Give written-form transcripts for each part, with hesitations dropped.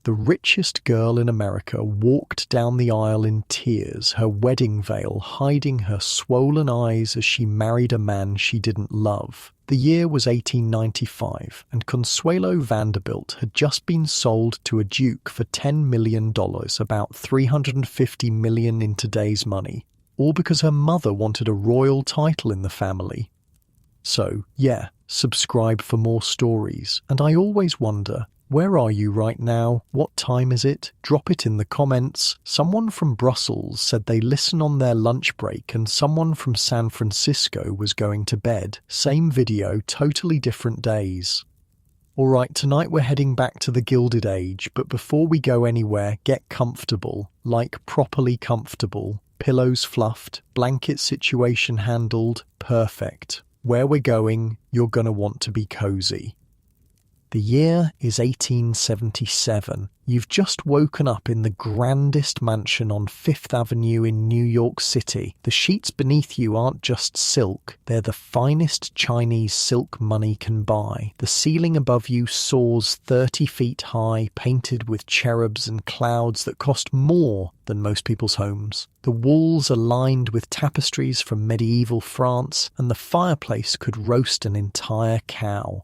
The richest girl in America walked down the aisle in tears, her wedding veil hiding her swollen eyes as she married a man she didn't love. The year was 1895, and Consuelo Vanderbilt had just been sold to a duke for $10 million, about $350 million in today's money, all because her mother wanted a royal title in the family. So, yeah, subscribe for more stories, and I always wonder, where are you right now? What time is it? Drop it in the comments. Someone from Brussels said they listen on their lunch break and someone from San Francisco was going to bed. Same video, totally different days. Alright, tonight we're heading back to the Gilded Age, but before we go anywhere, get comfortable. Like properly comfortable. Pillows fluffed, blanket situation handled, perfect. Where we're going, you're gonna want to be cozy. The year is 1877. You've just woken up in the grandest mansion on Fifth Avenue in New York City. The sheets beneath you aren't just silk, they're the finest Chinese silk money can buy. The ceiling above you soars 30 feet high, painted with cherubs and clouds that cost more than most people's homes. The walls are lined with tapestries from medieval France, and the fireplace could roast an entire cow.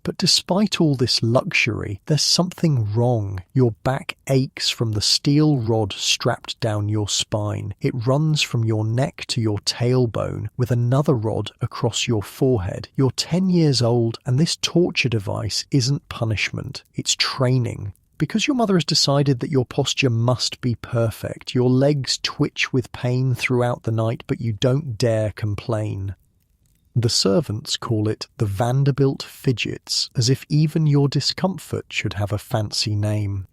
But despite all this luxury, there's something wrong. Your back aches from the steel rod strapped down your spine. It runs from your neck to your tailbone with another rod across your forehead. You're 10 years old, and this torture device isn't punishment, it's training. Because your mother has decided that your posture must be perfect, your legs twitch with pain throughout the night, but you don't dare complain. The servants call it the Vanderbilt fidgets, as if even your discomfort should have a fancy name.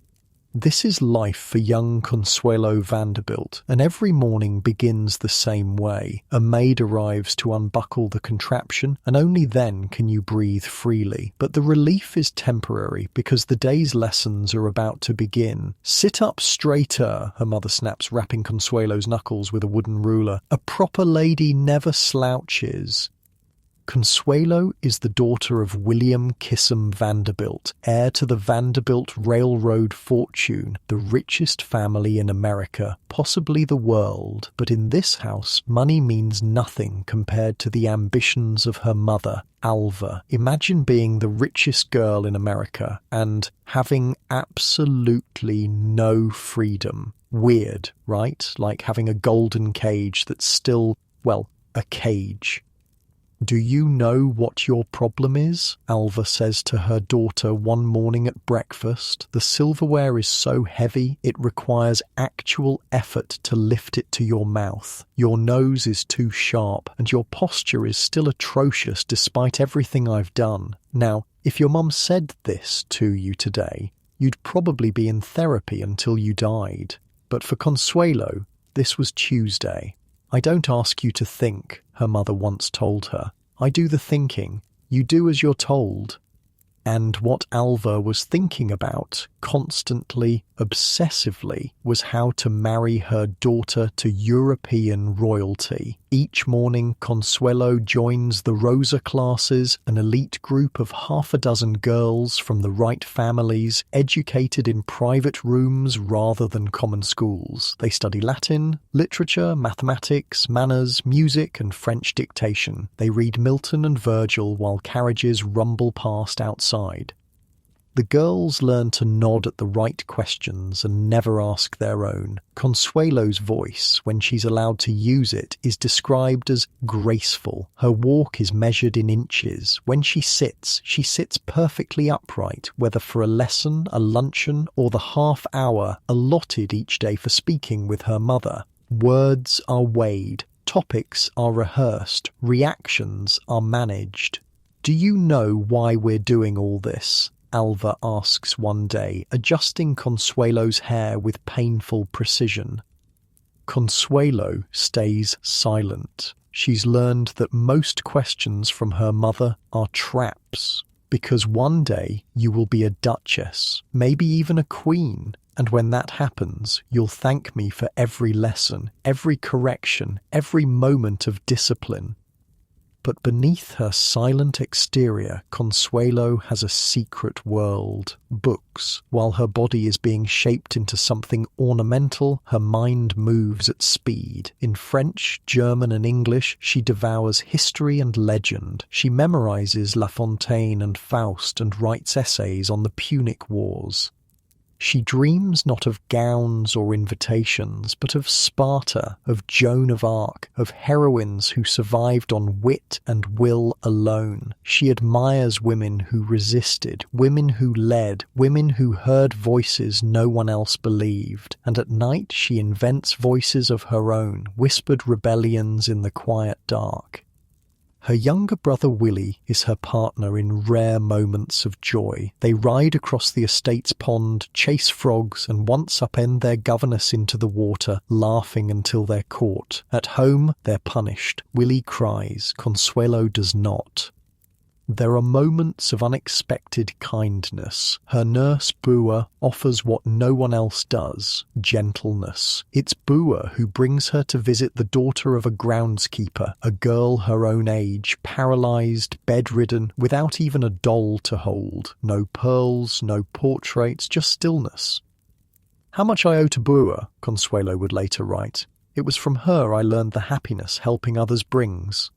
This is life for young Consuelo Vanderbilt, and every morning begins the same way. A maid arrives to unbuckle the contraption, and only then can you breathe freely. But the relief is temporary, because the day's lessons are about to begin. Sit up straighter, her mother snaps, rapping Consuelo's knuckles with a wooden ruler. A proper lady never slouches. Consuelo is the daughter of William Kissam Vanderbilt, heir to the Vanderbilt Railroad fortune, the richest family in America, possibly the world. But in this house, money means nothing compared to the ambitions of her mother, Alva. Imagine being the richest girl in America and having absolutely no freedom. Weird, right? Like having a golden cage that's still, well, a cage. "Do you know what your problem is?" Alva says to her daughter one morning at breakfast. "The silverware is so heavy it requires actual effort to lift it to your mouth. Your nose is too sharp, and your posture is still atrocious despite everything I've done." Now, if your mum said this to you today, you'd probably be in therapy until you died. But for Consuelo, this was Tuesday. "I don't ask you to think," her mother once told her. "I do the thinking. You do as you're told." And what Alva was thinking about, constantly, obsessively, was how to marry her daughter to European royalty. Each morning, Consuelo joins the Rosa classes, an elite group of half a dozen girls from the right families, educated in private rooms rather than common schools. They study Latin, literature, mathematics, manners, music, and French dictation. They read Milton and Virgil while carriages rumble past outside. The girls learn to nod at the right questions and never ask their own. Consuelo's voice, when she's allowed to use it, is described as graceful. Her walk is measured in inches. When she sits perfectly upright, whether for a lesson, a luncheon, or the half hour allotted each day for speaking with her mother. Words are weighed, topics are rehearsed, reactions are managed. "Do you know why we're doing all this?" Alva asks one day, adjusting Consuelo's hair with painful precision. Consuelo stays silent. She's learned that most questions from her mother are traps. Because one day you will be a duchess, maybe even a queen, and when that happens, you'll thank me for every lesson, every correction, every moment of discipline. But beneath her silent exterior, Consuelo has a secret world. Books. While her body is being shaped into something ornamental, her mind moves at speed. In French, German and English, she devours history and legend. She memorizes La Fontaine and Faust and writes essays on the Punic Wars. She dreams not of gowns or invitations, but of Sparta, of Joan of Arc, of heroines who survived on wit and will alone. She admires women who resisted, women who led, women who heard voices no one else believed. And at night she invents voices of her own, whispered rebellions in the quiet dark. Her younger brother Willie is her partner in rare moments of joy. They ride across the estate's pond, chase frogs, and once upend their governess into the water, laughing until they're caught. At home, they're punished. Willie cries. Consuelo does not. There are moments of unexpected kindness. Her nurse, Bua, offers what no one else does, gentleness. It's Bua who brings her to visit the daughter of a groundskeeper, a girl her own age, paralysed, bedridden, without even a doll to hold. No pearls, no portraits, just stillness. How much I owe to Bua, Consuelo would later write. It was from her I learned the happiness helping others brings.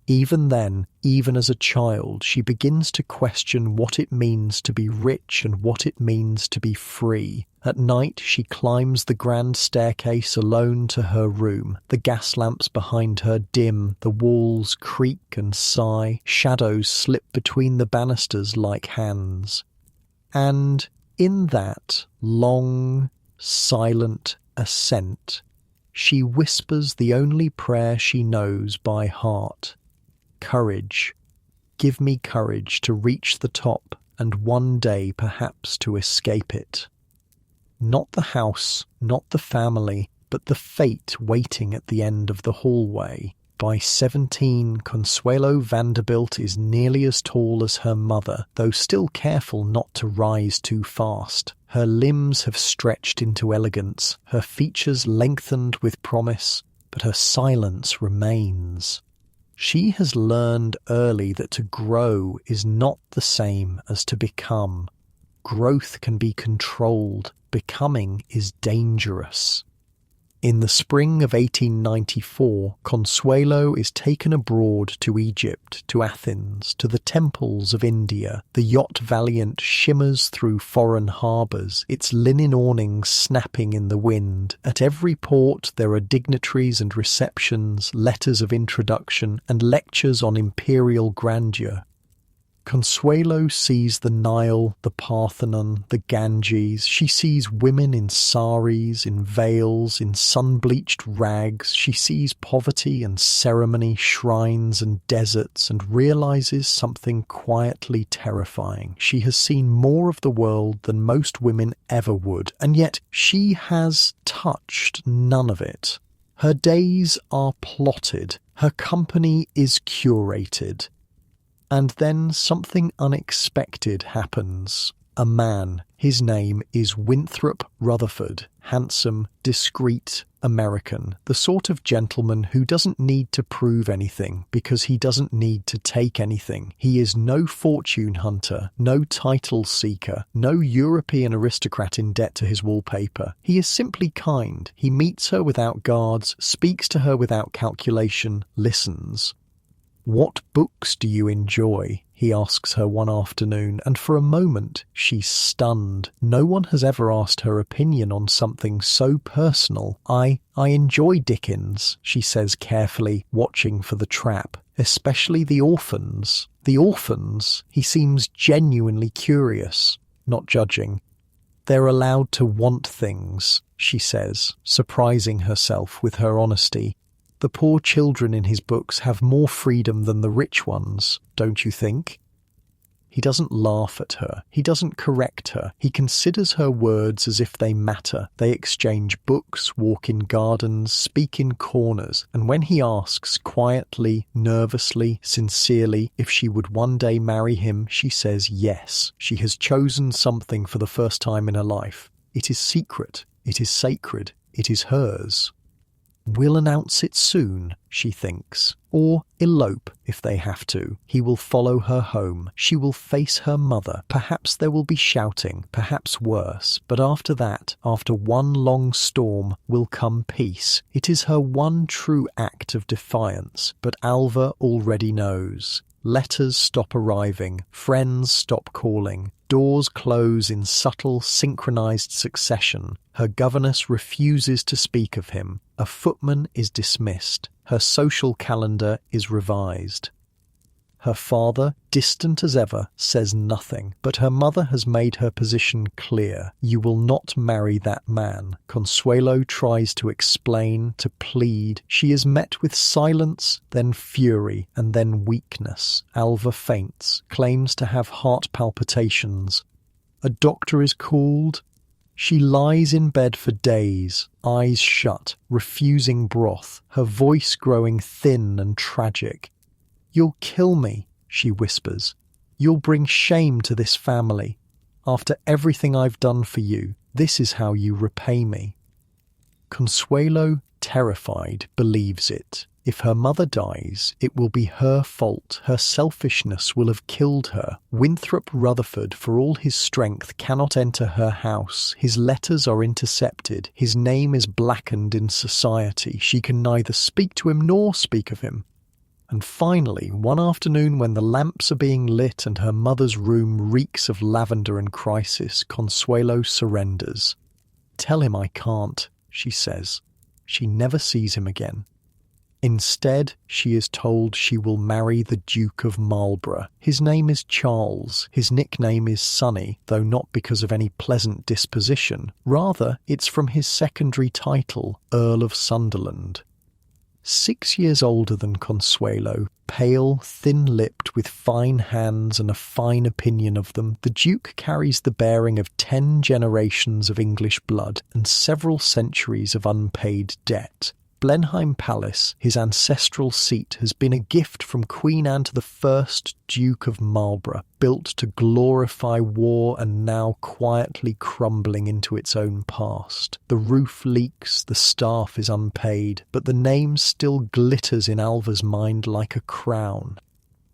Even then, even as a child, she begins to question what it means to be rich and what it means to be free. At night, she climbs the grand staircase alone to her room. The gas lamps behind her dim, the walls creak and sigh, shadows slip between the banisters like hands. And in that long, silent ascent, she whispers the only prayer she knows by heart. Courage. Give me courage to reach the top and one day perhaps to escape it. Not the house, not the family, but the fate waiting at the end of the hallway. By 17, Consuelo Vanderbilt is nearly as tall as her mother, though still careful not to rise too fast. Her limbs have stretched into elegance, her features lengthened with promise, but her silence remains. She has learned early that to grow is not the same as to become. Growth can be controlled. Becoming is dangerous. In the spring of 1894, Consuelo is taken abroad to Egypt, to Athens, to the temples of India. The yacht Valiant shimmers through foreign harbours, its linen awnings snapping in the wind. At every port there are dignitaries and receptions, letters of introduction, and lectures on imperial grandeur. Consuelo sees the Nile, the Parthenon, the Ganges. She sees women in saris, in veils, in sun-bleached rags. She sees poverty and ceremony, shrines and deserts, and realizes something quietly terrifying. She has seen more of the world than most women ever would, and yet she has touched none of it. Her days are plotted. Her company is curated. And then something unexpected happens. A man, his name is Winthrop Rutherford, handsome, discreet, American, the sort of gentleman who doesn't need to prove anything because he doesn't need to take anything. He is no fortune hunter, no title seeker, no European aristocrat in debt to his wallpaper. He is simply kind. He meets her without guards, speaks to her without calculation, listens. "What books do you enjoy?" he asks her one afternoon, and for a moment she's stunned. No one has ever asked her opinion on something so personal. I enjoy Dickens," she says carefully, watching for the trap. "Especially the orphans." "The orphans?" He seems genuinely curious, not judging. "They're allowed to want things," she says, surprising herself with her honesty. "The poor children in his books have more freedom than the rich ones, don't you think?" He doesn't laugh at her. He doesn't correct her. He considers her words as if they matter. They exchange books, walk in gardens, speak in corners, and when he asks, quietly, nervously, sincerely, if she would one day marry him, she says yes. She has chosen something for the first time in her life. It is secret. It is sacred. It is hers. We'll announce it soon, she thinks. Or elope if they have to. He will follow her home. She will face her mother. Perhaps there will be shouting, perhaps worse. But after that, after one long storm, will come peace. It is her one true act of defiance. But Alva already knows. Letters stop arriving. Friends stop calling. Doors close in subtle, synchronized succession. Her governess refuses to speak of him. A footman is dismissed. Her social calendar is revised. Her father, distant as ever, says nothing, but her mother has made her position clear. You will not marry that man. Consuelo tries to explain, to plead. She is met with silence, then fury, and then weakness. Alva faints, claims to have heart palpitations. A doctor is called. She lies in bed for days, eyes shut, refusing broth, her voice growing thin and tragic. "You'll kill me," she whispers. "You'll bring shame to this family. After everything I've done for you, this is how you repay me." Consuelo, terrified, believes it. If her mother dies, it will be her fault. Her selfishness will have killed her. Winthrop Rutherford, for all his strength, cannot enter her house. His letters are intercepted. His name is blackened in society. She can neither speak to him nor speak of him. And finally, one afternoon when the lamps are being lit and her mother's room reeks of lavender and crisis, Consuelo surrenders. "Tell him I can't," she says. She never sees him again. Instead, she is told she will marry the Duke of Marlborough. His name is Charles. His nickname is Sonny, though not because of any pleasant disposition. Rather, it's from his secondary title, Earl of Sunderland. 6 years older than Consuelo, pale, thin-lipped, with fine hands and a fine opinion of them, the Duke carries the bearing of 10 generations of English blood and several centuries of unpaid debt. Blenheim Palace, his ancestral seat, has been a gift from Queen Anne to the first Duke of Marlborough, built to glorify war and now quietly crumbling into its own past. The roof leaks, the staff is unpaid, but the name still glitters in Alva's mind like a crown.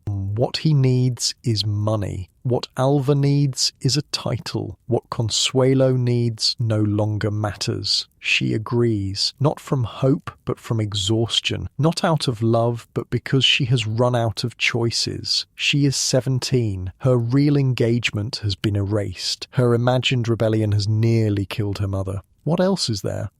What he needs is money. What Alva needs is a title. What Consuelo needs no longer matters. She agrees, not from hope but from exhaustion, not out of love but because she has run out of choices. She is 17. Her real engagement has been erased. Her imagined rebellion has nearly killed her mother. What else is there?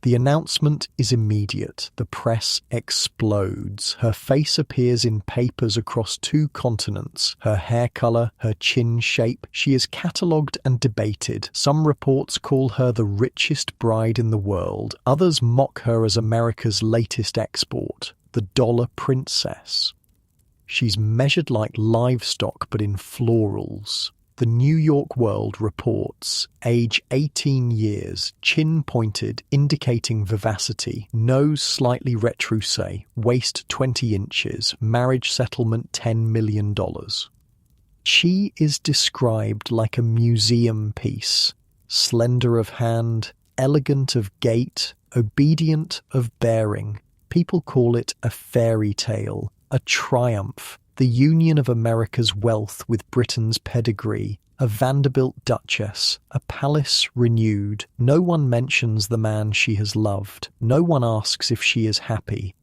The announcement is immediate. The press explodes. Her face appears in papers across 2 continents. Her hair colour, her chin shape. She is catalogued and debated. Some reports call her the richest bride in the world. Others mock her as America's latest export, the dollar princess. She's measured like livestock but in florals. The New York World reports, age 18 years, chin pointed, indicating vivacity, nose slightly retroussé, waist 20 inches, marriage settlement $10 million. She is described like a museum piece, slender of hand, elegant of gait, obedient of bearing. People call it a fairy tale, a triumph. The union of America's wealth with Britain's pedigree, a Vanderbilt duchess, a palace renewed. No one mentions the man she has loved. No one asks if she is happy.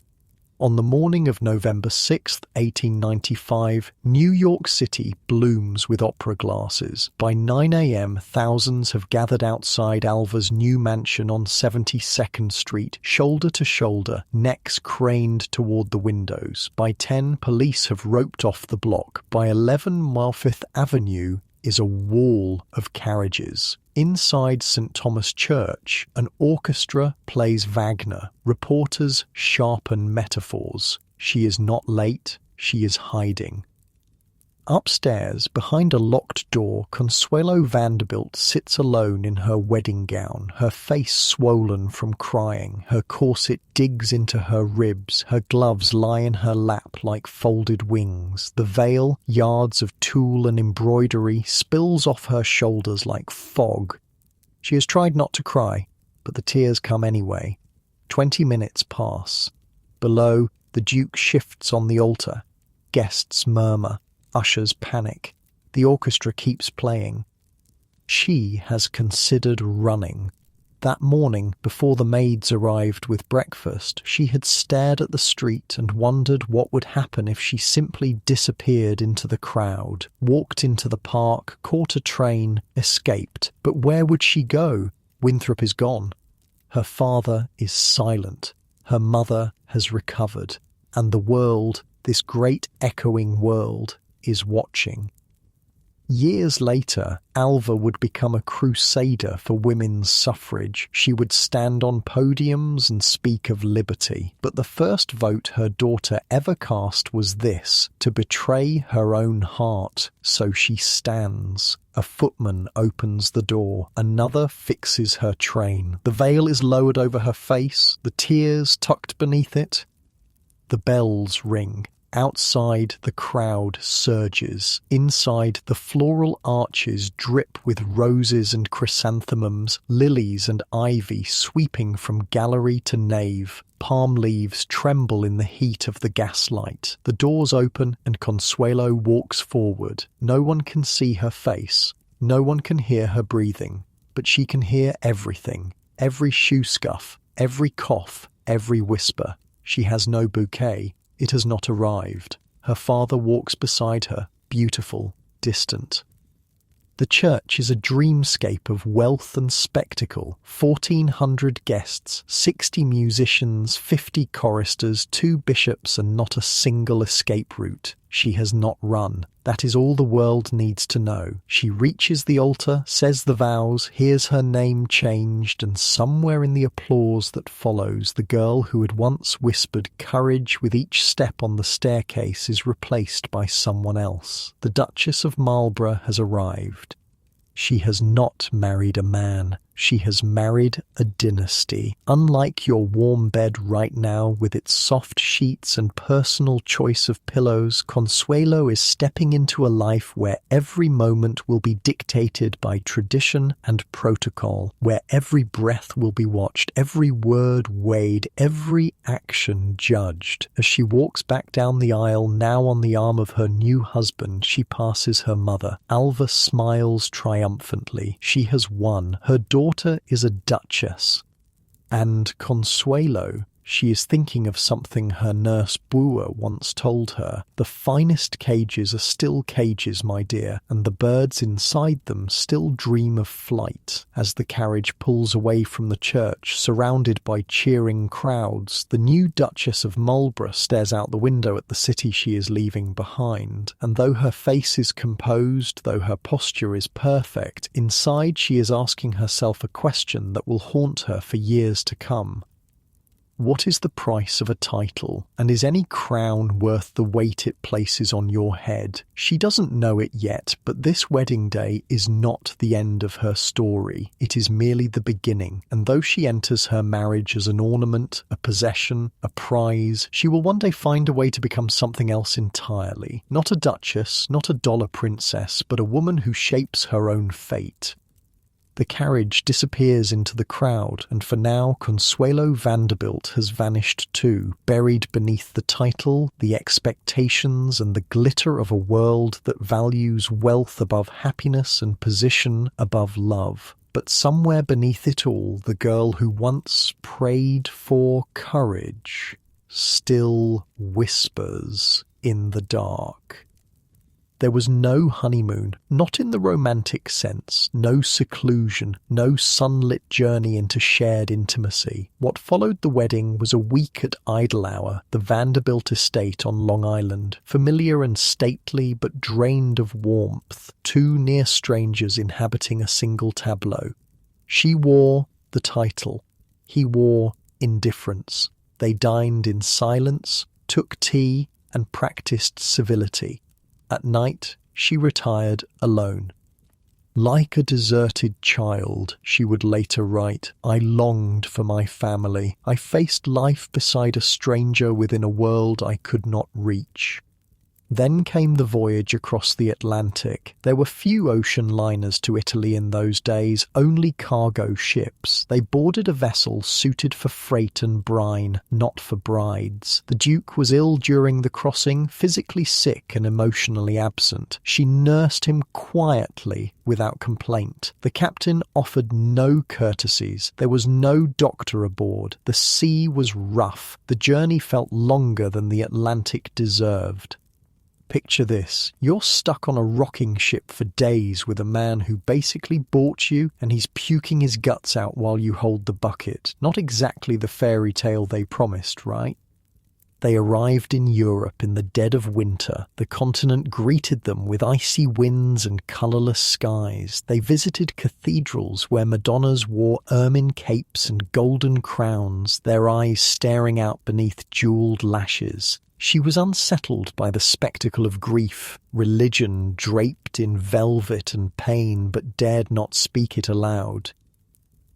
On the morning of November 6th, 1895, New York City blooms with opera glasses. By 9 a.m., thousands have gathered outside Alva's new mansion on 72nd Street, shoulder to shoulder, necks craned toward the windows. By 10, police have roped off the block. By 11, Fifth Avenue is a wall of carriages. Inside St. Thomas Church, an orchestra plays Wagner. Reporters sharpen metaphors. She is not late, she is hiding. Upstairs, behind a locked door, Consuelo Vanderbilt sits alone in her wedding gown, her face swollen from crying. Her corset digs into her ribs. Her gloves lie in her lap like folded wings. The veil, yards of tulle and embroidery, spills off her shoulders like fog. She has tried not to cry, but the tears come anyway. 20 minutes pass. Below, the Duke shifts on the altar. Guests murmur. Ushers panic. The orchestra keeps playing. She has considered running. That morning, before the maids arrived with breakfast, she had stared at the street and wondered what would happen if she simply disappeared into the crowd, walked into the park, caught a train, escaped. But where would she go? Winthrop is gone. Her father is silent. Her mother has recovered. And the world, this great echoing world, is watching. Years later, Alva would become a crusader for women's suffrage. She would stand on podiums and speak of liberty. But the first vote her daughter ever cast was this: to betray her own heart. So she stands. A footman opens the door. Another fixes her train. The veil is lowered over her face, the tears tucked beneath it. The bells ring. Outside, the crowd surges. Inside, the floral arches drip with roses and chrysanthemums, lilies and ivy sweeping from gallery to nave. Palm leaves tremble in the heat of the gaslight. The doors open and Consuelo walks forward. No one can see her face. No one can hear her breathing. But she can hear everything. Every shoe scuff, every cough, every whisper. She has no bouquet. It has not arrived. Her father walks beside her, beautiful, distant. The church is a dreamscape of wealth and spectacle. 1,400 guests, 60 musicians, 50 choristers, 2 bishops, and not a single escape route. She has not run. That is all the world needs to know. She reaches the altar, says the vows, hears her name changed, and somewhere in the applause that follows, the girl who had once whispered courage with each step on the staircase is replaced by someone else. The Duchess of Marlborough has arrived. She has not married a man. She has married a dynasty. Unlike your warm bed right now with its soft sheets and personal choice of pillows, Consuelo is stepping into a life where every moment will be dictated by tradition and protocol, where every breath will be watched, every word weighed, every action judged. As she walks back down the aisle, now on the arm of her new husband, she passes her mother. Alva smiles triumphantly. She has won. Her daughter is a duchess. And Consuelo, she is thinking of something her nurse Brewer once told her. The finest cages are still cages, my dear, and the birds inside them still dream of flight. As the carriage pulls away from the church, surrounded by cheering crowds, the new Duchess of Marlborough stares out the window at the city she is leaving behind. And though her face is composed, though her posture is perfect, inside she is asking herself a question that will haunt her for years to come. What is the price of a title, and is any crown worth the weight it places on your head? She doesn't know it yet, but this wedding day is not the end of her story. It is merely the beginning, and though she enters her marriage as an ornament, a possession, a prize, she will one day find a way to become something else entirely. Not a duchess, not a dollar princess, but a woman who shapes her own fate. The carriage disappears into the crowd, and for now Consuelo Vanderbilt has vanished too, buried beneath the title, the expectations, and the glitter of a world that values wealth above happiness and position above love. But somewhere beneath it all, the girl who once prayed for courage still whispers in the dark. There was no honeymoon, not in the romantic sense, no seclusion, no sunlit journey into shared intimacy. What followed the wedding was a week at Idle Hour, the Vanderbilt estate on Long Island, familiar and stately but drained of warmth, 2 near strangers inhabiting a single tableau. She wore the title. He wore indifference. They dined in silence, took tea, and practiced civility. At night, she retired alone. Like a deserted child, she would later write, I longed for my family. I faced life beside a stranger within a world I could not reach. Then came the voyage across the Atlantic. There were few ocean liners to Italy in those days, only cargo ships. They boarded a vessel suited for freight and brine, not for brides. The Duke was ill during the crossing, physically sick and emotionally absent. She nursed him quietly, without complaint. The captain offered no courtesies. There was no doctor aboard. The sea was rough. The journey felt longer than the Atlantic deserved. Picture this. You're stuck on a rocking ship for days with a man who basically bought you and he's puking his guts out while you hold the bucket. Not exactly the fairy tale they promised, right? They arrived in Europe in the dead of winter. The continent greeted them with icy winds and colourless skies. They visited cathedrals where Madonnas wore ermine capes and golden crowns, their eyes staring out beneath jewelled lashes. She was unsettled by the spectacle of grief, religion draped in velvet and pain, but dared not speak it aloud.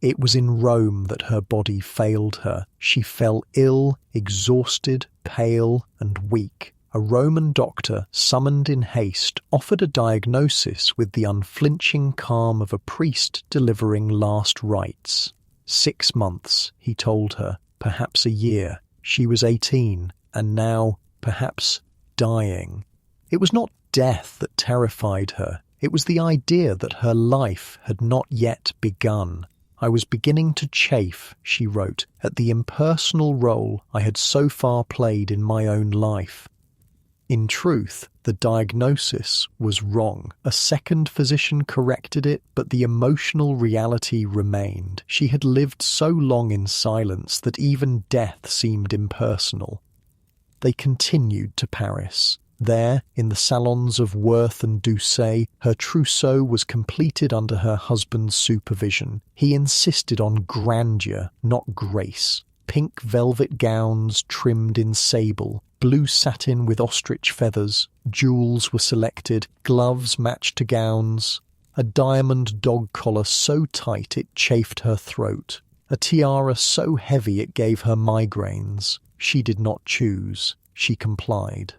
It was in Rome that her body failed her. She fell ill, exhausted, pale, and weak. A Roman doctor, summoned in haste, offered a diagnosis with the unflinching calm of a priest delivering last rites. 6 months, he told her, perhaps a year. She was 18. And now, perhaps, dying. It was not death that terrified her. It was the idea that her life had not yet begun. I was beginning to chafe, she wrote, at the impersonal role I had so far played in my own life. In truth, the diagnosis was wrong. A second physician corrected it, but the emotional reality remained. She had lived so long in silence that even death seemed impersonal. They continued to Paris. There, in the salons of Worth and Doucet, her trousseau was completed under her husband's supervision. He insisted on grandeur, not grace. Pink velvet gowns trimmed in sable, blue satin with ostrich feathers, jewels were selected, gloves matched to gowns, a diamond dog collar so tight it chafed her throat, a tiara so heavy it gave her migraines. She did not choose. She complied.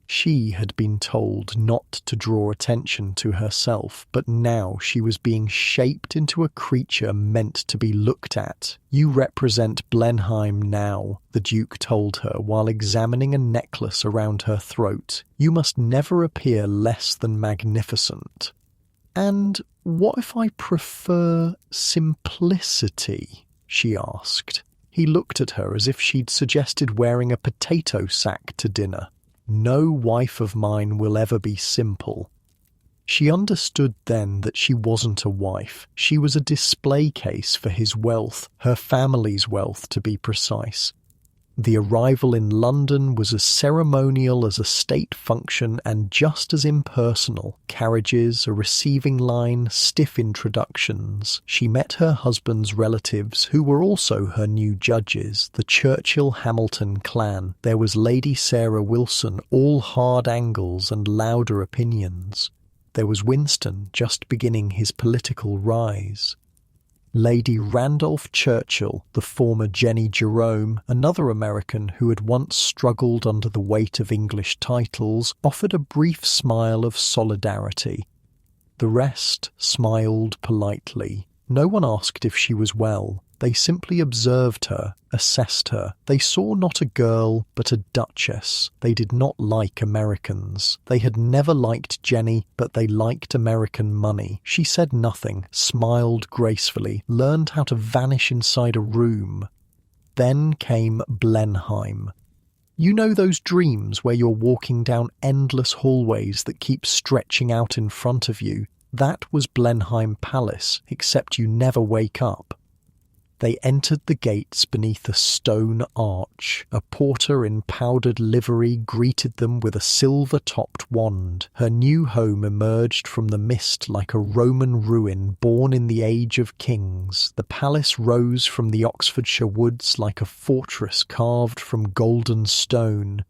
She had been told not to draw attention to herself, but now she was being shaped into a creature meant to be looked at. You represent Blenheim now, the Duke told her while examining a necklace around her throat. You must never appear less than magnificent. And what if I prefer simplicity? She asked. He looked at her as if she'd suggested wearing a potato sack to dinner. No wife of mine will ever be simple. She understood then that she wasn't a wife. She was a display case for his wealth, her family's wealth to be precise. The arrival in London was as ceremonial as a state function and just as impersonal. Carriages, a receiving line, stiff introductions. She met her husband's relatives, who were also her new judges, the Churchill-Hamilton clan. There was Lady Sarah Wilson, all hard angles and louder opinions. There was Winston, just beginning his political rise. Lady Randolph Churchill, the former Jenny Jerome, another American who had once struggled under the weight of English titles, offered a brief smile of solidarity. The rest smiled politely. No one asked if she was well. They simply observed her, assessed her. They saw not a girl, but a duchess. They did not like Americans. They had never liked Jenny, but they liked American money. She said nothing, smiled gracefully, learned how to vanish inside a room. Then came Blenheim. You know those dreams where you're walking down endless hallways that keep stretching out in front of you? That was Blenheim Palace, except you never wake up. They entered the gates beneath a stone arch. A porter in powdered livery greeted them with a silver-topped wand. Her new home emerged from the mist like a Roman ruin born in the age of kings. The palace rose from the Oxfordshire woods like a fortress carved from golden stone.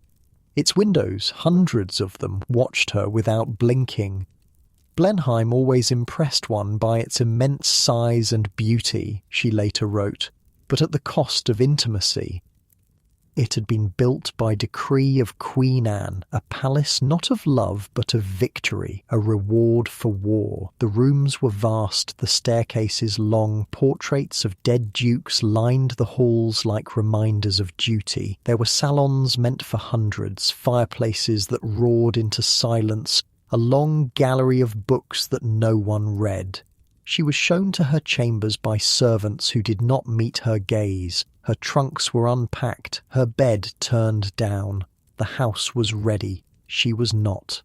Its windows, hundreds of them, watched her without blinking. Blenheim always impressed one by its immense size and beauty, she later wrote, but at the cost of intimacy. It had been built by decree of Queen Anne, a palace not of love but of victory, a reward for war. The rooms were vast, the staircases long, portraits of dead dukes lined the halls like reminders of duty. There were salons meant for hundreds, fireplaces that roared into silence, a long gallery of books that no one read. She was shown to her chambers by servants who did not meet her gaze. Her trunks were unpacked, her bed turned down. The house was ready. She was not.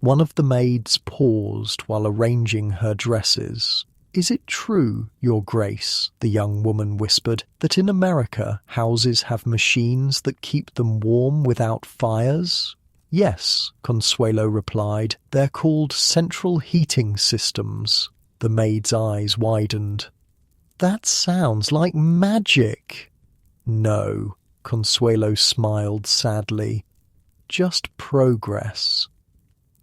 One of the maids paused while arranging her dresses. "Is it true, Your Grace," the young woman whispered, "that in America houses have machines that keep them warm without fires?" "Yes," Consuelo replied. "They're called central heating systems." The maid's eyes widened. "That sounds like magic." "No," Consuelo smiled sadly. "Just progress."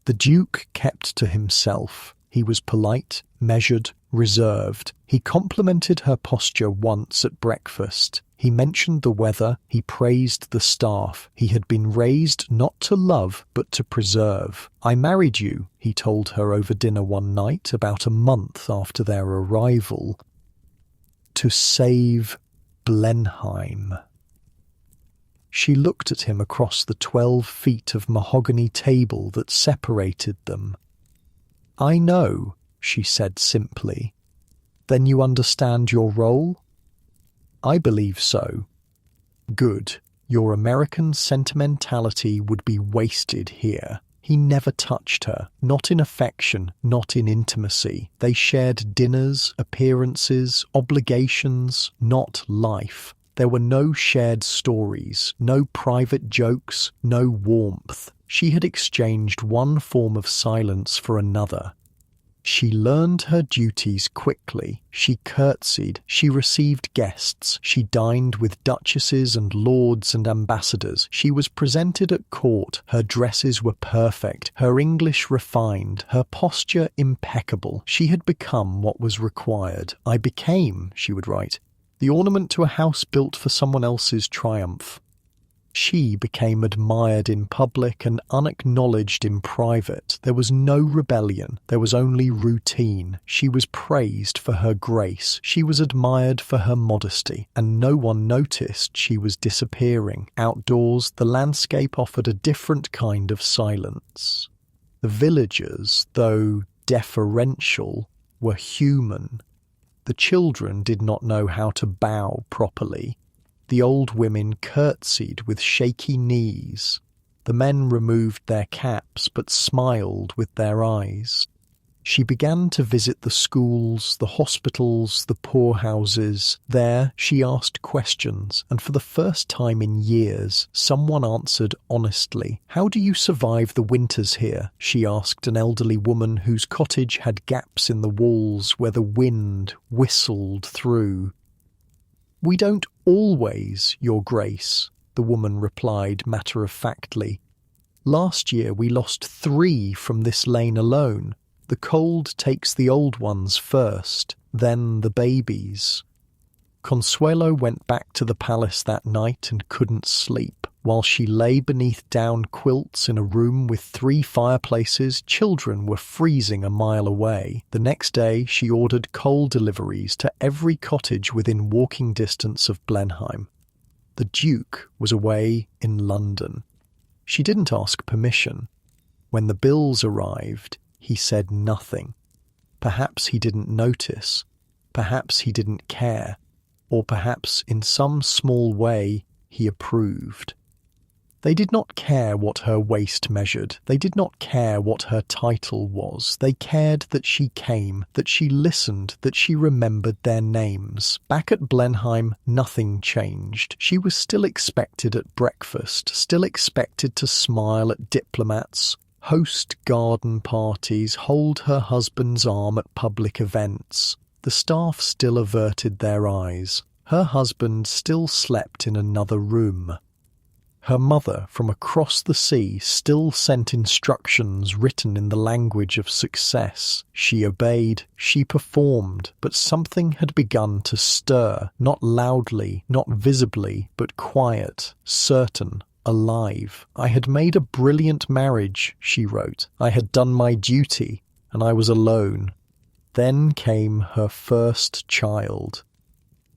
The Duke kept to himself. He was polite, measured, reserved. He complimented her posture once at breakfast. He mentioned the weather. He praised the staff. He had been raised not to love, but to preserve. "I married you," he told her over dinner one night, about a month after their arrival, "to save Blenheim." She looked at him across the 12 feet of mahogany table that separated them. "I know," she said simply. "Then you understand your role?" "I believe so." "Good. Your American sentimentality would be wasted here." He never touched her, not in affection, not in intimacy. They shared dinners, appearances, obligations, not life. There were no shared stories, no private jokes, no warmth. She had exchanged one form of silence for another. She learned her duties quickly. She curtsied. She received guests. She dined with duchesses and lords and ambassadors. She was presented at court. Her dresses were perfect, her English refined, her posture impeccable. She had become what was required. "I became," she would write, "the ornament to a house built for someone else's triumph." She became admired in public and unacknowledged in private. There was no rebellion. There was only routine. She was praised for her grace. She was admired for her modesty. And no one noticed she was disappearing. Outdoors, the landscape offered a different kind of silence. The villagers, though deferential, were human. The children did not know how to bow properly. The old women curtsied with shaky knees. The men removed their caps but smiled with their eyes. She began to visit the schools, the hospitals, the poorhouses. There she asked questions, and for the first time in years, someone answered honestly. "How do you survive the winters here?" she asked an elderly woman whose cottage had gaps in the walls where the wind whistled through. "We don't always, Your Grace," the woman replied matter-of-factly. "Last year we lost 3 from this lane alone. The cold takes the old ones first, then the babies." Consuelo went back to the palace that night and couldn't sleep. While she lay beneath down quilts in a room with 3 fireplaces, children were freezing a mile away. The next day, she ordered coal deliveries to every cottage within walking distance of Blenheim. The Duke was away in London. She didn't ask permission. When the bills arrived, he said nothing. Perhaps he didn't notice. Perhaps he didn't care. Or perhaps, in some small way, he approved. They did not care what her waist measured. They did not care what her title was. They cared that she came, that she listened, that she remembered their names. Back at Blenheim, nothing changed. She was still expected at breakfast, still expected to smile at diplomats, host garden parties, hold her husband's arm at public events. The staff still averted their eyes. Her husband still slept in another room. Her mother, from across the sea, still sent instructions written in the language of success. She obeyed, she performed, but something had begun to stir, not loudly, not visibly, but quiet, certain, alive. "I had made a brilliant marriage," she wrote. "I had done my duty, and I was alone." Then came her first child.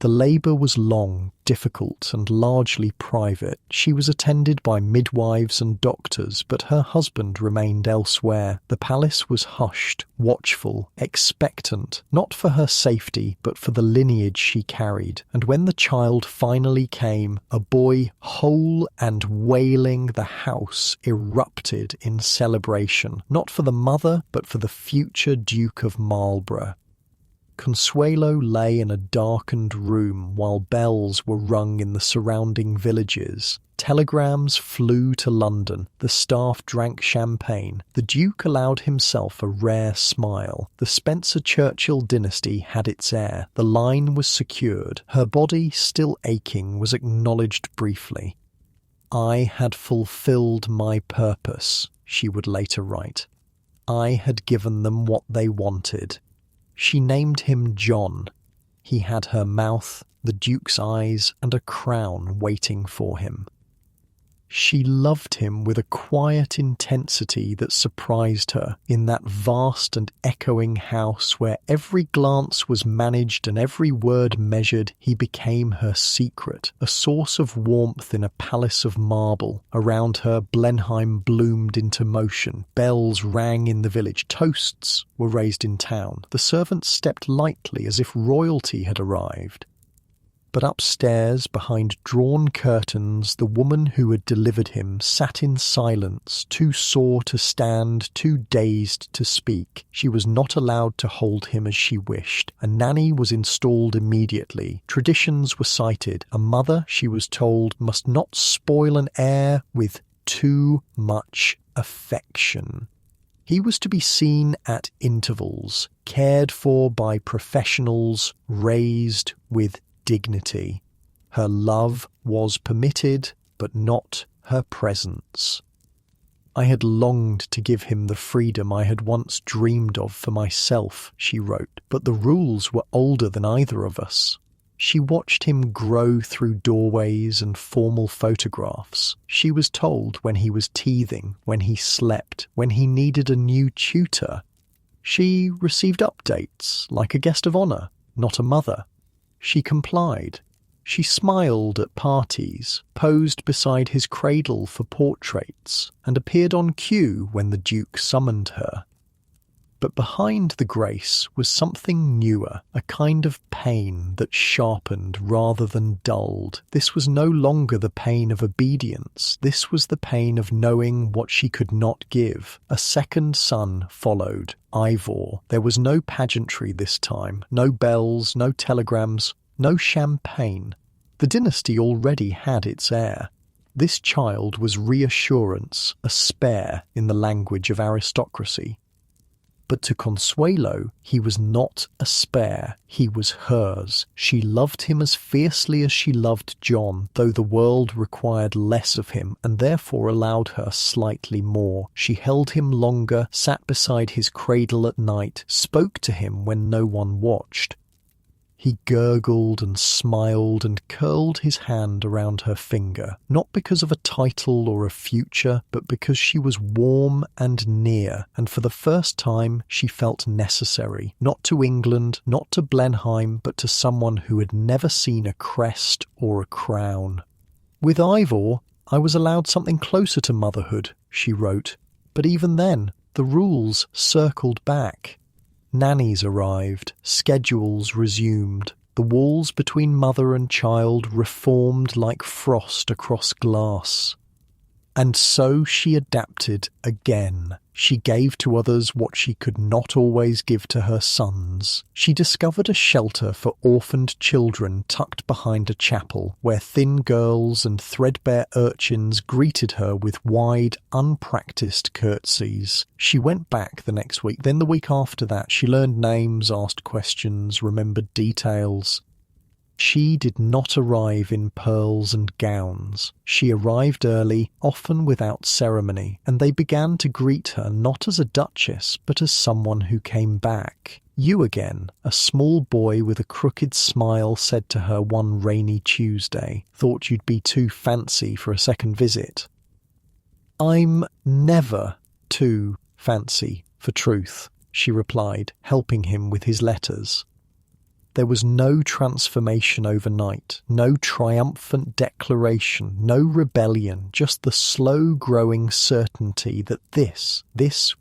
The labour was long, difficult, and largely private. She was attended by midwives and doctors, but her husband remained elsewhere. The palace was hushed, watchful, expectant, not for her safety, but for the lineage she carried. And when the child finally came, a boy whole and wailing, the house erupted in celebration, not for the mother, but for the future Duke of Marlborough. Consuelo lay in a darkened room while bells were rung in the surrounding villages. Telegrams flew to London. The staff drank champagne. The Duke allowed himself a rare smile. The Spencer-Churchill dynasty had its heir. The line was secured. Her body, still aching, was acknowledged briefly. "I had fulfilled my purpose," she would later write. "I had given them what they wanted." She named him John. He had her mouth, the Duke's eyes, and a crown waiting for him. She loved him with a quiet intensity that surprised her. In that vast and echoing house where every glance was managed and every word measured, he became her secret, a source of warmth in a palace of marble. Around her, Blenheim bloomed into motion. Bells rang in the village. Toasts were raised in town. The servants stepped lightly as if royalty had arrived. But upstairs, behind drawn curtains, the woman who had delivered him sat in silence, too sore to stand, too dazed to speak. She was not allowed to hold him as she wished. A nanny was installed immediately. Traditions were cited. A mother, she was told, must not spoil an heir with too much affection. He was to be seen at intervals, cared for by professionals, raised with dignity. Her love was permitted, but not her presence. "I had longed to give him the freedom I had once dreamed of for myself," she wrote, "but the rules were older than either of us." She watched him grow through doorways and formal photographs. She was told when he was teething, when he slept, when he needed a new tutor. She received updates like a guest of honour, not a mother. She complied. She smiled at parties, posed beside his cradle for portraits, and appeared on cue when the Duke summoned her. But behind the grace was something newer, a kind of pain that sharpened rather than dulled. This was no longer the pain of obedience. This was the pain of knowing what she could not give. A second son followed, Ivor. There was no pageantry this time, no bells, no telegrams, no champagne. The dynasty already had its heir. This child was reassurance, a spare in the language of aristocracy. But to Consuelo, he was not a spare, he was hers. She loved him as fiercely as she loved John, though the world required less of him, and therefore allowed her slightly more. She held him longer, sat beside his cradle at night, spoke to him when no one watched. He gurgled and smiled and curled his hand around her finger, not because of a title or a future, but because she was warm and near, and for the first time she felt necessary, not to England, not to Blenheim, but to someone who had never seen a crest or a crown. "With Ivor, I was allowed something closer to motherhood," she wrote, but even then, the rules circled back. Nannies arrived, schedules resumed. The walls between mother and child reformed like frost across glass. And so she adapted again. She gave to others what she could not always give to her sons. She discovered a shelter for orphaned children tucked behind a chapel, where thin girls and threadbare urchins greeted her with wide, unpracticed curtsies. She went back the next week, then the week after that. She learned names, asked questions, remembered details. She did not arrive in pearls and gowns. She arrived early, often without ceremony, and they began to greet her not as a duchess, but as someone who came back. "You again," a small boy with a crooked smile said to her one rainy Tuesday. "Thought you'd be too fancy for a second visit." "I'm never too fancy for truth," she replied, helping him with his letters. There was no transformation overnight, no triumphant declaration, no rebellion, just the slow-growing certainty that this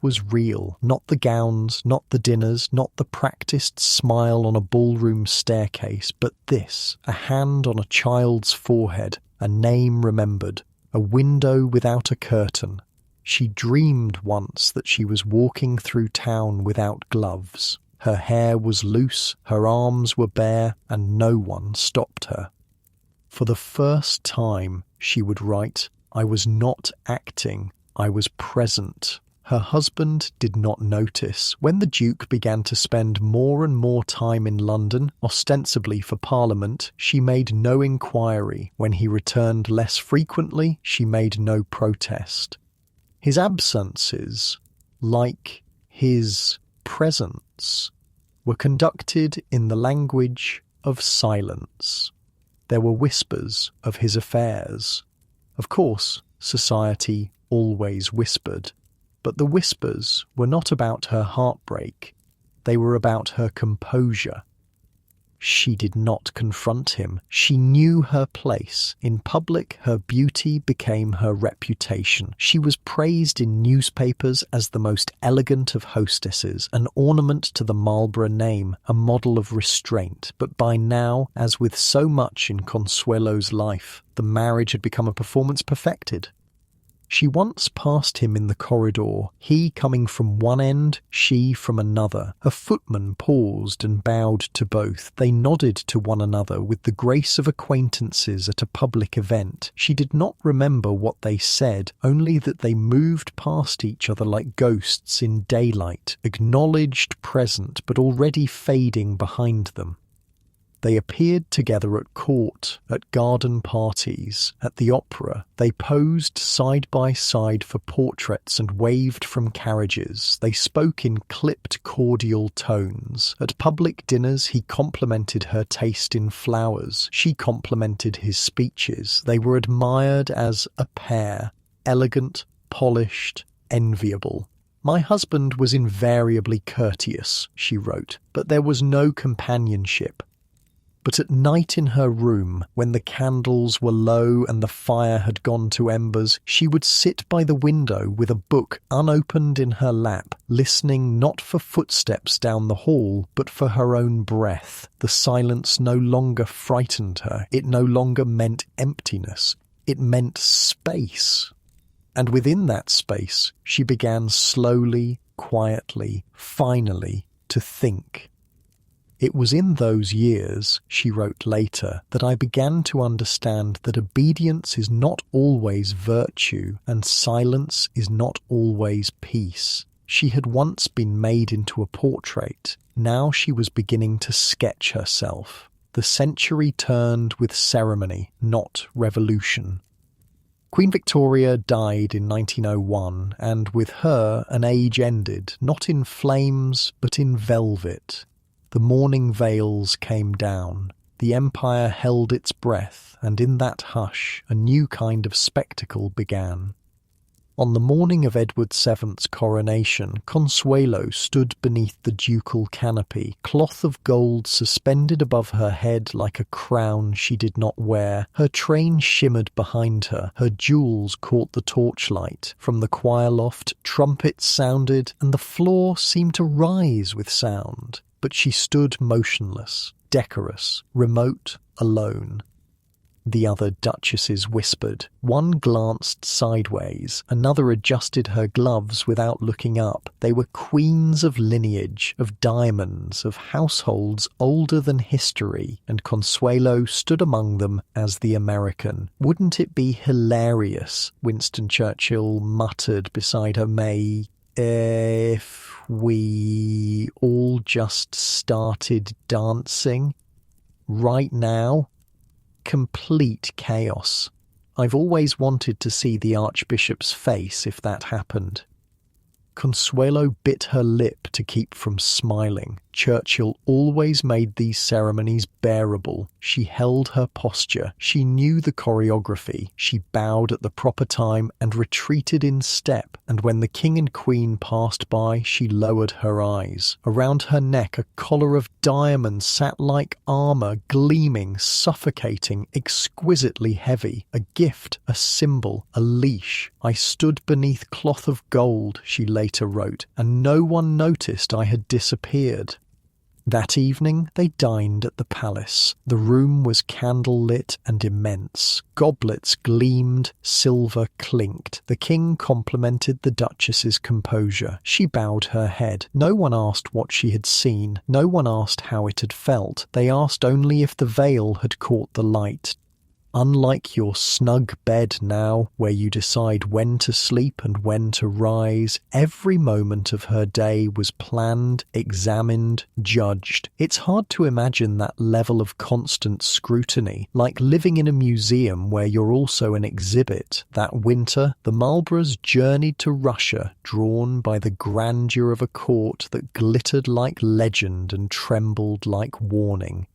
was real. Not the gowns, not the dinners, not the practiced smile on a ballroom staircase, but this, a hand on a child's forehead, a name remembered, a window without a curtain. She dreamed once that she was walking through town without gloves. Her hair was loose, her arms were bare, and no one stopped her. For the first time, she would write, I was not acting, I was present. Her husband did not notice. When the Duke began to spend more and more time in London, ostensibly for Parliament, she made no inquiry. When he returned less frequently, she made no protest. His absences, like his presence, were conducted in the language of silence. There were whispers of his affairs. Of course, society always whispered, but the whispers were not about her heartbreak. They were about her composure. She did not confront him. She knew her place. In public, her beauty became her reputation. She was praised in newspapers as the most elegant of hostesses, an ornament to the Marlborough name, a model of restraint. But by now, as with so much in Consuelo's life, the marriage had become a performance perfected. She once passed him in the corridor, he coming from one end, she from another. A footman paused and bowed to both. They nodded to one another with the grace of acquaintances at a public event. She did not remember what they said, only that they moved past each other like ghosts in daylight, acknowledged present but already fading behind them. They appeared together at court, at garden parties, at the opera. They posed side by side for portraits and waved from carriages. They spoke in clipped, cordial tones. At public dinners, he complimented her taste in flowers. She complimented his speeches. They were admired as a pair, elegant, polished, enviable. My husband was invariably courteous, she wrote, but there was no companionship. But at night in her room, when the candles were low and the fire had gone to embers, she would sit by the window with a book unopened in her lap, listening not for footsteps down the hall, but for her own breath. The silence no longer frightened her. It no longer meant emptiness. It meant space. And within that space, she began slowly, quietly, finally, to think. It was in those years, she wrote later, that I began to understand that obedience is not always virtue and silence is not always peace. She had once been made into a portrait. Now she was beginning to sketch herself. The century turned with ceremony, not revolution. Queen Victoria died in 1901, and with her an age ended, not in flames but in velvet. The mourning veils came down. The empire held its breath, and in that hush a new kind of spectacle began. On the morning of Edward VII's coronation, Consuelo stood beneath the ducal canopy, cloth of gold suspended above her head like a crown she did not wear. Her train shimmered behind her, her jewels caught the torchlight. From the choir loft, trumpets sounded, and the floor seemed to rise with sound. But she stood motionless, decorous, remote, alone. The other duchesses whispered. One glanced sideways, another adjusted her gloves without looking up. They were queens of lineage, of diamonds, of households older than history, and Consuelo stood among them as the American. Wouldn't it be hilarious, Winston Churchill muttered beside her, if we all just started dancing? right now? Complete chaos. I've always wanted to see the Archbishop's face if that happened. Consuelo bit her lip to keep from smiling. Churchill always made these ceremonies bearable. She held her posture. She knew the choreography. She bowed at the proper time and retreated in step, and when the king and queen passed by, she lowered her eyes. Around her neck a collar of diamonds sat like armour, gleaming, suffocating, exquisitely heavy. A gift, a symbol, a leash. I stood beneath cloth of gold, she later wrote, and no one noticed I had disappeared. That evening they dined at the palace. The room was candle-lit and immense. Goblets gleamed, silver clinked. The king complimented the duchess's composure. She bowed her head. No one asked what she had seen. No one asked how it had felt. They asked only if the veil had caught the light. Unlike your snug bed now, where you decide when to sleep and when to rise, every moment of her day was planned, examined, judged. It's hard to imagine that level of constant scrutiny, like living in a museum where you're also an exhibit. That winter, the Marlboroughs journeyed to Russia, drawn by the grandeur of a court that glittered like legend and trembled like warning.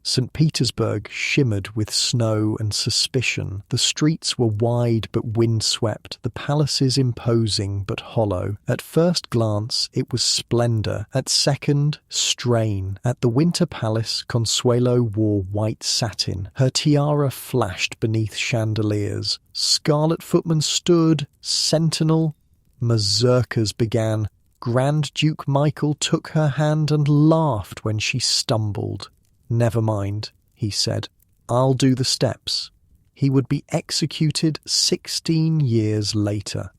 St. Petersburg shimmered with snow and suspicion. The streets were wide but windswept, the palaces imposing but hollow. At first glance, it was splendour. At second, strain. At the Winter Palace, Consuelo wore white satin. Her tiara flashed beneath chandeliers. Scarlet footmen stood, sentinel. Mazurkas began. Grand Duke Michael took her hand and laughed when she stumbled. "Never mind," he said. "I'll do the steps." He would be executed 16 years later.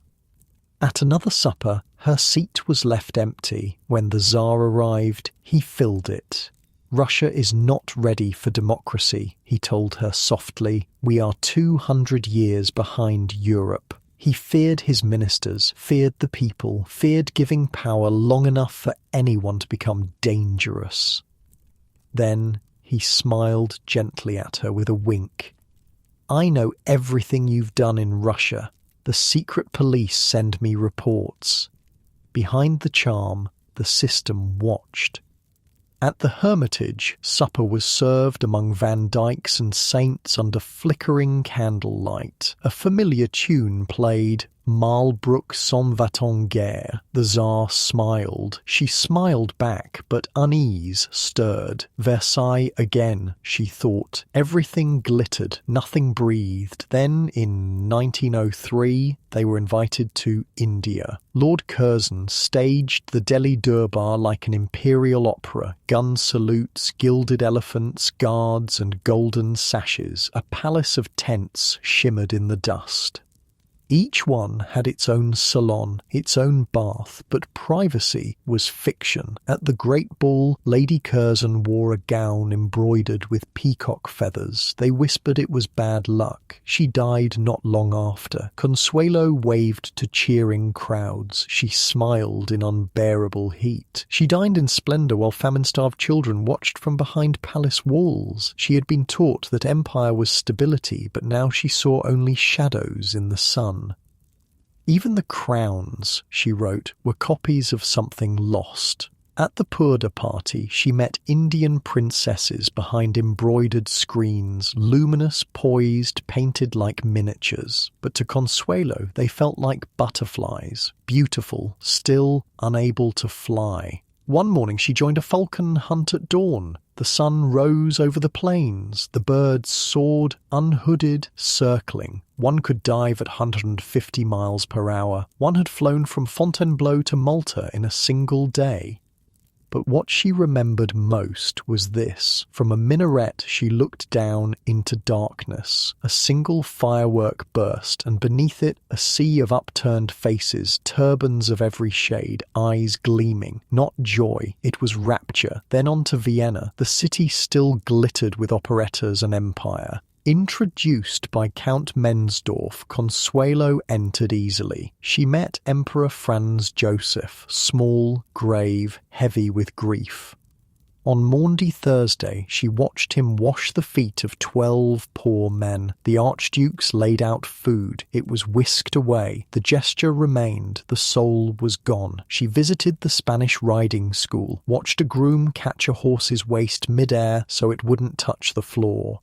At another supper, her seat was left empty. When the Tsar arrived, he filled it. "Russia is not ready for democracy," he told her softly. "We are 200 years behind Europe." He feared his ministers, feared the people, feared giving power long enough for anyone to become dangerous. Then he smiled gently at her with a wink. "I know everything you've done in Russia. The secret police send me reports." Behind the charm, the system watched. At the Hermitage, supper was served among Van Dycks and saints under flickering candlelight. A familiar tune played, "Malbrook s'en va en guerre." The Tsar smiled. She smiled back, but unease stirred. Versailles again, she thought. Everything glittered, nothing breathed. Then, in 1903, they were invited to India. Lord Curzon staged the Delhi Durbar like an imperial opera. Gun salutes, gilded elephants, guards, and golden sashes. A palace of tents shimmered in the dust. Each one had its own salon, its own bath, but privacy was fiction. At the great ball, Lady Curzon wore a gown embroidered with peacock feathers. They whispered it was bad luck. She died not long after. Consuelo waved to cheering crowds. She smiled in unbearable heat. She dined in splendour while famine-starved children watched from behind palace walls. She had been taught that empire was stability, but now she saw only shadows in the sun. Even the crowns, she wrote, were copies of something lost. At the Purda party, she met Indian princesses behind embroidered screens, luminous, poised, painted like miniatures. But to Consuelo, they felt like butterflies, beautiful, still unable to fly. One morning she joined a falcon hunt at dawn. The sun rose over the plains. The birds soared, unhooded, circling. One could dive at 150 miles per hour. One had flown from Fontainebleau to Malta in a single day. But what she remembered most was this. From a minaret she looked down into darkness. A single firework burst, and beneath it a sea of upturned faces, turbans of every shade, eyes gleaming. Not joy, it was rapture. Then on to Vienna. The city still glittered with operettas and empire. Introduced by Count Mensdorff, Consuelo entered easily. She met Emperor Franz Joseph, small, grave, heavy with grief. On Maundy Thursday, she watched him wash the feet of 12 poor men. The Archduke's laid out food. It was whisked away. The gesture remained. The soul was gone. She visited the Spanish riding school, watched a groom catch a horse's waist mid-air so it wouldn't touch the floor.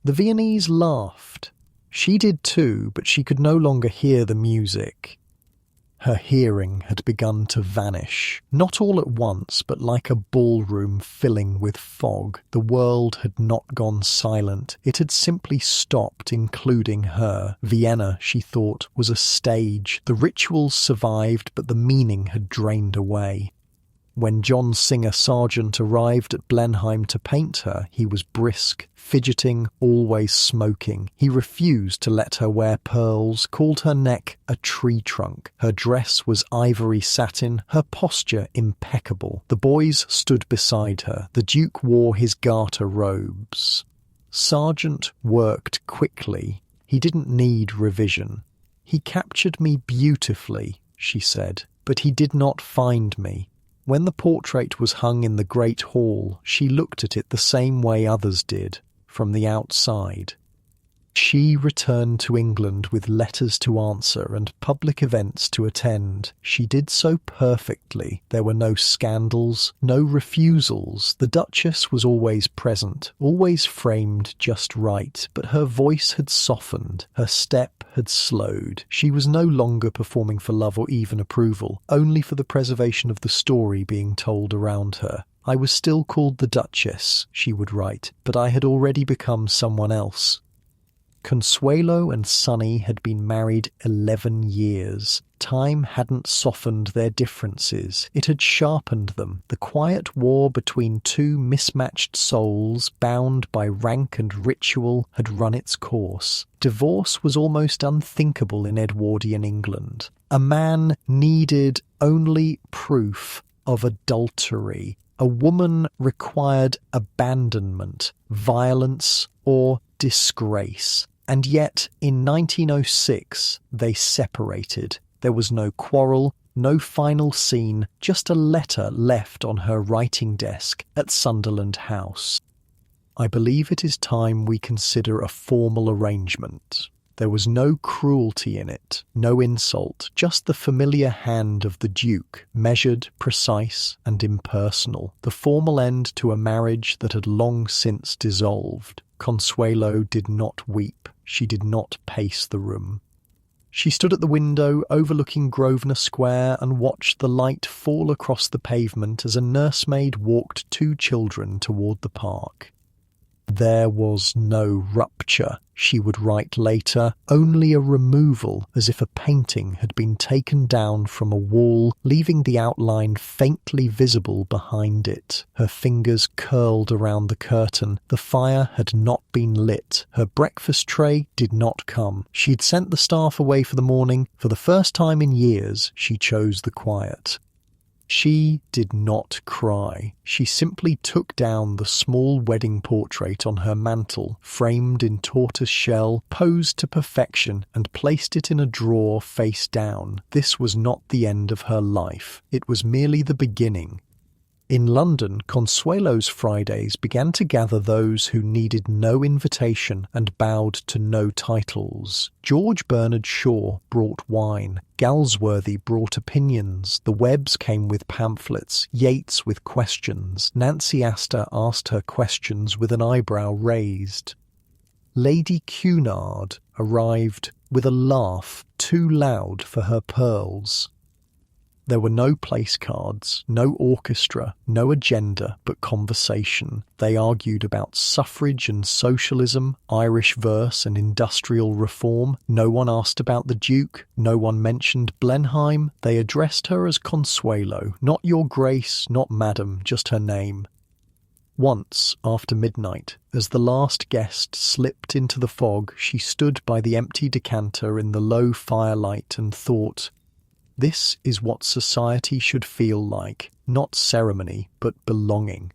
The Viennese laughed. She did too, but she could no longer hear the music. Her hearing had begun to vanish, not all at once, but like a ballroom filling with fog. The world had not gone silent. It had simply stopped, including her. Vienna, she thought, was a stage. The rituals survived, but the meaning had drained away. When John Singer Sargent arrived at Blenheim to paint her, he was brisk, fidgeting, always smoking. He refused to let her wear pearls, called her neck a tree trunk. Her dress was ivory satin, her posture impeccable. The boys stood beside her. The Duke wore his garter robes. Sargent worked quickly. He didn't need revision. "He captured me beautifully," she said, "but he did not find me." When the portrait was hung in the Great Hall, she looked at it the same way others did, from the outside. She returned to England with letters to answer and public events to attend. She did so perfectly. There were no scandals, no refusals. The Duchess was always present, always framed just right, but her voice had softened, her step had slowed. She was no longer performing for love or even approval, only for the preservation of the story being told around her. "I was still called the Duchess," she would write, "but I had already become someone else." Consuelo and Sonny had been married 11 years. Time hadn't softened their differences. It had sharpened them. The quiet war between two mismatched souls, bound by rank and ritual, had run its course. Divorce was almost unthinkable in Edwardian England. A man needed only proof of adultery. A woman required abandonment, violence, or disgrace. And yet, in 1906, they separated. There was no quarrel, no final scene, just a letter left on her writing desk at Sunderland House. "I believe it is time we consider a formal arrangement." There was no cruelty in it, no insult, just the familiar hand of the Duke, measured, precise, and impersonal. The formal end to a marriage that had long since dissolved. Consuelo did not weep. She did not pace the room. She stood at the window overlooking Grosvenor Square and watched the light fall across the pavement as a nursemaid walked two children toward the park. There was no rupture, she would write later, only a removal, as if a painting had been taken down from a wall, leaving the outline faintly visible behind it. Her fingers curled around the curtain. The fire had not been lit. Her breakfast tray did not come. She'd sent the staff away for the morning. For the first time in years, she chose the quiet. She did not cry. She simply took down the small wedding portrait on her mantel, framed in tortoise shell, posed to perfection, and placed it in a drawer face down. This was not the end of her life. It was merely the beginning. In London, Consuelo's Fridays began to gather those who needed no invitation and bowed to no titles. George Bernard Shaw brought wine. Galsworthy brought opinions. The Webbs came with pamphlets. Yeats with questions. Nancy Astor asked her questions with an eyebrow raised. Lady Cunard arrived with a laugh too loud for her pearls. There were no place cards, no orchestra, no agenda, but conversation. They argued about suffrage and socialism, Irish verse and industrial reform. No one asked about the Duke. No one mentioned Blenheim. They addressed her as Consuelo, not Your Grace, not Madam, just her name. Once, after midnight, as the last guest slipped into the fog, she stood by the empty decanter in the low firelight and thought, "This is what society should feel like, not ceremony, but belonging."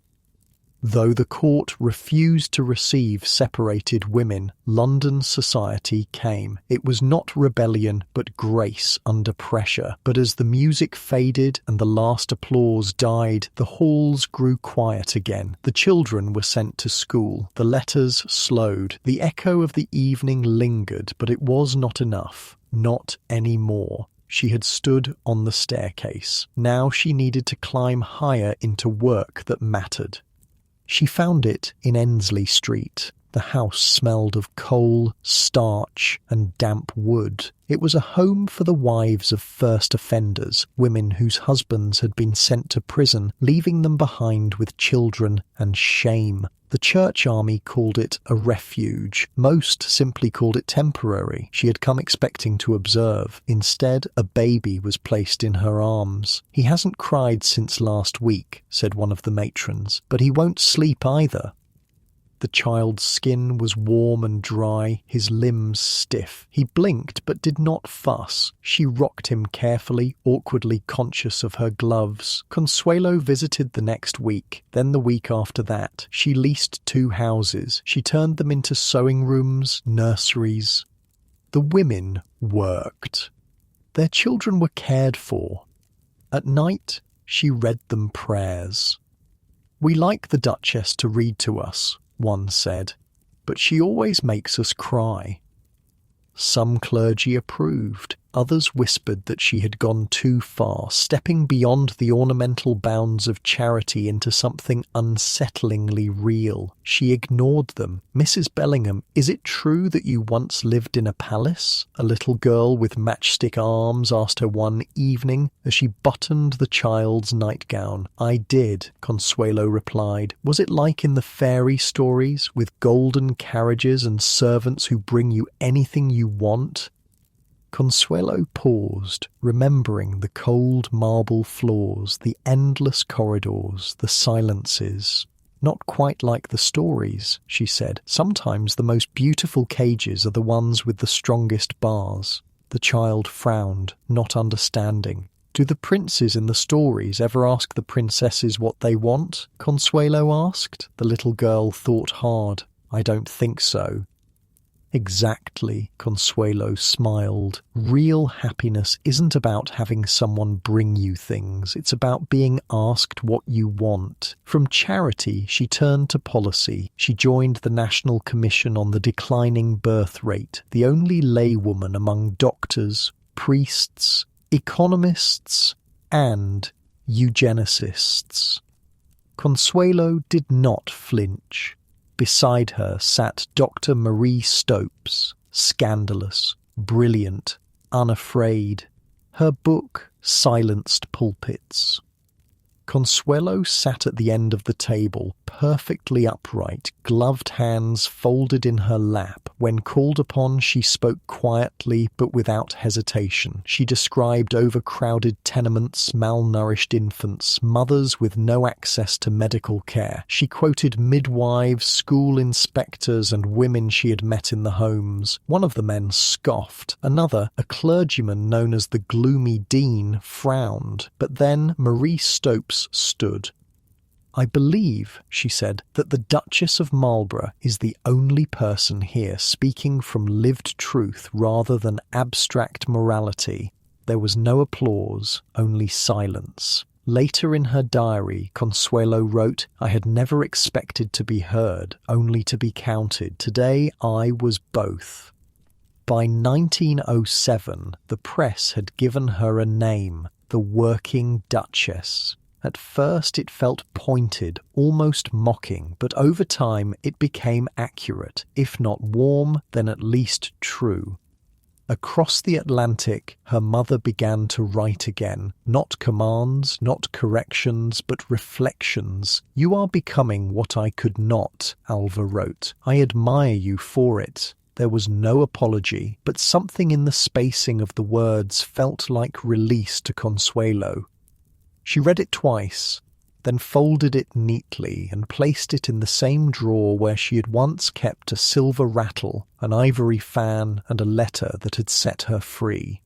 Though the court refused to receive separated women, London society came. It was not rebellion, but grace under pressure. But as the music faded and the last applause died, the halls grew quiet again. The children were sent to school. The letters slowed. The echo of the evening lingered, but it was not enough. Not anymore. She had stood on the staircase. Now she needed to climb higher into work that mattered. She found it in Ensley Street. The house smelled of coal, starch, and damp wood. It was a home for the wives of first offenders, women whose husbands had been sent to prison, leaving them behind with children and shame. The church army called it a refuge. Most simply called it temporary. She had come expecting to observe. Instead, a baby was placed in her arms. "He hasn't cried since last week," said one of the matrons, "but he won't sleep either." The child's skin was warm and dry, his limbs stiff. He blinked but did not fuss. She rocked him carefully, awkwardly conscious of her gloves. Consuelo visited the next week, then the week after that. She leased 2 houses. She turned them into sewing rooms, nurseries. The women worked. Their children were cared for. At night, she read them prayers. "We like the Duchess to read to us," one said, "but she always makes us cry." Some clergy approved. Others whispered that she had gone too far, stepping beyond the ornamental bounds of charity into something unsettlingly real. She ignored them. "Mrs. Bellingham, is it true that you once lived in a palace?" a little girl with matchstick arms asked her one evening as she buttoned the child's nightgown. "I did," Consuelo replied. "Was it like in the fairy stories, with golden carriages and servants who bring you anything you want?" Consuelo paused, remembering the cold marble floors, the endless corridors, the silences. "Not quite like the stories," she said. "Sometimes the most beautiful cages are the ones with the strongest bars." The child frowned, not understanding. "Do the princes in the stories ever ask the princesses what they want?" Consuelo asked. The little girl thought hard. "I don't think so." "Exactly," Consuelo smiled. "Real happiness isn't about having someone bring you things. It's about being asked what you want." From charity, she turned to policy. She joined the National Commission on the Declining Birth Rate, the only laywoman among doctors, priests, economists, and eugenicists. Consuelo did not flinch. Beside her sat Dr. Marie Stopes, scandalous, brilliant, unafraid. Her book silenced pulpits. Consuelo sat at the end of the table, perfectly upright, gloved hands folded in her lap. When called upon, she spoke quietly but without hesitation. She described overcrowded tenements, malnourished infants, mothers with no access to medical care. She quoted midwives, school inspectors, and women she had met in the homes. One of the men scoffed. Another, a clergyman known as the gloomy dean, frowned. But then Marie Stopes stood. "I believe," she said, "that the Duchess of Marlborough is the only person here speaking from lived truth rather than abstract morality." There was no applause, only silence. Later in her diary, Consuelo wrote, "I had never expected to be heard, only to be counted. Today I was both." By 1907, the press had given her a name, the Working Duchess. At first it felt pointed, almost mocking, but over time it became accurate, if not warm, then at least true. Across the Atlantic, her mother began to write again. Not commands, not corrections, but reflections. "You are becoming what I could not," Alva wrote. "I admire you for it." There was no apology, but something in the spacing of the words felt like release to Consuelo. She read it twice, then folded it neatly and placed it in the same drawer where she had once kept a silver rattle, an ivory fan, and a letter that had set her free.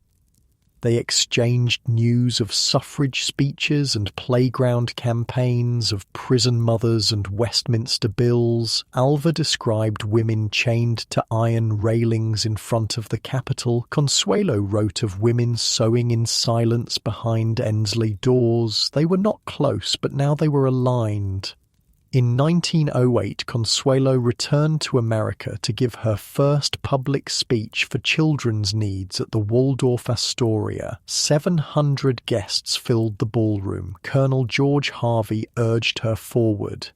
They exchanged news of suffrage speeches and playground campaigns, of prison mothers and Westminster bills. Alva described women chained to iron railings in front of the Capitol. Consuelo wrote of women sewing in silence behind Ensley doors. They were not close, but now they were aligned. In 1908, Consuelo returned to America to give her first public speech for children's needs at the Waldorf Astoria. 700 guests filled the ballroom. Colonel George Harvey urged her forward.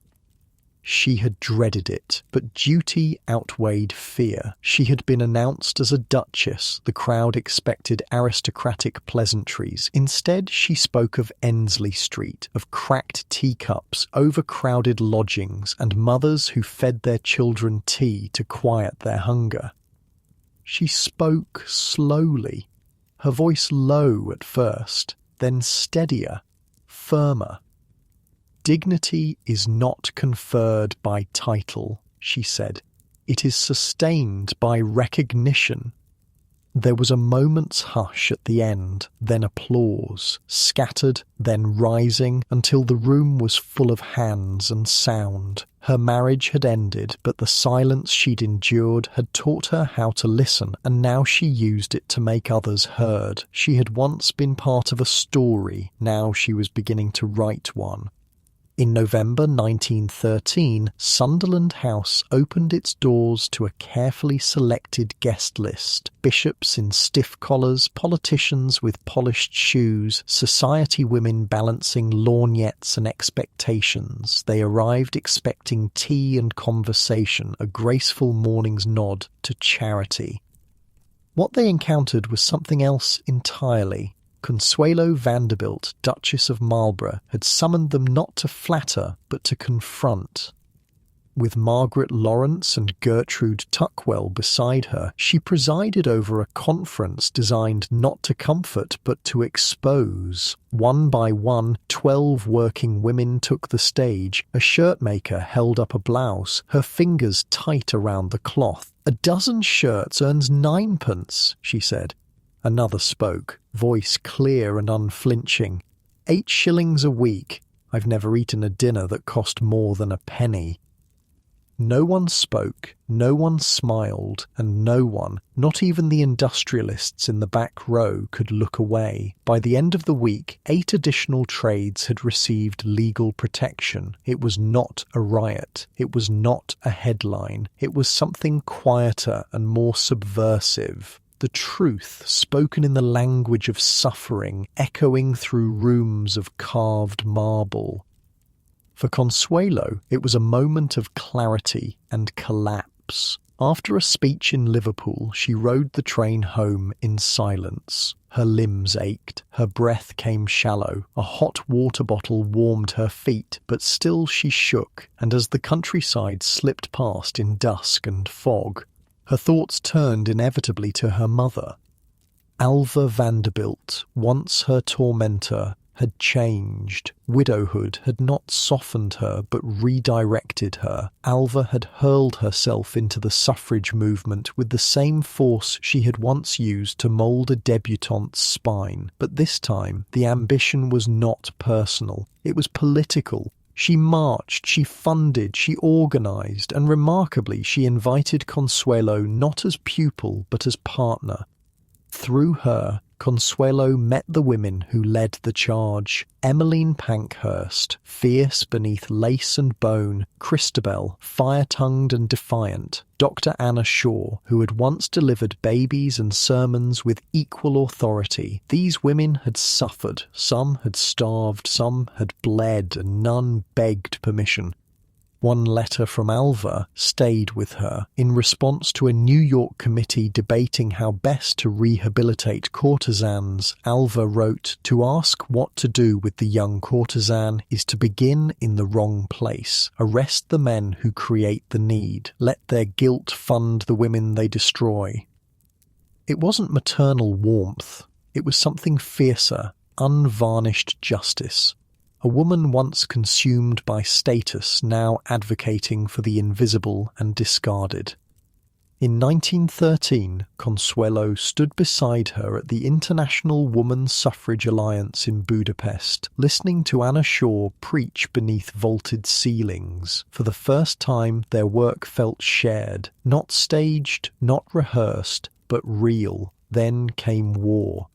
She had dreaded it, but duty outweighed fear. She had been announced as a duchess. The crowd expected aristocratic pleasantries. Instead, she spoke of Ensley Street, of cracked teacups, overcrowded lodgings, and mothers who fed their children tea to quiet their hunger. She spoke slowly, her voice low at first, then steadier, firmer. "Dignity is not conferred by title," she said. "It is sustained by recognition." There was a moment's hush at the end, then applause, scattered, then rising, until the room was full of hands and sound. Her marriage had ended, but the silence she'd endured had taught her how to listen, and now she used it to make others heard. She had once been part of a story, now she was beginning to write one. In November 1913, Sunderland House opened its doors to a carefully selected guest list. Bishops in stiff collars, politicians with polished shoes, society women balancing lorgnettes and expectations. They arrived expecting tea and conversation, a graceful morning's nod to charity. What they encountered was something else entirely. Consuelo Vanderbilt, Duchess of Marlborough, had summoned them not to flatter, but to confront. With Margaret Lawrence and Gertrude Tuckwell beside her, she presided over a conference designed not to comfort, but to expose. One by one, 12 working women took the stage. A shirtmaker held up a blouse, her fingers tight around the cloth. "A dozen shirts earns 9p," she said. Another spoke, voice clear and unflinching. 8 shillings a week. I've never eaten a dinner that cost more than a penny." No one spoke, no one smiled, and no one, not even the industrialists in the back row, could look away. By the end of the week, 8 additional trades had received legal protection. It was not a riot. It was not a headline. It was something quieter and more subversive. The truth, spoken in the language of suffering, echoing through rooms of carved marble. For Consuelo, it was a moment of clarity and collapse. After a speech in Liverpool, she rode the train home in silence. Her limbs ached, her breath came shallow, a hot water bottle warmed her feet, but still she shook, and as the countryside slipped past in dusk and fog, her thoughts turned inevitably to her mother. Alva Vanderbilt, once her tormentor, had changed. Widowhood had not softened her, but redirected her. Alva had hurled herself into the suffrage movement with the same force she had once used to mould a debutante's spine. But this time, the ambition was not personal. It was political. She marched, she funded, she organised, and remarkably she invited Consuelo not as pupil but as partner. Through her, Consuelo met the women who led the charge. Emmeline Pankhurst, fierce beneath lace and bone, Christabel, fire-tongued and defiant, Dr. Anna Shaw, who had once delivered babies and sermons with equal authority. These women had suffered, some had starved, some had bled, and none begged permission. One letter from Alva stayed with her. In response to a New York committee debating how best to rehabilitate courtesans, Alva wrote, "To ask what to do with the young courtesan is to begin in the wrong place. Arrest the men who create the need. Let their guilt fund the women they destroy." It wasn't maternal warmth. It was something fiercer, unvarnished justice. A woman once consumed by status, now advocating for the invisible and discarded. In 1913, Consuelo stood beside her at the International Woman Suffrage Alliance in Budapest, listening to Anna Shaw preach beneath vaulted ceilings. For the first time, their work felt shared, not staged, not rehearsed, but real. Then came war.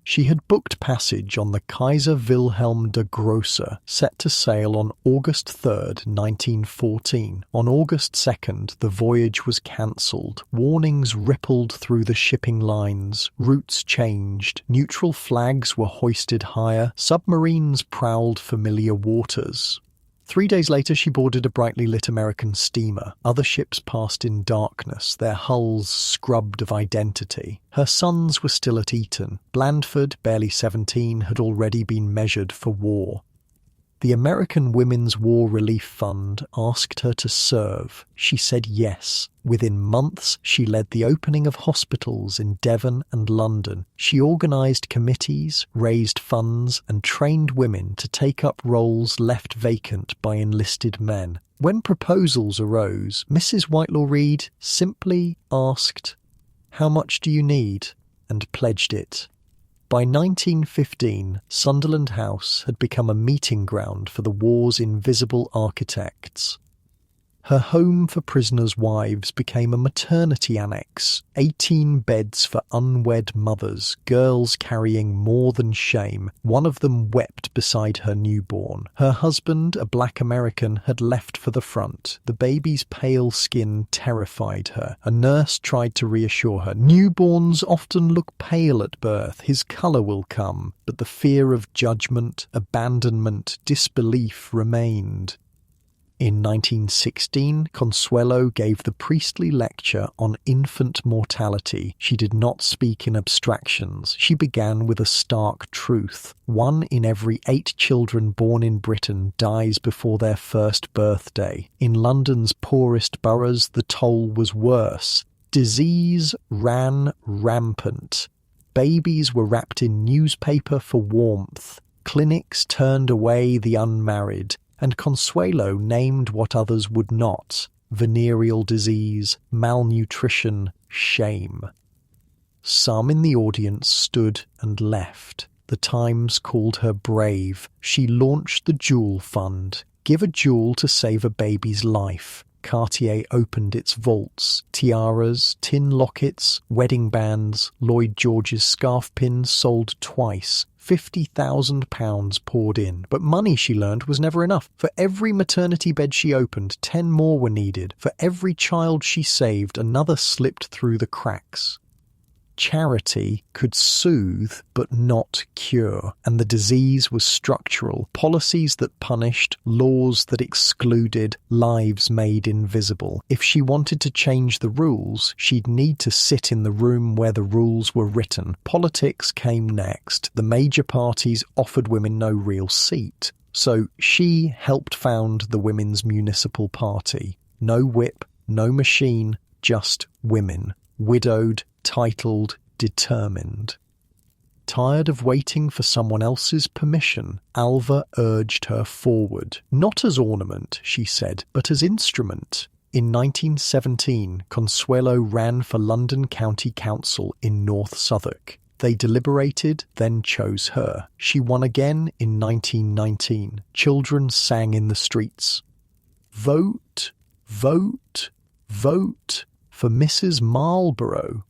She had booked passage on the Kaiser Wilhelm der Grosse, set to sail on August 3rd, 1914. On August 2nd, the voyage was cancelled. Warnings rippled through the shipping lines. Routes changed. Neutral flags were hoisted higher. Submarines prowled familiar waters. 3 days later, she boarded a brightly lit American steamer. Other ships passed in darkness, their hulls scrubbed of identity. Her sons were still at Eton. Blandford, barely 17, had already been measured for war. The American Women's War Relief Fund asked her to serve. She said yes. Within months, she led the opening of hospitals in Devon and London. She organised committees, raised funds, and trained women to take up roles left vacant by enlisted men. When proposals arose, Mrs. Whitelaw Reid simply asked, "How much do you need?" and pledged it. By 1915, Sunderland House had become a meeting ground for the war's invisible architects. Her home for prisoners' wives became a maternity annex, 18 beds for unwed mothers, girls carrying more than shame. One of them wept beside her newborn. Her husband, a black American, had left for the front. The baby's pale skin terrified her. A nurse tried to reassure her. Newborns often look pale at birth. His colour will come. But the fear of judgment, abandonment, disbelief remained. In 1916, Consuelo gave the priestly lecture on infant mortality. She did not speak in abstractions. She began with a stark truth. 1 in every 8 children born in Britain dies before their first birthday. In London's poorest boroughs, the toll was worse. Disease ran rampant. Babies were wrapped in newspaper for warmth. Clinics turned away the unmarried. And Consuelo named what others would not: venereal disease, malnutrition, shame. Some in the audience stood and left. The Times called her brave. She launched the Jewel Fund. Give a jewel to save a baby's life. Cartier opened its vaults. Tiaras, tin lockets, wedding bands, Lloyd George's scarf pins sold twice. £50,000 poured in. But money, she learned, was never enough. For every maternity bed she opened, 10 more were needed. For every child she saved, another slipped through the cracks. Charity could soothe but not cure, and the disease was structural. Policies that punished, laws that excluded, lives made invisible. If she wanted to change the rules, she'd need to sit in the room where the rules were written. Politics came next. The major parties offered women no real seat. So she helped found the Women's Municipal Party. No whip, no machine, just women. Widowed, titled, determined. Tired of waiting for someone else's permission, Alva urged her forward. Not as ornament, she said, but as instrument. In 1917, Consuelo ran for London County Council in North Southwark. They deliberated, then chose her. She won again in 1919. Children sang in the streets. Vote, vote, vote for Mrs. Marlborough.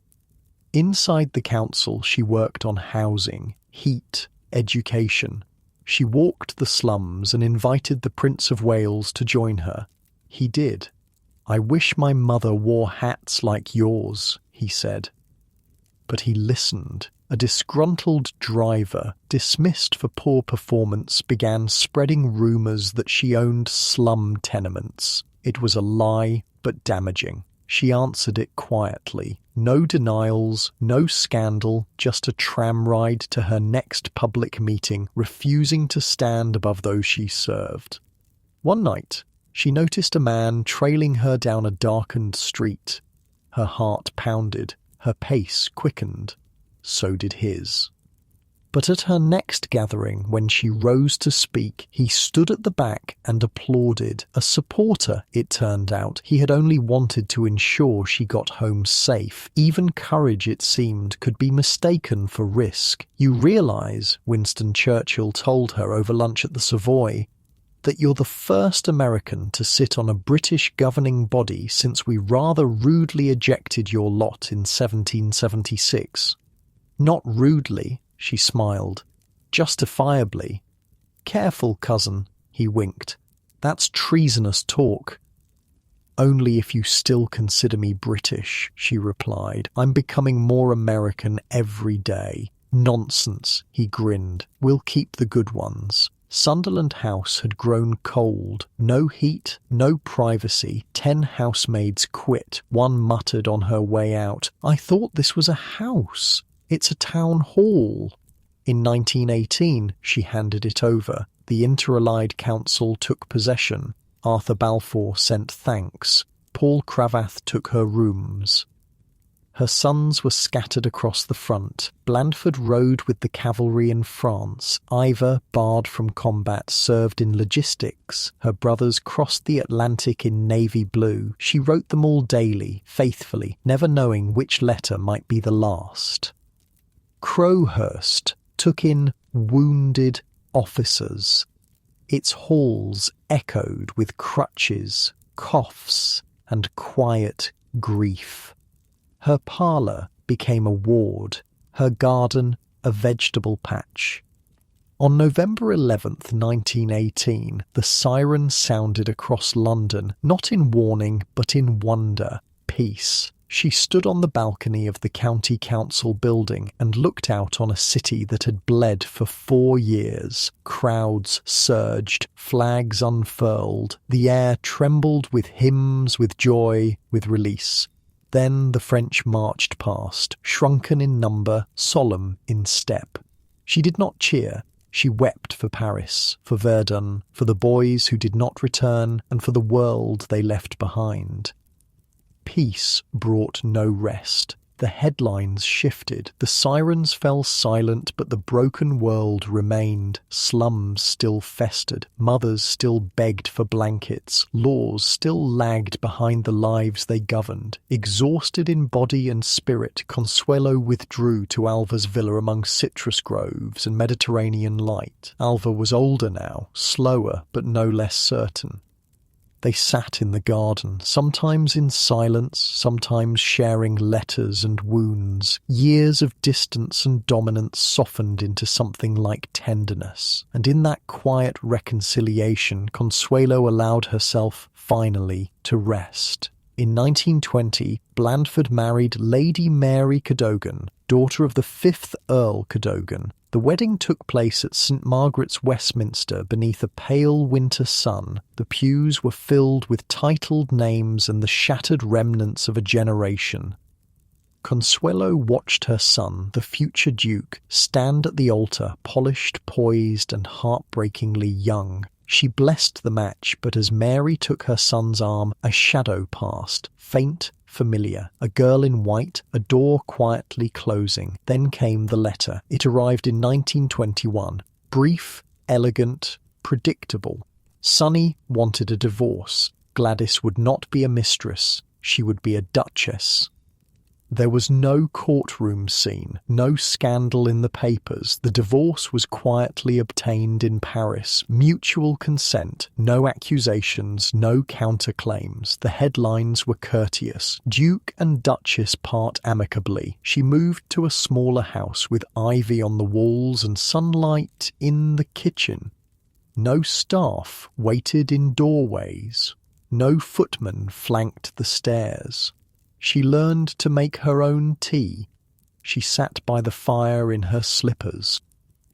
Inside the council, she worked on housing, heat, education. She walked the slums and invited the Prince of Wales to join her. He did. "I wish my mother wore hats like yours," he said. But he listened. A disgruntled driver, dismissed for poor performance, began spreading rumours that she owned slum tenements. It was a lie, but damaging. She answered it quietly. No denials, no scandal, just a tram ride to her next public meeting, refusing to stand above those she served. One night, she noticed a man trailing her down a darkened street. Her heart pounded, her pace quickened. So did his. But at her next gathering, when she rose to speak, he stood at the back and applauded. A supporter, it turned out. He had only wanted to ensure she got home safe. Even courage, it seemed, could be mistaken for risk. "You realise," Winston Churchill told her over lunch at the Savoy, "that you're the first American to sit on a British governing body since we rather rudely ejected your lot in 1776. "Not rudely," she smiled. "Justifiably." "Careful, cousin," he winked. "That's treasonous talk." "Only if you still consider me British," she replied. "I'm becoming more American every day." "Nonsense," he grinned. "We'll keep the good ones." Sunderland House had grown cold. No heat, no privacy. 10 housemaids quit. One muttered on her way out, "I thought this was a house. It's a town hall." In 1918, she handed it over. The Inter-Allied Council took possession. Arthur Balfour sent thanks. Paul Cravath took her rooms. Her sons were scattered across the front. Blandford rode with the cavalry in France. Ivor, barred from combat, served in logistics. Her brothers crossed the Atlantic in navy blue. She wrote them all daily, faithfully, never knowing which letter might be the last. Crowhurst took in wounded officers. Its halls echoed with crutches, coughs, and quiet grief. Her parlour became a ward, her garden a vegetable patch. On November 11th, 1918, the siren sounded across London, not in warning, but in wonder. Peace. She stood on the balcony of the County Council building and looked out on a city that had bled for 4 years. Crowds surged, flags unfurled, the air trembled with hymns, with joy, with release. Then the French marched past, shrunken in number, solemn in step. She did not cheer. She wept for Paris, for Verdun, for the boys who did not return, and for the world they left behind. Peace brought no rest. The headlines shifted. The sirens fell silent, but the broken world remained. Slums still festered. Mothers still begged for blankets. Laws still lagged behind the lives they governed. Exhausted in body and spirit, Consuelo withdrew to Alva's villa among citrus groves and Mediterranean light. Alva was older now, slower, but no less certain. They sat in the garden, sometimes in silence, sometimes sharing letters and wounds. Years of distance and dominance softened into something like tenderness. And in that quiet reconciliation, Consuelo allowed herself, finally, to rest. In 1920, Blandford married Lady Mary Cadogan, daughter of the 5th Earl Cadogan. The wedding took place at St. Margaret's, Westminster, beneath a pale winter sun. The pews were filled with titled names and the shattered remnants of a generation. Consuelo watched her son, the future Duke, stand at the altar, polished, poised, and heartbreakingly young. She blessed the match, but as Mary took her son's arm, a shadow passed, faint, familiar. A girl in white, a door quietly closing. Then came the letter. It arrived in 1921. Brief, elegant, predictable. Sonny wanted a divorce. Gladys would not be a mistress. She would be a duchess. There was no courtroom scene, no scandal in the papers. The divorce was quietly obtained in Paris. Mutual consent, no accusations, no counterclaims. The headlines were courteous. Duke and Duchess part amicably. She moved to a smaller house with ivy on the walls and sunlight in the kitchen. No staff waited in doorways. No footman flanked the stairs. She learned to make her own tea. She sat by the fire in her slippers.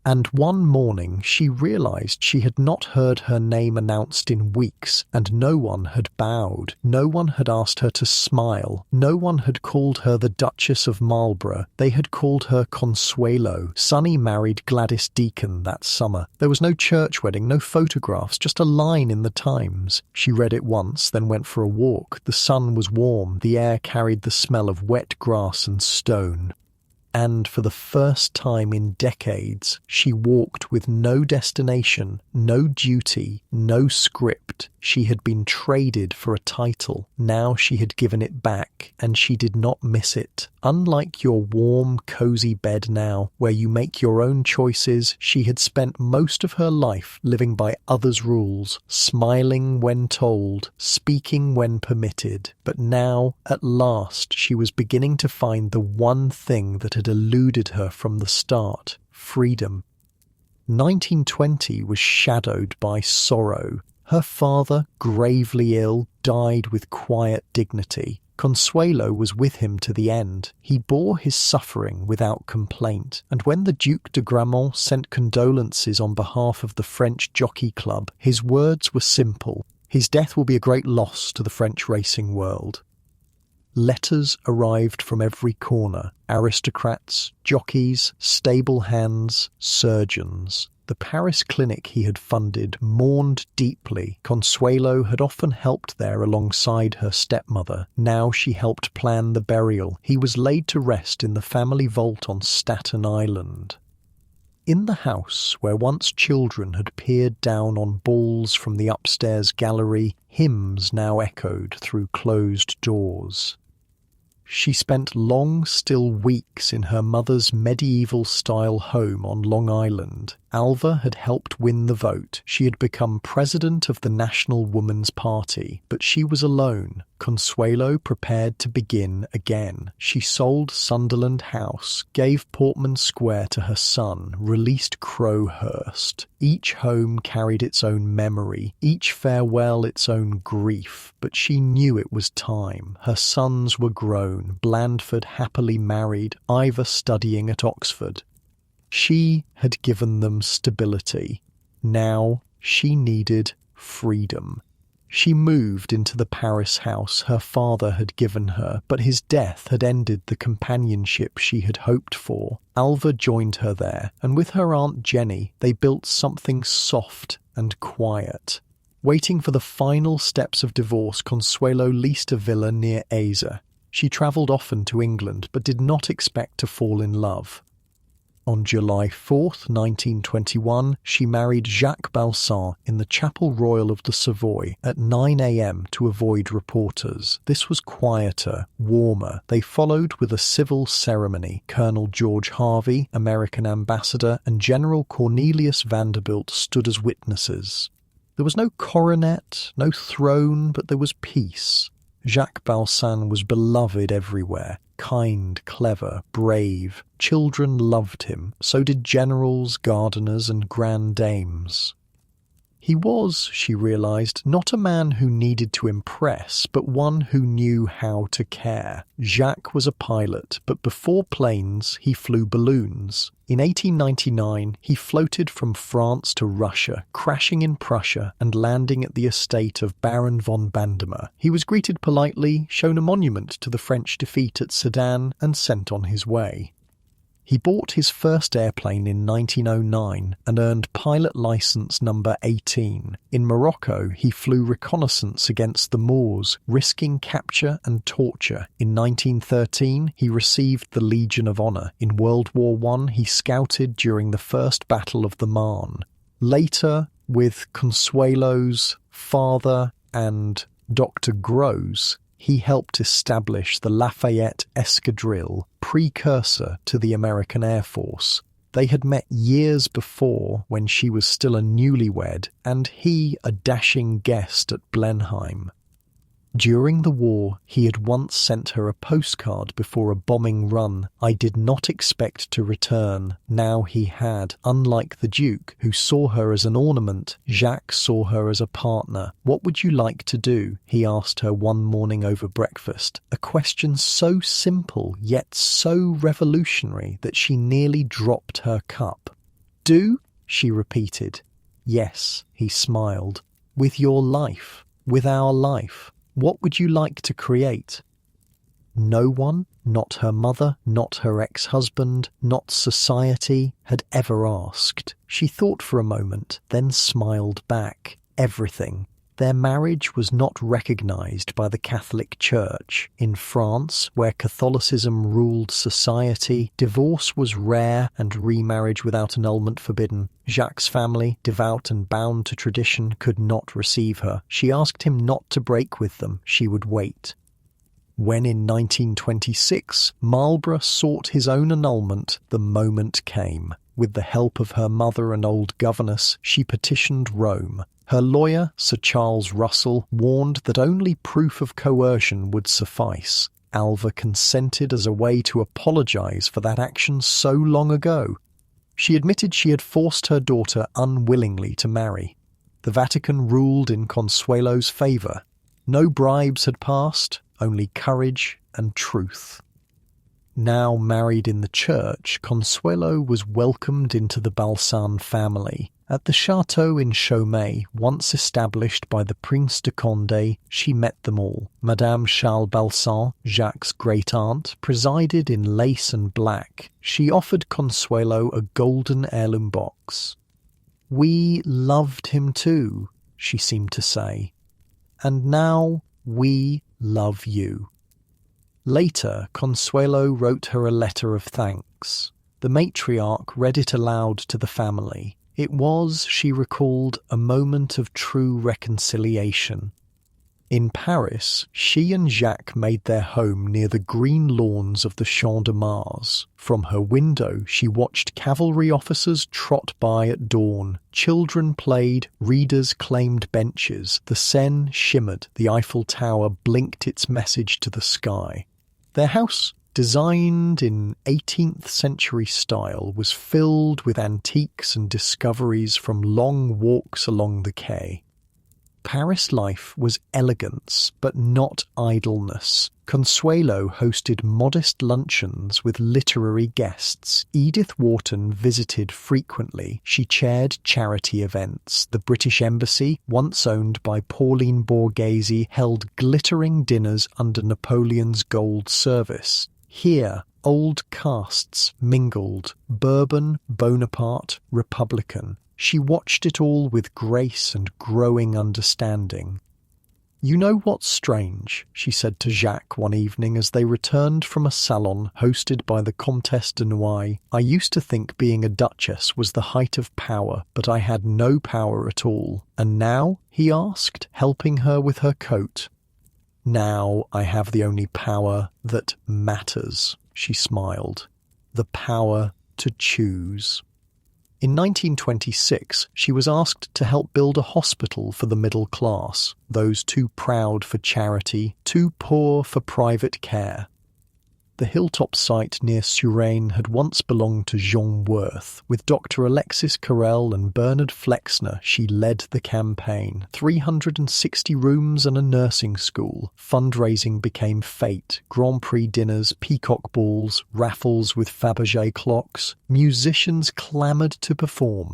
And one morning she realized she had not heard her name announced in weeks, and no one had bowed. No one had asked her to smile. No one had called her the Duchess of Marlborough. They had called her Consuelo. Sonny married Gladys Deacon that summer. There was no church wedding, no photographs, just a line in the Times. She read it once, then went for a walk. The sun was warm. The air carried the smell of wet grass and stone. And for the first time in decades, she walked with no destination, no duty, no script. She had been traded for a title. Now she had given it back, and she did not miss it. Unlike your warm, cozy bed now, where you make your own choices, she had spent most of her life living by others' rules, smiling when told, speaking when permitted. But now, at last, she was beginning to find the one thing that had eluded her from the start: freedom. 1920 was shadowed by sorrow. Her father, gravely ill, died with quiet dignity. Consuelo was with him to the end. He bore his suffering without complaint, and when the Duc de Gramont sent condolences on behalf of the French Jockey Club, his words were simple: his death will be a great loss to the French racing world. Letters arrived from every corner: aristocrats, jockeys, stable hands, surgeons. The Paris clinic he had funded mourned deeply. Consuelo had often helped there alongside her stepmother. Now she helped plan the burial. He was laid to rest in the family vault on Staten Island. In the house where once children had peered down on balls from the upstairs gallery, hymns now echoed through closed doors. She spent long, still weeks in her mother's medieval-style home on Long Island. Alva had helped win the vote. She had become president of the National Woman's Party, but she was alone. Consuelo prepared to begin again. She sold Sunderland House, gave Portman Square to her son, released Crowhurst. Each home carried its own memory, each farewell its own grief, but she knew it was time. Her sons were grown, Blandford happily married, Ivor studying at Oxford. She had given them stability. Now she needed freedom. She moved into the Paris house her father had given her, but his death had ended the companionship she had hoped for. Alva joined her there, and with her Aunt Jenny, they built something soft and quiet. Waiting for the final steps of divorce, Consuelo leased a villa near Aza. She travelled often to England, but did not expect to fall in love. On July 4th, 1921, she married Jacques Balsan in the Chapel Royal of the Savoy at 9 a.m. to avoid reporters. This was quieter, warmer. They followed with a civil ceremony. Colonel George Harvey, American ambassador, and General Cornelius Vanderbilt stood as witnesses. There was no coronet, no throne, but there was peace. Jacques Balsan was beloved everywhere. Kind, clever, brave. Children loved him. So did generals, gardeners, and grand dames. He was, she realized, not a man who needed to impress, but one who knew how to care. Jacques was a pilot, but before planes, he flew balloons. In 1899, he floated from France to Russia, crashing in Prussia and landing at the estate of Baron von Bandemer. He was greeted politely, shown a monument to the French defeat at Sedan, and sent on his way. He bought his first airplane in 1909 and earned pilot license number 18. In Morocco, he flew reconnaissance against the Moors, risking capture and torture. In 1913, he received the Legion of Honor. In World War I, he scouted during the First Battle of the Marne. Later, with Consuelo's father and Dr. Gros, he helped establish the Lafayette Escadrille, precursor to the American Air Force. They had met years before when she was still a newlywed, and he a dashing guest at Blenheim. During the war, he had once sent her a postcard before a bombing run. I did not expect to return. Now he had. Unlike the Duke, who saw her as an ornament, Jacques saw her as a partner. What would you like to do? He asked her one morning over breakfast. A question so simple, yet so revolutionary, that she nearly dropped her cup. Do? She repeated. Yes, he smiled. With your life. With our life. What would you like to create? No one, not her mother, not her ex-husband, not society, had ever asked. She thought for a moment, then smiled back. Everything. Their marriage was not recognized by the Catholic Church. In France, where Catholicism ruled society, divorce was rare and remarriage without annulment forbidden. Jacques' family, devout and bound to tradition, could not receive her. She asked him not to break with them. She would wait. When in 1926 Marlborough sought his own annulment, the moment came. With the help of her mother and old governess, she petitioned Rome. Her lawyer, Sir Charles Russell, warned that only proof of coercion would suffice. Alva consented as a way to apologize for that action so long ago. She admitted she had forced her daughter unwillingly to marry. The Vatican ruled in Consuelo's favor. No bribes had passed, only courage and truth. Now married in the church, Consuelo was welcomed into the Balsan family. At the chateau in Chaumet, once established by the Prince de Condé, she met them all. Madame Charles Balsan, Jacques' great-aunt, presided in lace and black. She offered Consuelo a golden heirloom box. "We loved him too," she seemed to say. "And now we love you." Later, Consuelo wrote her a letter of thanks. The matriarch read it aloud to the family. It was, she recalled, a moment of true reconciliation. In Paris, she and Jacques made their home near the green lawns of the Champ de Mars. From her window, she watched cavalry officers trot by at dawn. Children played, readers claimed benches. The Seine shimmered, the Eiffel Tower blinked its message to the sky. Their house, designed in 18th century style, was filled with antiques and discoveries from long walks along the quay. Paris life was elegance, but not idleness. Consuelo hosted modest luncheons with literary guests. Edith Wharton visited frequently. She chaired charity events. The British Embassy, once owned by Pauline Borghese, held glittering dinners under Napoleon's gold service. Here, old castes mingled, Bourbon, Bonaparte, Republican. She watched it all with grace and growing understanding. "You know what's strange?" she said to Jacques one evening as they returned from a salon hosted by the Comtesse de Noailles. "I used to think being a duchess was the height of power, but I had no power at all. And now?" he asked, helping her with her coat. "Now I have the only power that matters," she smiled. "The power to choose." In 1926, she was asked to help build a hospital for the middle class, those too proud for charity, too poor for private care. The hilltop site near Suresnes had once belonged to Jean Worth. With Dr. Alexis Carrel and Bernard Flexner, she led the campaign. 360 rooms and a nursing school. Fundraising became fate. Grand Prix dinners, peacock balls, raffles with Fabergé clocks. Musicians clamoured to perform.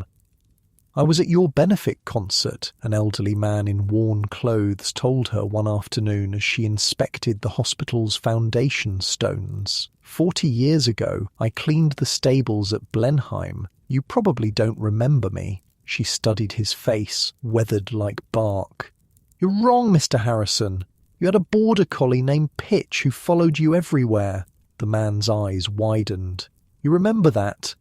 "I was at your benefit concert," an elderly man in worn clothes told her one afternoon as she inspected the hospital's foundation stones. 40 years ago, I cleaned the stables at Blenheim. You probably don't remember me." She studied his face, weathered like bark. "You're wrong, Mr. Harrison. You had a border collie named Pitch who followed you everywhere." The man's eyes widened. "You remember that?"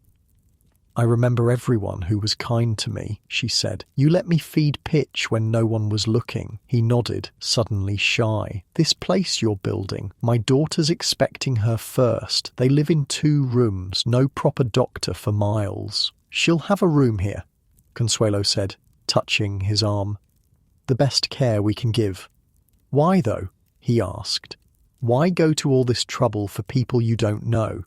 "I remember everyone who was kind to me," she said. "You let me feed Pitch when no one was looking." He nodded, suddenly shy. "This place you're building, my daughter's expecting her first. They live in 2 rooms, no proper doctor for miles." "She'll have a room here," Consuelo said, touching his arm. "The best care we can give." "Why, though?" he asked. "Why go to all this trouble for people you don't know?"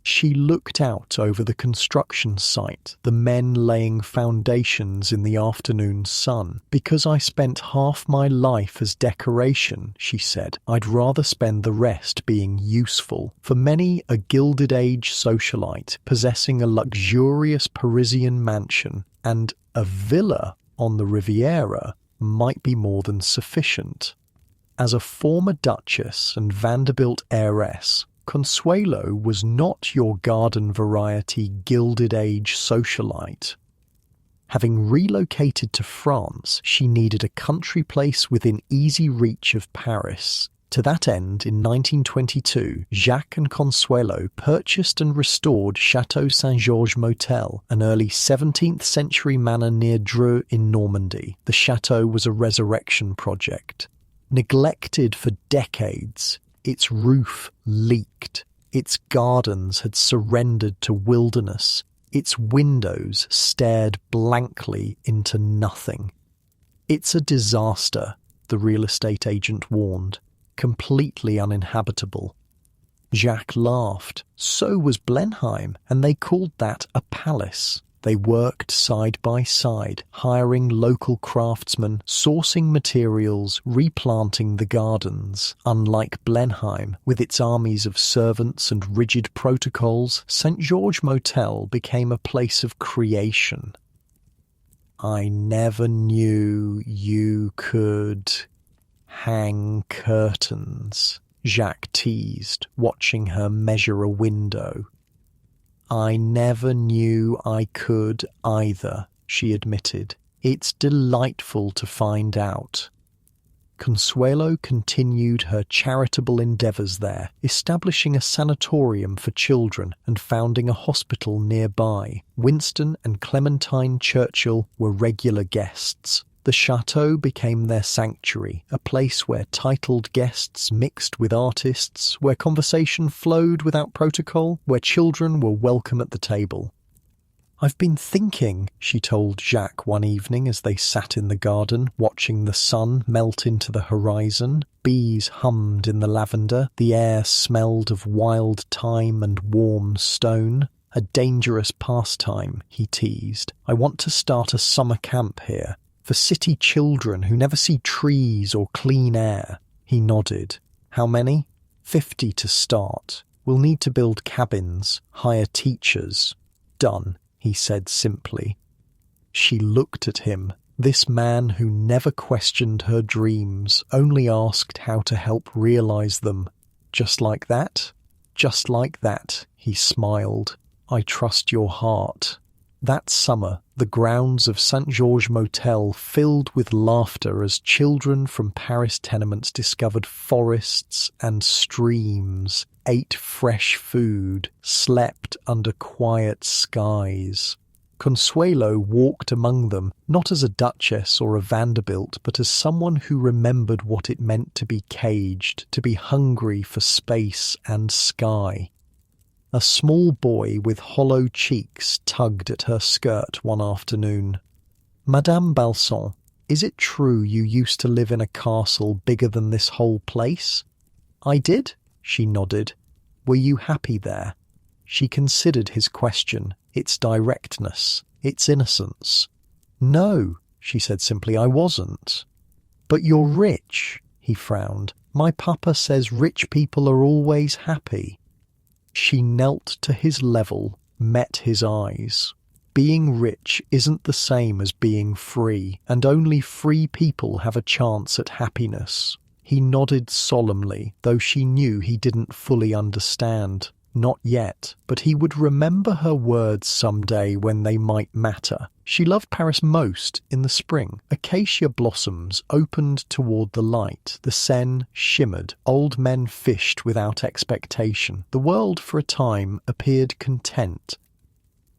She looked out over the construction site, the men laying foundations in the afternoon sun. "Because I spent half my life as decoration," she said. "I'd rather spend the rest being useful." For many, a Gilded Age socialite possessing a luxurious Parisian mansion and a villa on the Riviera might be more than sufficient. As a former duchess and Vanderbilt heiress, Consuelo was not your garden variety Gilded Age socialite. Having relocated to France, she needed a country place within easy reach of Paris. To that end, in 1922, Jacques and Consuelo purchased and restored Château Saint-Georges Motel, an early 17th century manor near Dreux in Normandy. The chateau was a resurrection project. Neglected for decades, its roof leaked, its gardens had surrendered to wilderness, its windows stared blankly into nothing. "It's a disaster," the real estate agent warned. "Completely uninhabitable." Jacques laughed. So was Blenheim, and they called that a palace. They worked side by side, hiring local craftsmen, sourcing materials, replanting the gardens. Unlike Blenheim, with its armies of servants and rigid protocols, St. George Motel became a place of creation. "I never knew you could hang curtains," Jacques teased, watching her measure a window. "I never knew I could either," she admitted. "It's delightful to find out." Consuelo continued her charitable endeavours there, establishing a sanatorium for children and founding a hospital nearby. Winston and Clementine Churchill were regular guests. The chateau became their sanctuary, a place where titled guests mixed with artists, where conversation flowed without protocol, where children were welcome at the table. "I've been thinking," she told Jacques one evening as they sat in the garden, watching the sun melt into the horizon. Bees hummed in the lavender, the air smelled of wild thyme and warm stone. "A dangerous pastime," he teased. "I want to start a summer camp here. For city children who never see trees or clean air." He nodded. "How many?" 50 to start. We'll need to build cabins, hire teachers." "Done," he said simply. She looked at him, this man who never questioned her dreams, only asked how to help realize them. "Just like that?" "Just like that," he smiled. "I trust your heart." That summer, the grounds of St. Georges Motel filled with laughter as children from Paris tenements discovered forests and streams, ate fresh food, slept under quiet skies. Consuelo walked among them, not as a duchess or a Vanderbilt, but as someone who remembered what it meant to be caged, to be hungry for space and sky. A small boy with hollow cheeks tugged at her skirt one afternoon. "Madame Balsan, is it true you used to live in a castle bigger than this whole place?" "I did," she nodded. "Were you happy there?" She considered his question, its directness, its innocence. "No," she said simply, "I wasn't." "But you're rich," he frowned. "My papa says rich people are always happy." She knelt to his level, met his eyes. "Being rich isn't the same as being free, and only free people have a chance at happiness." He nodded solemnly, though she knew he didn't fully understand. Not yet, but he would remember her words someday when they might matter. She loved Paris most in the spring. Acacia blossoms opened toward the light. The Seine shimmered. Old men fished without expectation. The world, for a time, appeared content.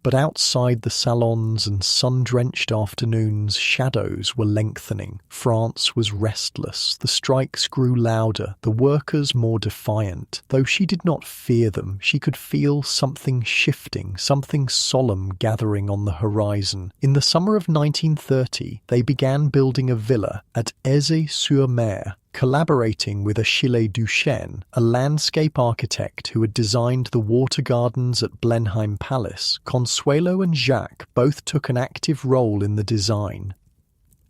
But outside the salons and sun-drenched afternoons, shadows were lengthening. France was restless. The strikes grew louder, the workers more defiant. Though she did not fear them, she could feel something shifting, something solemn gathering on the horizon. In the summer of 1930, they began building a villa at Aisy-sur-Mer, collaborating with Achille Duchesne, a landscape architect who had designed the water gardens at Blenheim Palace. Consuelo and Jacques both took an active role in the design.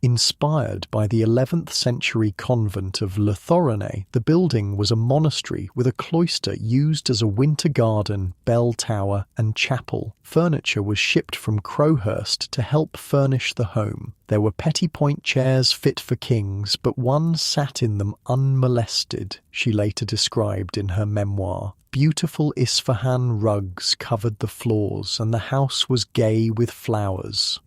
Inspired by the 11th century convent of Le Thoronay, the building was a monastery with a cloister used as a winter garden, bell tower, and chapel. Furniture was shipped from Crowhurst to help furnish the home. There were petit-point chairs fit for kings, but one sat in them unmolested, she later described in her memoir. Beautiful Isfahan rugs covered the floors, and the house was gay with flowers.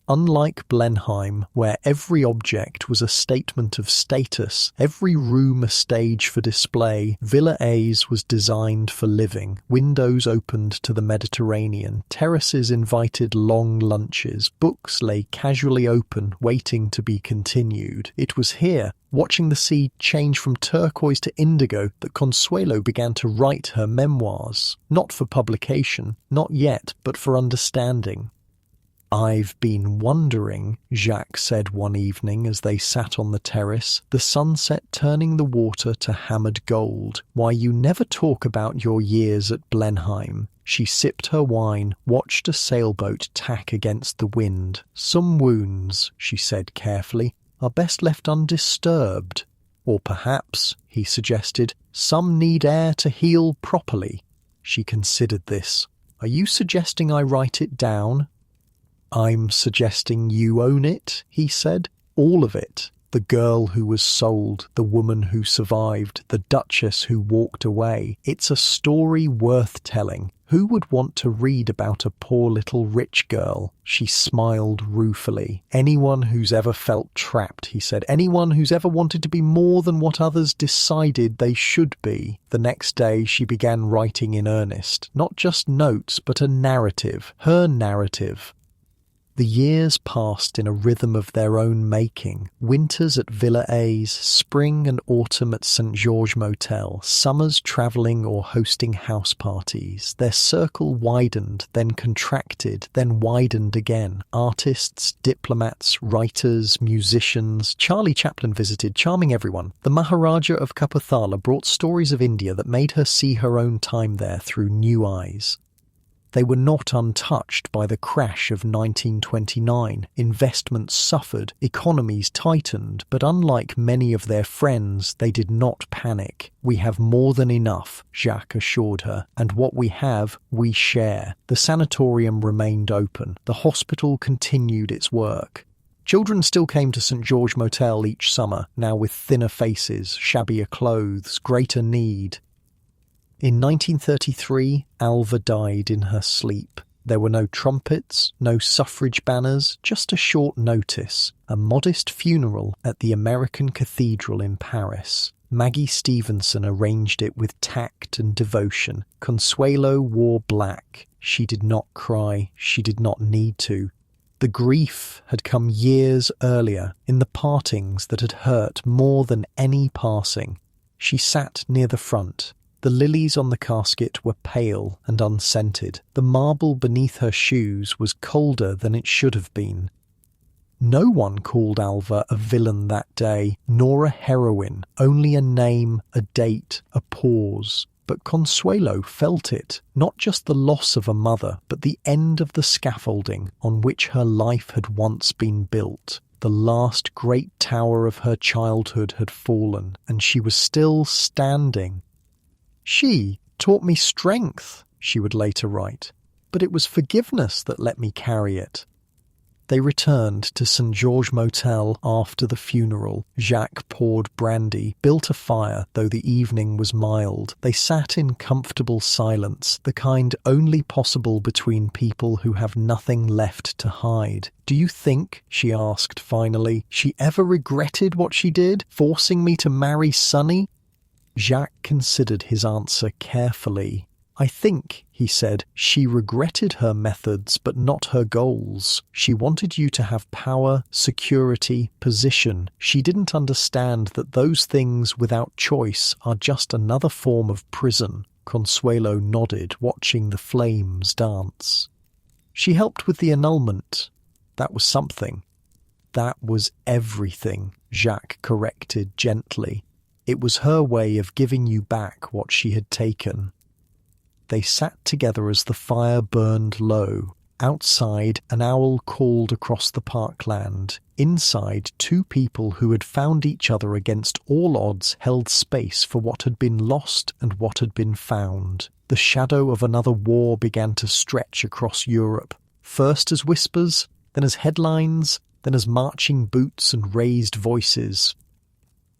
Unlike Blenheim, where every object was a statement of status, every room a stage for display, Villa A's was designed for living. Windows opened to the Mediterranean, terraces invited long lunches, books lay casually open, waiting to be continued. It was here, watching the sea change from turquoise to indigo, that Consuelo began to write her memoirs. Not for publication, not yet, but for understanding. "I've been wondering," Jacques said one evening as they sat on the terrace, the sunset turning the water to hammered gold, "why you never talk about your years at Blenheim." She sipped her wine, watched a sailboat tack against the wind. "Some wounds," she said carefully, "are best left undisturbed. Or perhaps," he suggested, "some need air to heal properly." She considered this. "Are you suggesting I write it down?" "I'm suggesting you own it," he said. "All of it. The girl who was sold, the woman who survived, the duchess who walked away. It's a story worth telling. Who would want to read about a poor little rich girl?" She smiled ruefully. "Anyone who's ever felt trapped," he said. "Anyone who's ever wanted to be more than what others decided they should be." The next day she began writing in earnest. Not just notes, but a narrative. Her narrative. The years passed in a rhythm of their own making. Winters at Villa A's, spring and autumn at St. George Motel, summers travelling or hosting house parties. Their circle widened, then contracted, then widened again. Artists, diplomats, writers, musicians. Charlie Chaplin visited, charming everyone. The Maharaja of Kapurthala brought stories of India that made her see her own time there through new eyes. They were not untouched by the crash of 1929. Investments suffered, economies tightened, but unlike many of their friends, they did not panic. "We have more than enough," Jacques assured her, "and what we have, we share." The sanatorium remained open. The hospital continued its work. Children still came to St. George Motel each summer, now with thinner faces, shabbier clothes, greater need. In 1933, Alva died in her sleep. There were no trumpets, no suffrage banners, just a short notice, a modest funeral at the American Cathedral in Paris. Maggie Stevenson arranged it with tact and devotion. Consuelo wore black. She did not cry. She did not need to. The grief had come years earlier, in the partings that had hurt more than any passing. She sat near the front. The lilies on the casket were pale and unscented. The marble beneath her shoes was colder than it should have been. No one called Alva a villain that day, nor a heroine, only a name, a date, a pause. But Consuelo felt it, not just the loss of a mother, but the end of the scaffolding on which her life had once been built. The last great tower of her childhood had fallen, and she was still standing. "She taught me strength," she would later write, "but it was forgiveness that let me carry it." They returned to St. George Motel after the funeral. Jacques poured brandy, built a fire, though the evening was mild. They sat in comfortable silence, the kind only possible between people who have nothing left to hide. "Do you think," she asked finally, "she ever regretted what she did, forcing me to marry Sonny?" Jacques considered his answer carefully. "I think," he said, "she regretted her methods but not her goals. She wanted you to have power, security, position. She didn't understand that those things without choice are just another form of prison." Consuelo nodded, watching the flames dance. "She helped with the annulment. That was something." "That was everything," Jacques corrected gently. "It was her way of giving you back what she had taken." They sat together as the fire burned low. Outside, an owl called across the parkland. Inside, two people who had found each other against all odds held space for what had been lost and what had been found. The shadow of another war began to stretch across Europe, first as whispers, then as headlines, then as marching boots and raised voices.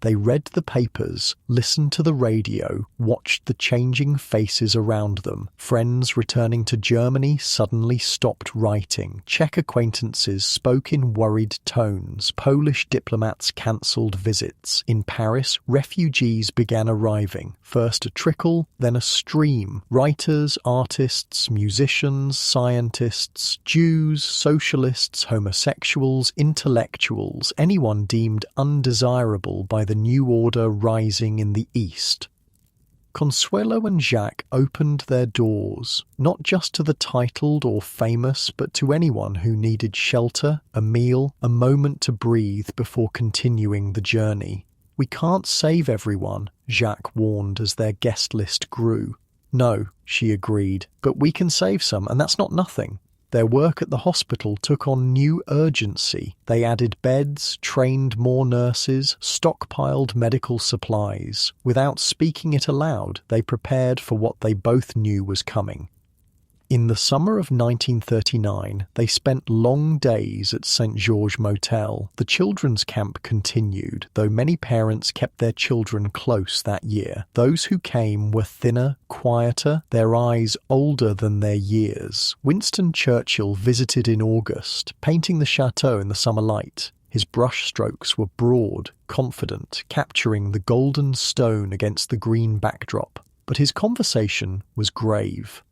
They read the papers, listened to the radio, watched the changing faces around them. Friends returning to Germany suddenly stopped writing. Czech acquaintances spoke in worried tones. Polish diplomats cancelled visits. In Paris, refugees began arriving. First a trickle, then a stream. Writers, artists, musicians, scientists, Jews, socialists, homosexuals, intellectuals, anyone deemed undesirable by the new order rising in the East. Consuelo and Jacques opened their doors, not just to the titled or famous, but to anyone who needed shelter, a meal, a moment to breathe before continuing the journey. "We can't save everyone," Jacques warned as their guest list grew. "No," she agreed, "but we can save some, and that's not nothing." Their work at the hospital took on new urgency. They added beds, trained more nurses, stockpiled medical supplies. Without speaking it aloud, they prepared for what they both knew was coming. In the summer of 1939, they spent long days at St. George Motel. The children's camp continued, though many parents kept their children close that year. Those who came were thinner, quieter, their eyes older than their years. Winston Churchill visited in August, painting the chateau in the summer light. His brushstrokes were broad, confident, capturing the golden stone against the green backdrop. But his conversation was grave.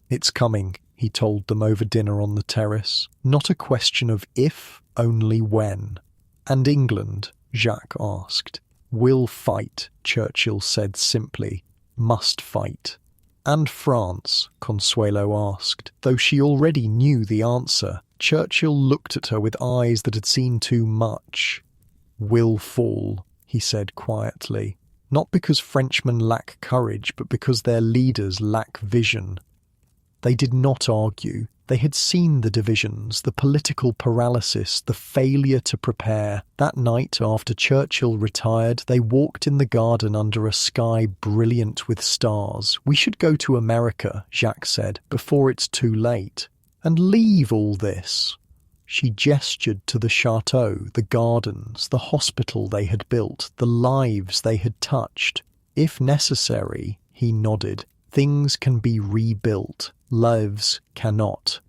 "It's coming," he told them over dinner on the terrace. "Not a question of if, only when." "And England?" Jacques asked. "Will fight," Churchill said simply. "Must fight." "And France?" Consuelo asked. Though she already knew the answer, Churchill looked at her with eyes that had seen too much. "Will fall," he said quietly. "Not because Frenchmen lack courage, but because their leaders lack vision." They did not argue. They had seen the divisions, the political paralysis, the failure to prepare. That night, after Churchill retired, they walked in the garden under a sky brilliant with stars. "We should go to America," Jacques said, "before it's too late. And leave all this." She gestured to the chateau, the gardens, the hospital they had built, the lives they had touched. "If necessary," he nodded, "things can be rebuilt. Lives cannot."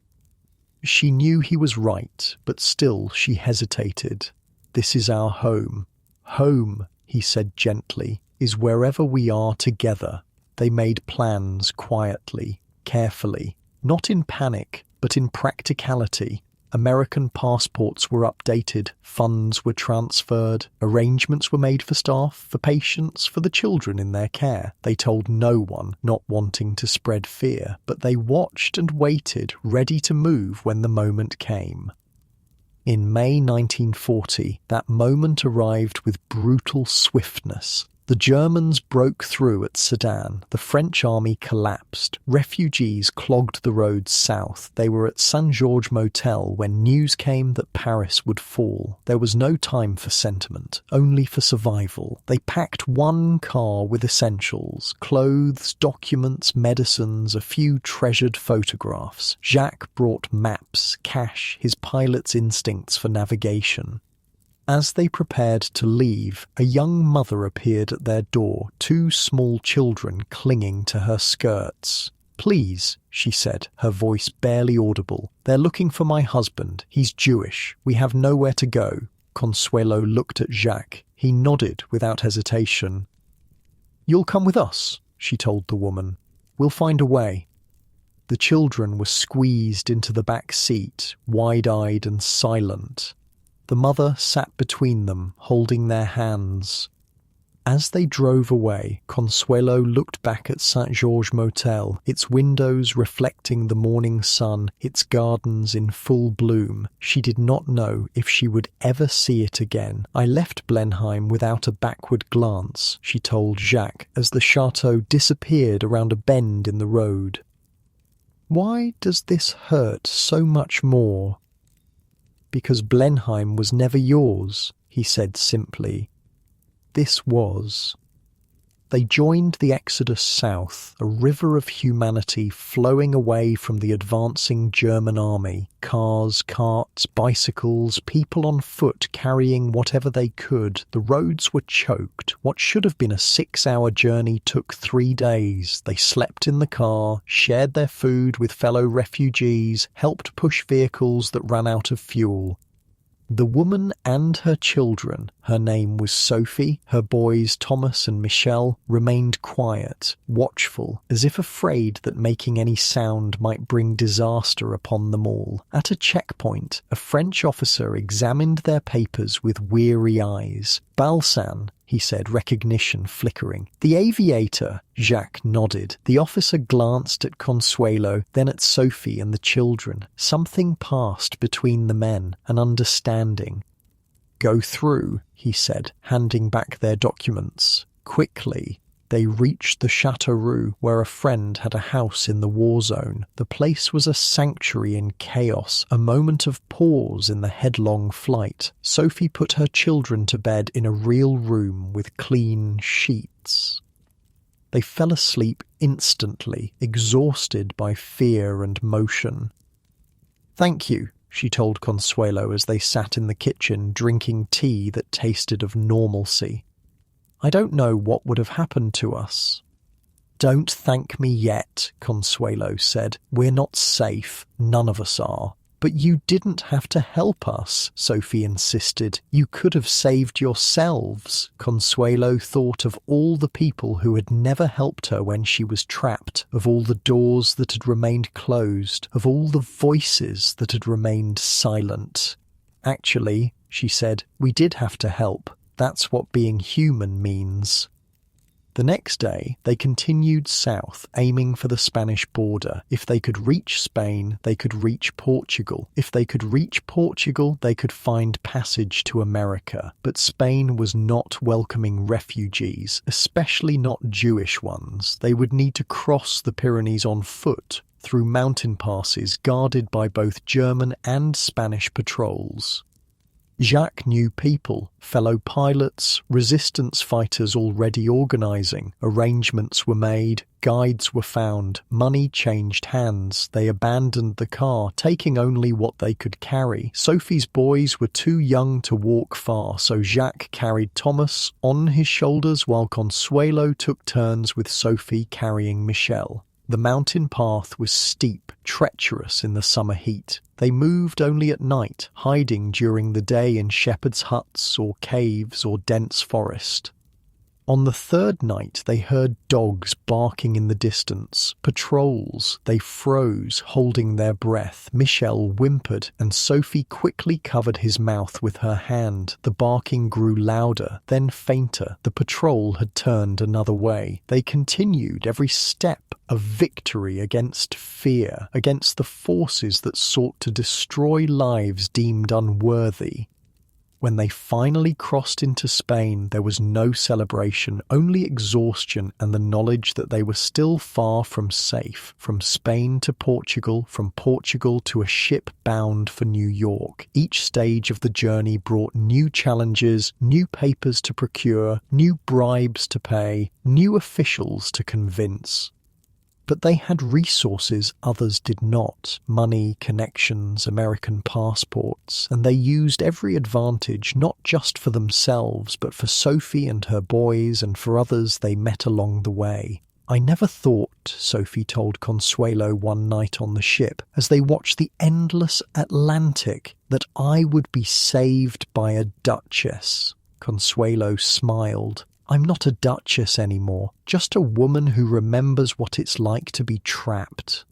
She knew he was right, but still she hesitated. "This is our home." "Home," he said gently, "is wherever we are together." They made plans quietly, carefully, not in panic, but in practicality. American passports were updated, funds were transferred, arrangements were made for staff, for patients, for the children in their care. They told no one, not wanting to spread fear, but they watched and waited, ready to move when the moment came. In May 1940, that moment arrived with brutal swiftness. The Germans broke through at Sedan. The French army collapsed. Refugees clogged the roads south. They were at St. George Motel when news came that Paris would fall. There was no time for sentiment, only for survival. They packed one car with essentials, clothes, documents, medicines, a few treasured photographs. Jacques brought maps, cash, his pilot's instincts for navigation. As they prepared to leave, a young mother appeared at their door, two small children clinging to her skirts. "Please," she said, her voice barely audible. "They're looking for my husband. He's Jewish. We have nowhere to go." Consuelo looked at Jacques. He nodded without hesitation. "You'll come with us," she told the woman. "We'll find a way." The children were squeezed into the back seat, wide-eyed and silent. The mother sat between them, holding their hands. As they drove away, Consuelo looked back at St. George Motel, its windows reflecting the morning sun, its gardens in full bloom. She did not know if she would ever see it again. "I left Blenheim without a backward glance," she told Jacques, as the chateau disappeared around a bend in the road. "Why does this hurt so much more?" "Because Blenheim was never yours," he said simply. "This was." They joined the exodus south, a river of humanity flowing away from the advancing German army. Cars, carts, bicycles, people on foot carrying whatever they could. The roads were choked. What should have been a 6-hour journey took 3 days. They slept in the car, shared their food with fellow refugees, helped push vehicles that ran out of fuel. The woman and her children, her name was Sophie, her boys Thomas and Michel, remained quiet, watchful, as if afraid that making any sound might bring disaster upon them all. At a checkpoint, a French officer examined their papers with weary eyes. "Balsan," he said, recognition flickering. "The aviator," Jacques nodded. The officer glanced at Consuelo, then at Sophie and the children. Something passed between the men, an understanding. "Go through," he said, handing back their documents. Quickly, they reached the Châteauroux, where a friend had a house in the war zone. The place was a sanctuary in chaos, a moment of pause in the headlong flight. Sophie put her children to bed in a real room with clean sheets. They fell asleep instantly, exhausted by fear and motion. "Thank you," she told Consuelo as they sat in the kitchen drinking tea that tasted of normalcy. "I don't know what would have happened to us." "Don't thank me yet," Consuelo said. "We're not safe. None of us are." "But you didn't have to help us," Sophie insisted. "You could have saved yourselves." Consuelo thought of all the people who had never helped her when she was trapped, of all the doors that had remained closed, of all the voices that had remained silent. "Actually," she said, "we did have to help. That's what being human means." The next day, they continued south, aiming for the Spanish border. If they could reach Spain, they could reach Portugal. If they could reach Portugal, they could find passage to America. But Spain was not welcoming refugees, especially not Jewish ones. They would need to cross the Pyrenees on foot, through mountain passes guarded by both German and Spanish patrols. Jacques knew people, fellow pilots, resistance fighters already organising. Arrangements were made, guides were found, money changed hands. They abandoned the car, taking only what they could carry. Sophie's boys were too young to walk far, so Jacques carried Thomas on his shoulders while Consuelo took turns with Sophie carrying Michel. The mountain path was steep, treacherous in the summer heat. They moved only at night, hiding during the day in shepherds' huts or caves or dense forest. On the third night, they heard dogs barking in the distance. Patrols. They froze, holding their breath. Michel whimpered, and Sophie quickly covered his mouth with her hand. The barking grew louder, then fainter. The patrol had turned another way. They continued, every step a victory against fear, against the forces that sought to destroy lives deemed unworthy. When they finally crossed into Spain, there was no celebration, only exhaustion and the knowledge that they were still far from safe. From Spain to Portugal, from Portugal to a ship bound for New York. Each stage of the journey brought new challenges, new papers to procure, new bribes to pay, new officials to convince. But they had resources others did not, money, connections, American passports, and they used every advantage not just for themselves, but for Sophie and her boys and for others they met along the way. "I never thought," Sophie told Consuelo one night on the ship, as they watched the endless Atlantic, "that I would be saved by a duchess." Consuelo smiled. "I'm not a duchess anymore, just a woman who remembers what it's like to be trapped."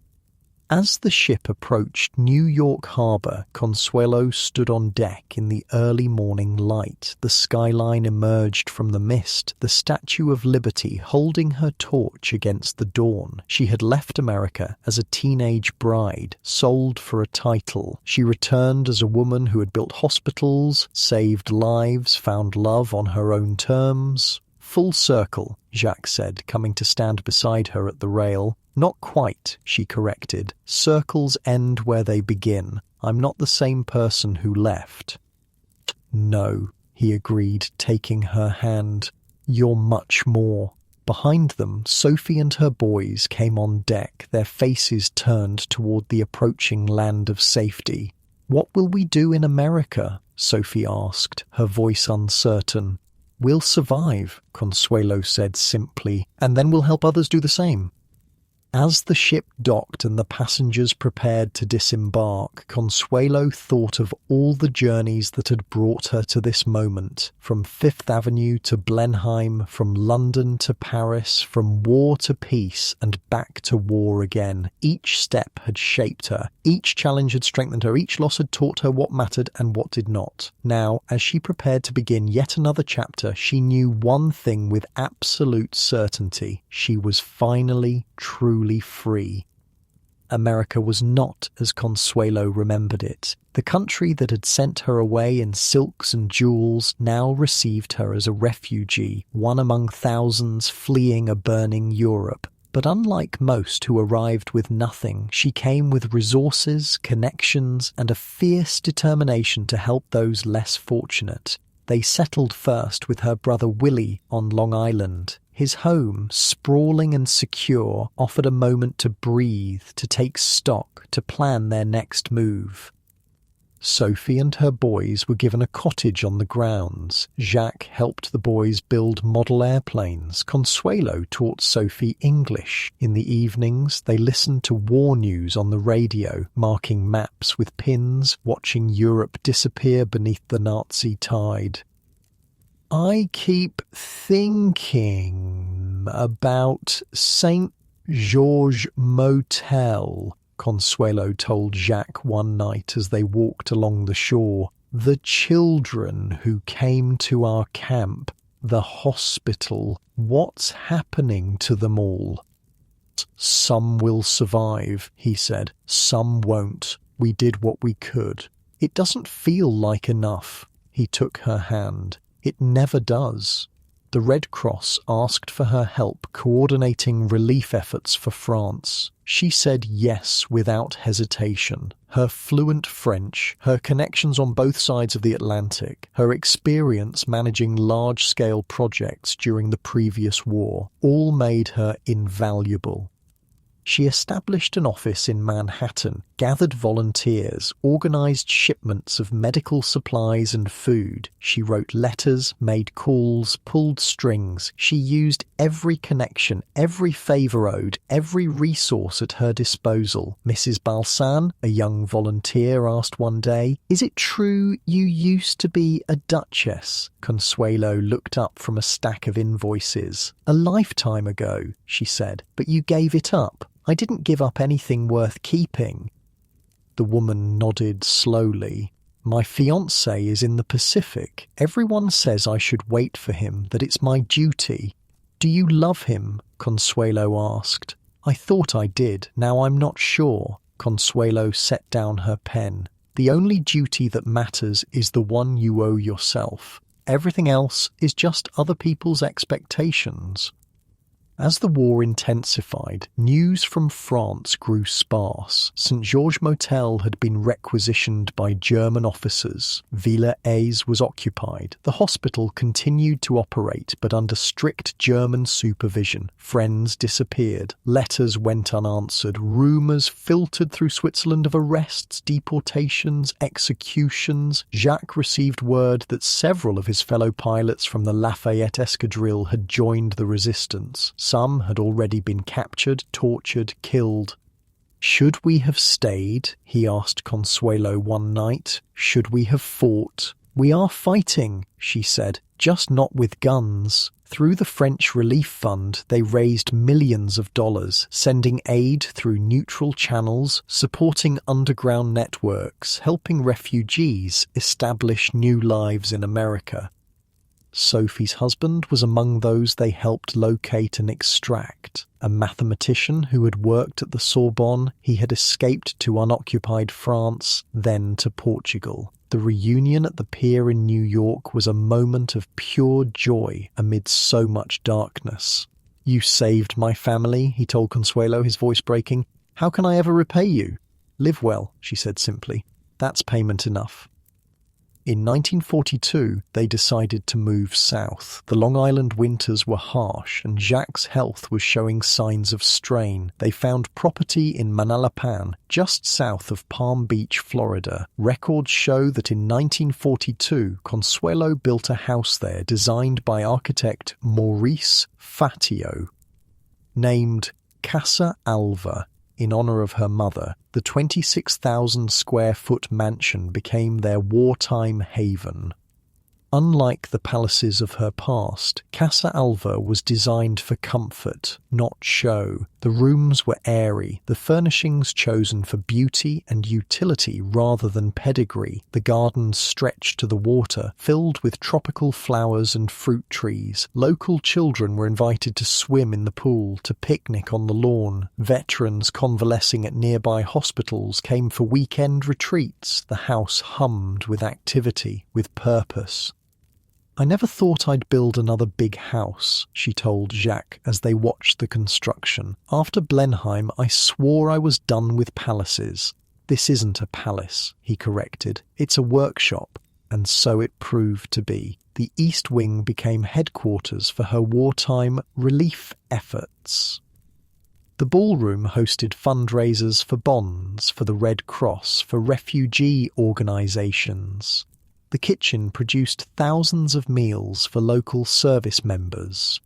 As the ship approached New York Harbor, Consuelo stood on deck in the early morning light. The skyline emerged from the mist, the Statue of Liberty holding her torch against the dawn. She had left America as a teenage bride, sold for a title. She returned as a woman who had built hospitals, saved lives, found love on her own terms. "Full circle," Jacques said, coming to stand beside her at the rail. "Not quite," she corrected. "Circles end where they begin. I'm not the same person who left." "No," he agreed, taking her hand. "You're much more. Behind them, Sophie and her boys came on deck, their faces turned toward the approaching land of safety. "What will we do in America?" Sophie asked, her voice uncertain. "We'll survive," Consuelo said simply, "and then we'll help others do the same." As the ship docked and the passengers prepared to disembark, Consuelo thought of all the journeys that had brought her to this moment, from Fifth Avenue to Blenheim, from London to Paris, from war to peace, and back to war again. Each step had shaped her, each challenge had strengthened her, each loss had taught her what mattered and what did not. Now, as she prepared to begin yet another chapter, she knew one thing with absolute certainty: she was finally, truly free. America was not as Consuelo remembered it. The country that had sent her away in silks and jewels now received her as a refugee, one among thousands fleeing a burning Europe. But unlike most who arrived with nothing, she came with resources, connections, and a fierce determination to help those less fortunate. They settled first with her brother Willie on Long Island. His home, sprawling and secure, offered a moment to breathe, to take stock, to plan their next move. Sophie and her boys were given a cottage on the grounds. Jacques helped the boys build model airplanes. Consuelo taught Sophie English. In the evenings, they listened to war news on the radio, marking maps with pins, watching Europe disappear beneath the Nazi tide. "I keep thinking about St. George Motel," Consuelo told Jacques one night as they walked along the shore. "The children who came to our camp, the hospital, what's happening to them all?" "Some will survive," he said. "Some won't. We did what we could." "It doesn't feel like enough." He took her hand. "It never does." The Red Cross asked for her help coordinating relief efforts for France. She said yes without hesitation. Her fluent French, her connections on both sides of the Atlantic, her experience managing large-scale projects during the previous war, all made her invaluable. She established an office in Manhattan, gathered volunteers, organized shipments of medical supplies and food. She wrote letters, made calls, pulled strings. She used every connection, every favor owed, every resource at her disposal. Mrs. Balsan, a young volunteer, asked one day, "Is it true you used to be a duchess?" Consuelo looked up from a stack of invoices. "A lifetime ago," she said, "but you gave it up." "I didn't give up anything worth keeping." The woman nodded slowly. "My fiancé is in the Pacific. Everyone says I should wait for him, that it's my duty." "Do you love him?" Consuelo asked. "I thought I did. Now I'm not sure." Consuelo set down her pen. "The only duty that matters is the one you owe yourself. Everything else is just other people's expectations." As the war intensified, news from France grew sparse. St. George Motel had been requisitioned by German officers. Villa Aise was occupied. The hospital continued to operate, but under strict German supervision. Friends disappeared. Letters went unanswered. Rumours filtered through Switzerland of arrests, deportations, executions. Jacques received word that several of his fellow pilots from the Lafayette Escadrille had joined the resistance. Some had already been captured, tortured, killed. "Should we have stayed?" he asked Consuelo one night. "Should we have fought?" "We are fighting," she said, "just not with guns." Through the French Relief Fund, they raised millions of dollars, sending aid through neutral channels, supporting underground networks, helping refugees establish new lives in America. Sophie's husband was among those they helped locate and extract. A mathematician who had worked at the Sorbonne, he had escaped to unoccupied France, then to Portugal. The reunion at the pier in New York was a moment of pure joy amid so much darkness. "You saved my family," he told Consuelo, his voice breaking. "How can I ever repay you?" "Live well," she said simply. "That's payment enough." In 1942, they decided to move south. The Long Island winters were harsh, and Jacques' health was showing signs of strain. They found property in Manalapan, just south of Palm Beach, Florida. Records show that in 1942, Consuelo built a house there designed by architect Maurice Fatio. Named Casa Alva, in honor of her mother, the 26,000-square-foot mansion became their wartime haven. Unlike the palaces of her past, Casa Alva was designed for comfort, not show. The rooms were airy, the furnishings chosen for beauty and utility rather than pedigree. The gardens stretched to the water, filled with tropical flowers and fruit trees. Local children were invited to swim in the pool, to picnic on the lawn. Veterans convalescing at nearby hospitals came for weekend retreats. The house hummed with activity, with purpose. "I never thought I'd build another big house," she told Jacques as they watched the construction. "After Blenheim, I swore I was done with palaces." "This isn't a palace," he corrected. "It's a workshop." And so it proved to be. The East Wing became headquarters for her wartime relief efforts. The ballroom hosted fundraisers for bonds, for the Red Cross, for refugee organizations. The kitchen produced thousands of meals for local service members.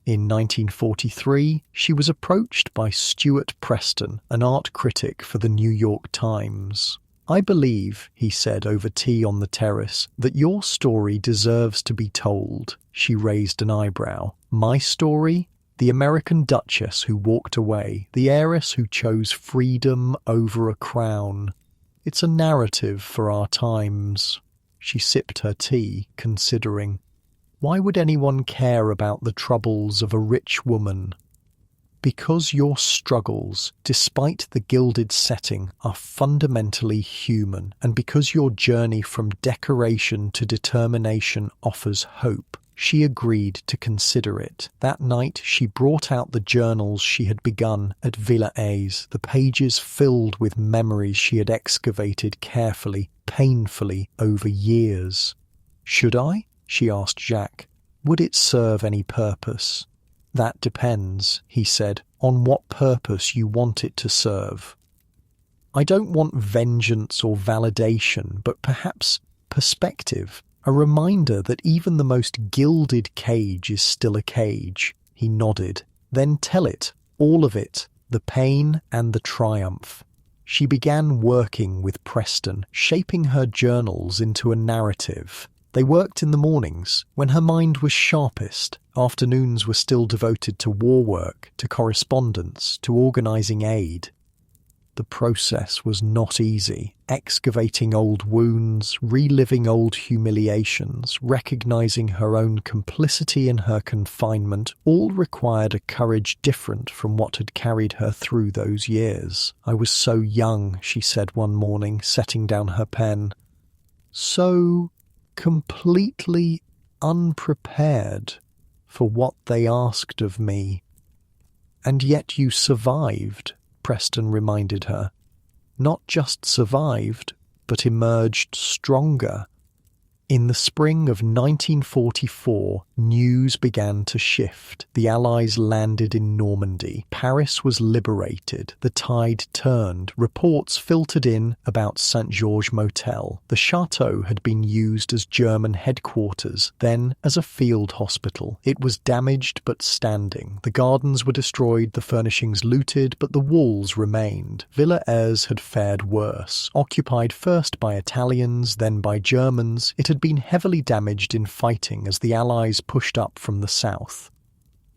In 1943, she was approached by Stuart Preston, an art critic for the New York Times. "I believe," he said over tea on the terrace, "that your story deserves to be told." She raised an eyebrow. "My story? The American duchess who walked away, the heiress who chose freedom over a crown. It's a narrative for our times." She sipped her tea, considering. Why would anyone care about the troubles of a rich woman? Because your struggles, despite the gilded setting, are fundamentally human, and because your journey from decoration to determination offers hope. She agreed to consider it. That night she brought out the journals she had begun at Villa A's, the pages filled with memories she had excavated carefully, painfully, over years. "Should I?" she asked Jacques. "Would it serve any purpose?" "That depends," he said, "on what purpose you want it to serve." "I don't want vengeance or validation, but perhaps perspective. A reminder that even the most gilded cage is still a cage." He nodded. "Then tell it, all of it, the pain and the triumph." She began working with Preston, shaping her journals into a narrative. They worked in the mornings, when her mind was sharpest. Afternoons were still devoted to war work, to correspondence, to organizing aid. The process was not easy. Excavating old wounds, reliving old humiliations, recognizing her own complicity in her confinement, all required a courage different from what had carried her through those years. "I was so young," she said one morning, setting down her pen. "So completely unprepared for what they asked of me." "And yet you survived," Preston reminded her. "Not just survived, but emerged stronger." In the spring of 1944, news began to shift. The Allies landed in Normandy. Paris was liberated. The tide turned. Reports filtered in about St. Georges Motel. The chateau had been used as German headquarters, then as a field hospital. It was damaged but standing. The gardens were destroyed, the furnishings looted, but the walls remained. Villa A's had fared worse. Occupied first by Italians, then by Germans, it had been heavily damaged in fighting as the Allies pushed up from the south.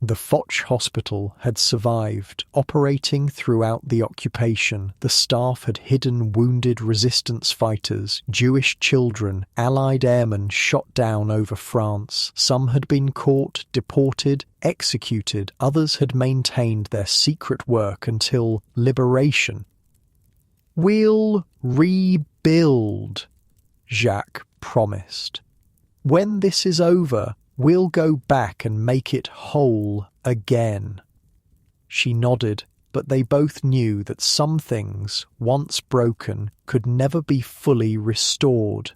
The Foch Hospital had survived, operating throughout the occupation. The staff had hidden wounded resistance fighters, Jewish children, Allied airmen shot down over France. Some had been caught, deported, executed. Others had maintained their secret work until liberation. "We'll rebuild," Jacques promised. "When this is over, we'll go back and make it whole again." She nodded, but they both knew that some things, once broken, could never be fully restored.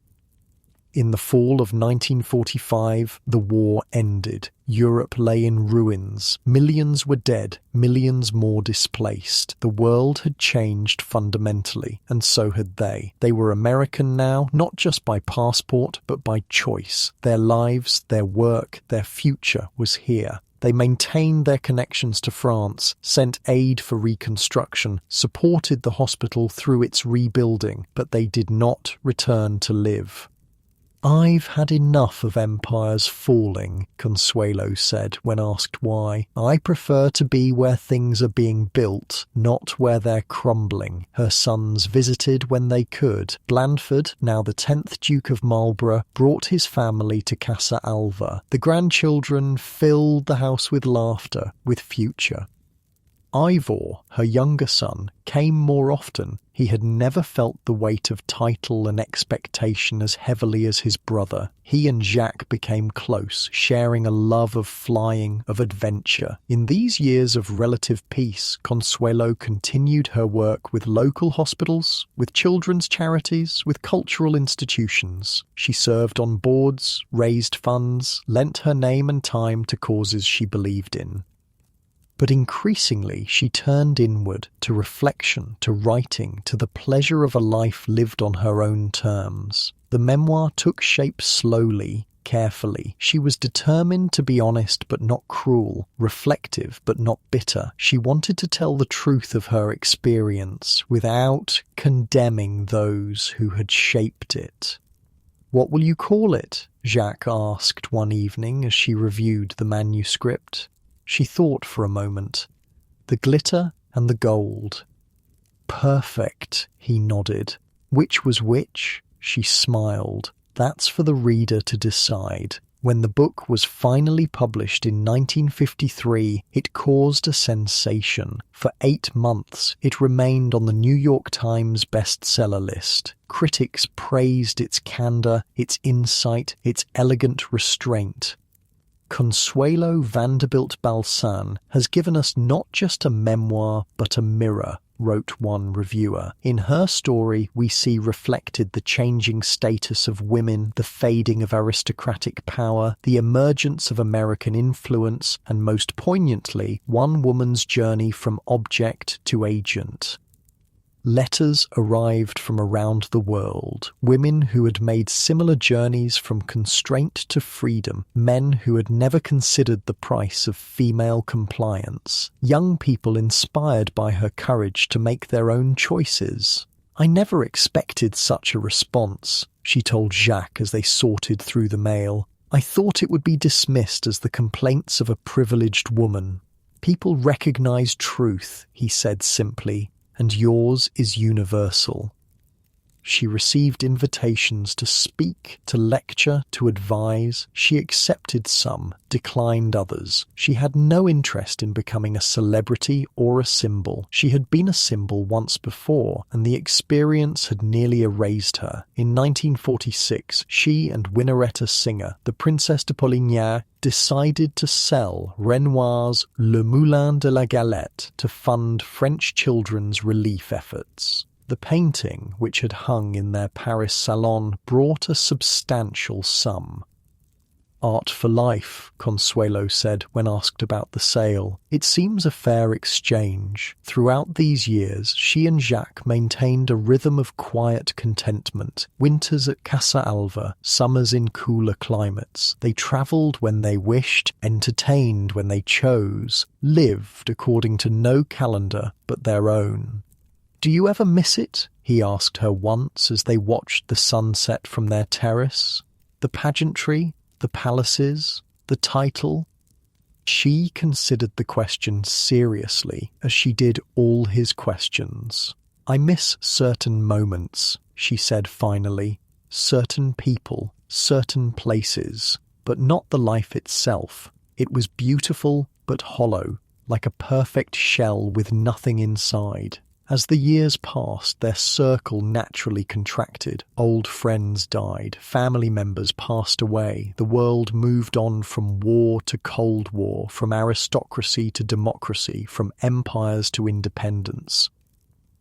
In the fall of 1945, the war ended. Europe lay in ruins. Millions were dead, millions more displaced. The world had changed fundamentally, and so had they. They were American now, not just by passport, but by choice. Their lives, their work, their future was here. They maintained their connections to France, sent aid for reconstruction, supported the hospital through its rebuilding, but they did not return to live. "I've had enough of empires falling," Consuelo said when asked why. "I prefer to be where things are being built, not where they're crumbling." Her sons visited when they could. Blandford, now the 10th Duke of Marlborough, brought his family to Casa Alva. The grandchildren filled the house with laughter, with future. Ivor, her younger son, came more often. He had never felt the weight of title and expectation as heavily as his brother. He and Jacques became close, sharing a love of flying, of adventure. In these years of relative peace, Consuelo continued her work with local hospitals, with children's charities, with cultural institutions. She served on boards, raised funds, lent her name and time to causes she believed in. But increasingly she turned inward, to reflection, to writing, to the pleasure of a life lived on her own terms. The memoir took shape slowly, carefully. She was determined to be honest but not cruel, reflective but not bitter. She wanted to tell the truth of her experience without condemning those who had shaped it. "What will you call it?" Jacques asked one evening as she reviewed the manuscript. She thought for a moment. "The glitter and the gold." "Perfect," he nodded. Which was which? She smiled. "That's for the reader to decide." When the book was finally published in 1953, it caused a sensation. For 8 months, it remained on the New York Times bestseller list. Critics praised its candor, its insight, its elegant restraint. Consuelo Vanderbilt Balsan has given us not just a memoir, but a mirror, wrote one reviewer. In her story, we see reflected the changing status of women, the fading of aristocratic power, the emergence of American influence, and most poignantly, one woman's journey from object to agent. Letters arrived from around the world, women who had made similar journeys from constraint to freedom, men who had never considered the price of female compliance, young people inspired by her courage to make their own choices. "I never expected such a response," she told Jacques as they sorted through the mail. "I thought it would be dismissed as the complaints of a privileged woman. People recognize truth," he said simply. "And yours is universal." She received invitations to speak, to lecture, to advise. She accepted some, declined others. She had no interest in becoming a celebrity or a symbol. She had been a symbol once before, and the experience had nearly erased her. In 1946, she and Winnaretta Singer, the Princesse de Polignac, decided to sell Renoir's Le Moulin de la Galette to fund French children's relief efforts. The painting, which had hung in their Paris salon, brought a substantial sum. "Art for life," Consuelo said when asked about the sale. "It seems a fair exchange." Throughout these years, she and Jacques maintained a rhythm of quiet contentment. Winters at Casa Alva, summers in cooler climates. They travelled when they wished, entertained when they chose, lived according to no calendar but their own. "Do you ever miss it?" he asked her once as they watched the sunset from their terrace. "The pageantry, the palaces, the title?" She considered the question seriously, as she did all his questions. "I miss certain moments," she said finally, "certain people, certain places, but not the life itself. It was beautiful but hollow, like a perfect shell with nothing inside." As the years passed, their circle naturally contracted. Old friends died, family members passed away, the world moved on from war to Cold War, from aristocracy to democracy, from empires to independence.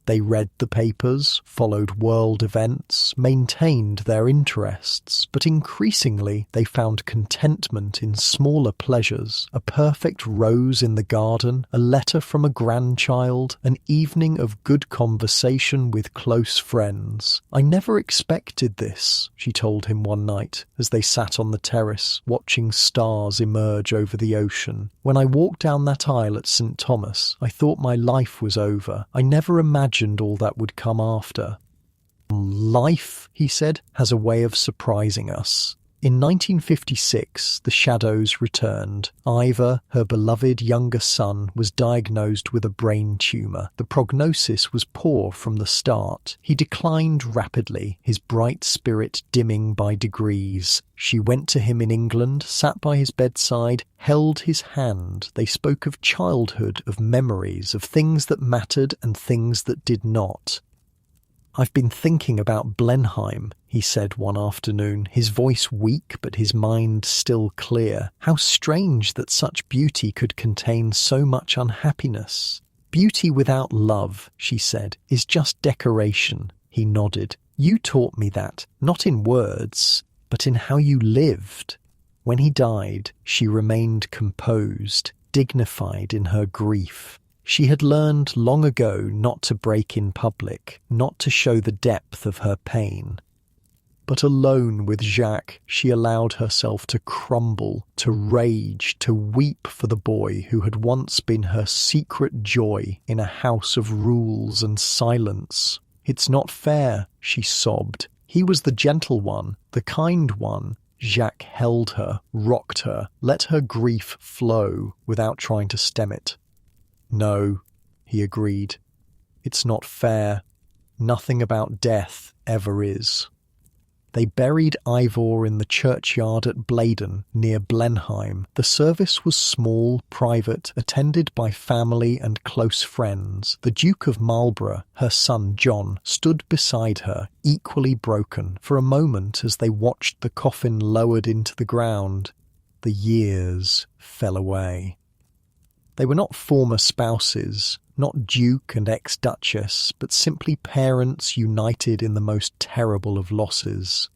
They read the papers, followed world events, maintained their interests, but increasingly they found contentment in smaller pleasures, a perfect rose in the garden, a letter from a grandchild, an evening of good conversation with close friends. "I never expected this," she told him one night, as they sat on the terrace, watching stars emerge over the ocean. "When I walked down that aisle at St. Thomas, I thought my life was over. I never imagined all that would come after." Life, he said, has a way of surprising us. In 1956, the shadows returned. Ivor, her beloved younger son, was diagnosed with a brain tumour. The prognosis was poor from the start. He declined rapidly, his bright spirit dimming by degrees. She went to him in England, sat by his bedside, held his hand. They spoke of childhood, of memories, of things that mattered and things that did not. "I've been thinking about Blenheim," he said one afternoon, his voice weak but his mind still clear. "How strange that such beauty could contain so much unhappiness." "Beauty without love," she said, "is just decoration." He nodded. "You taught me that, not in words, but in how you lived." When he died, she remained composed, dignified in her grief. She had learned long ago not to break in public, not to show the depth of her pain. But alone with Jacques, she allowed herself to crumble, to rage, to weep for the boy who had once been her secret joy in a house of rules and silence. "It's not fair," she sobbed. "He was the gentle one, the kind one." Jacques held her, rocked her, let her grief flow without trying to stem it. "No," he agreed. "It's not fair. Nothing about death ever is." They buried Ivor in the churchyard at Bladon, near Blenheim. The service was small, private, attended by family and close friends. The Duke of Marlborough, her son John, stood beside her, equally broken, for a moment as they watched the coffin lowered into the ground. The years fell away. They were not former spouses, not Duke and ex-Duchess, but simply parents united in the most terrible of losses.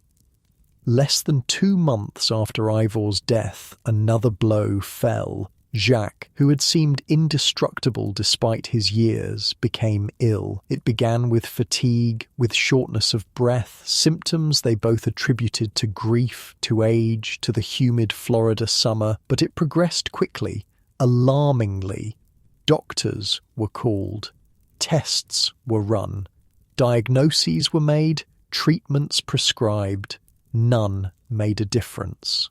Less than 2 months after Ivor's death, another blow fell. Jacques, who had seemed indestructible despite his years, became ill. It began with fatigue, with shortness of breath, symptoms they both attributed to grief, to age, to the humid Florida summer, but it progressed quickly. Alarmingly, doctors were called, tests were run, diagnoses were made, treatments prescribed. None made a difference.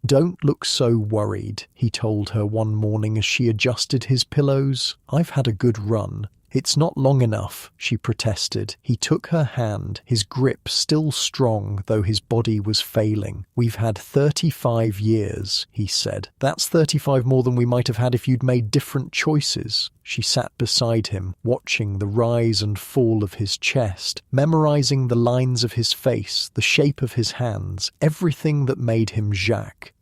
"Don't look so worried," he told her one morning as she adjusted his pillows. "I've had a good run." "It's not long enough," she protested. He took her hand, his grip still strong though his body was failing. "We've had 35 years, he said. "That's 35 more than we might have had if you'd made different choices." She sat beside him, watching the rise and fall of his chest, memorizing the lines of his face, the shape of his hands, everything that made him Jacques.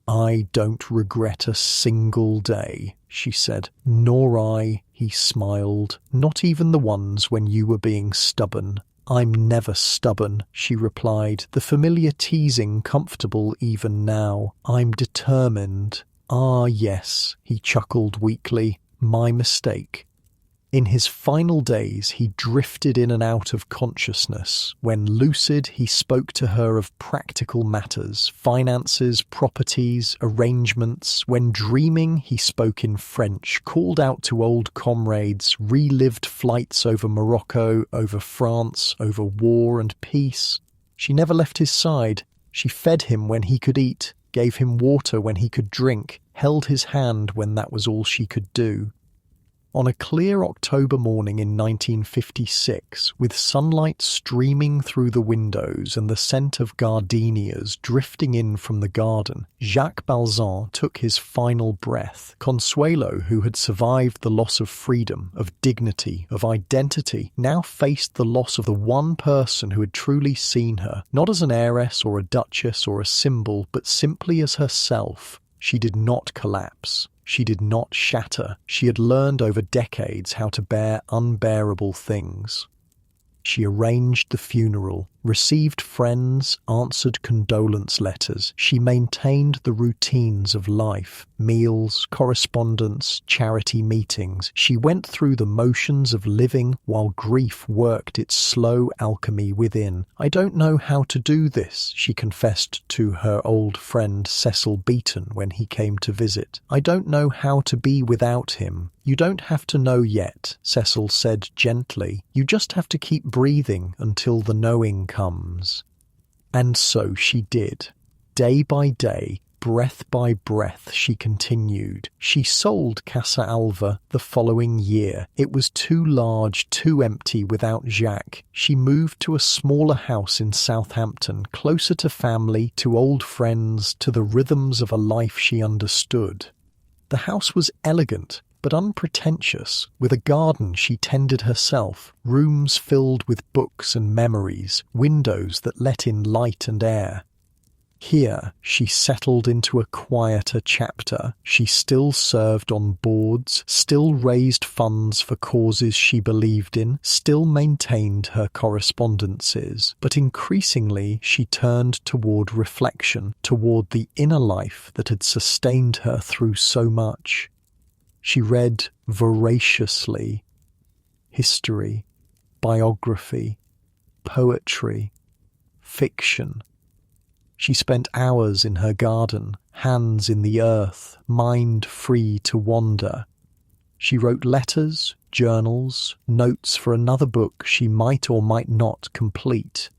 "I don't regret a single day," she said. "Nor I," he smiled. "Not even the ones when you were being stubborn." "I'm never stubborn," she replied, the familiar teasing comfortable even now. "I'm determined." "Ah, yes," he chuckled weakly. "My mistake." In his final days, he drifted in and out of consciousness. When lucid, he spoke to her of practical matters, finances, properties, arrangements. When dreaming, he spoke in French, called out to old comrades, relived flights over Morocco, over France, over war and peace. She never left his side. She fed him when he could eat, gave him water when he could drink, held his hand when that was all she could do. On a clear October morning in 1956, with sunlight streaming through the windows and the scent of gardenias drifting in from the garden, Jacques Balzan took his final breath. Consuelo, who had survived the loss of freedom, of dignity, of identity, now faced the loss of the one person who had truly seen her, not as an heiress or a duchess or a symbol, but simply as herself. She did not collapse. She did not shatter. She had learned over decades how to bear unbearable things. She arranged the funeral, received friends, answered condolence letters. She maintained the routines of life, meals, correspondence, charity meetings. She went through the motions of living while grief worked its slow alchemy within. "I don't know how to do this," she confessed to her old friend Cecil Beaton when he came to visit. "I don't know how to be without him." "You don't have to know yet," Cecil said gently. "You just have to keep breathing until the knowing comes." And so she did. Day by day, breath by breath, she continued. She sold Casa Alva the following year. It was too large, too empty without Jacques. She moved to a smaller house in Southampton, closer to family, to old friends, to the rhythms of a life she understood. The house was elegant, but unpretentious, with a garden she tended herself, rooms filled with books and memories, windows that let in light and air. Here she settled into a quieter chapter. She still served on boards, still raised funds for causes she believed in, still maintained her correspondences, but increasingly she turned toward reflection, toward the inner life that had sustained her through so much. She read voraciously: history, biography, poetry, fiction. She spent hours in her garden, hands in the earth, mind free to wander. She wrote letters, journals, notes for another book she might or might not complete.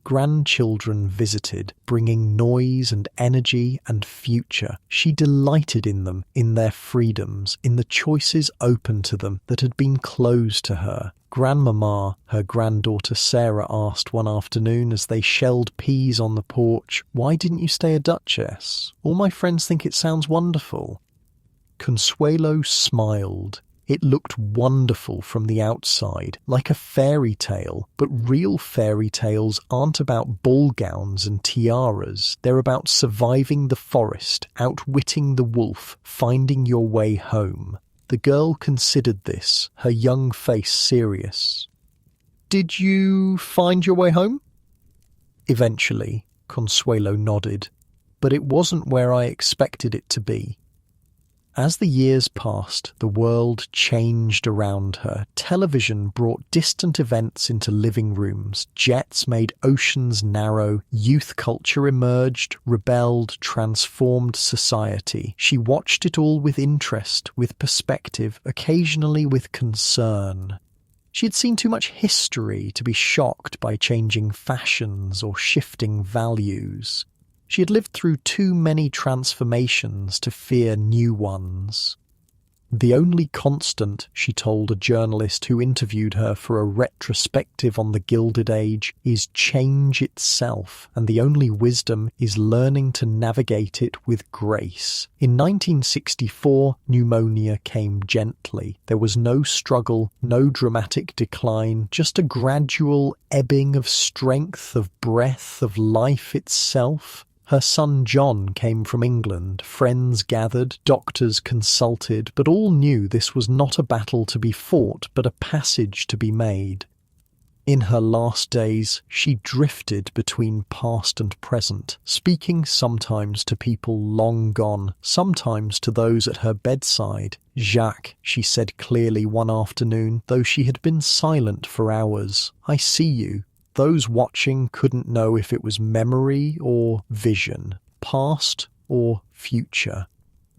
Grandchildren visited, bringing noise and energy and future. She delighted in them, in their freedoms, in the choices open to them that had been closed to her. "Grandmama," her granddaughter Sarah asked one afternoon as they shelled peas on the porch, "why didn't you stay a duchess? All my friends think it sounds wonderful." Consuelo smiled. It looked wonderful from the outside, like a fairy tale, but real fairy tales aren't about ball gowns and tiaras. They're about surviving the forest, outwitting the wolf, finding your way home. The girl considered this, her young face serious. "Did you find your way home?" "Eventually," Consuelo nodded, "but it wasn't where I expected it to be." As the years passed, the world changed around her. Television brought distant events into living rooms. Jets made oceans narrow. Youth culture emerged, rebelled, transformed society. She watched it all with interest, with perspective, occasionally with concern. She had seen too much history to be shocked by changing fashions or shifting values. She had lived through too many transformations to fear new ones. "The only constant," she told a journalist who interviewed her for a retrospective on the Gilded Age, "is change itself, and the only wisdom is learning to navigate it with grace." In 1964, pneumonia came gently. There was no struggle, no dramatic decline, just a gradual ebbing of strength, of breath, of life itself. Her son John came from England, friends gathered, doctors consulted, but all knew this was not a battle to be fought, but a passage to be made. In her last days, she drifted between past and present, speaking sometimes to people long gone, sometimes to those at her bedside. "Jacques," she said clearly one afternoon, though she had been silent for hours, "I see you." Those watching couldn't know if it was memory or vision, past or future.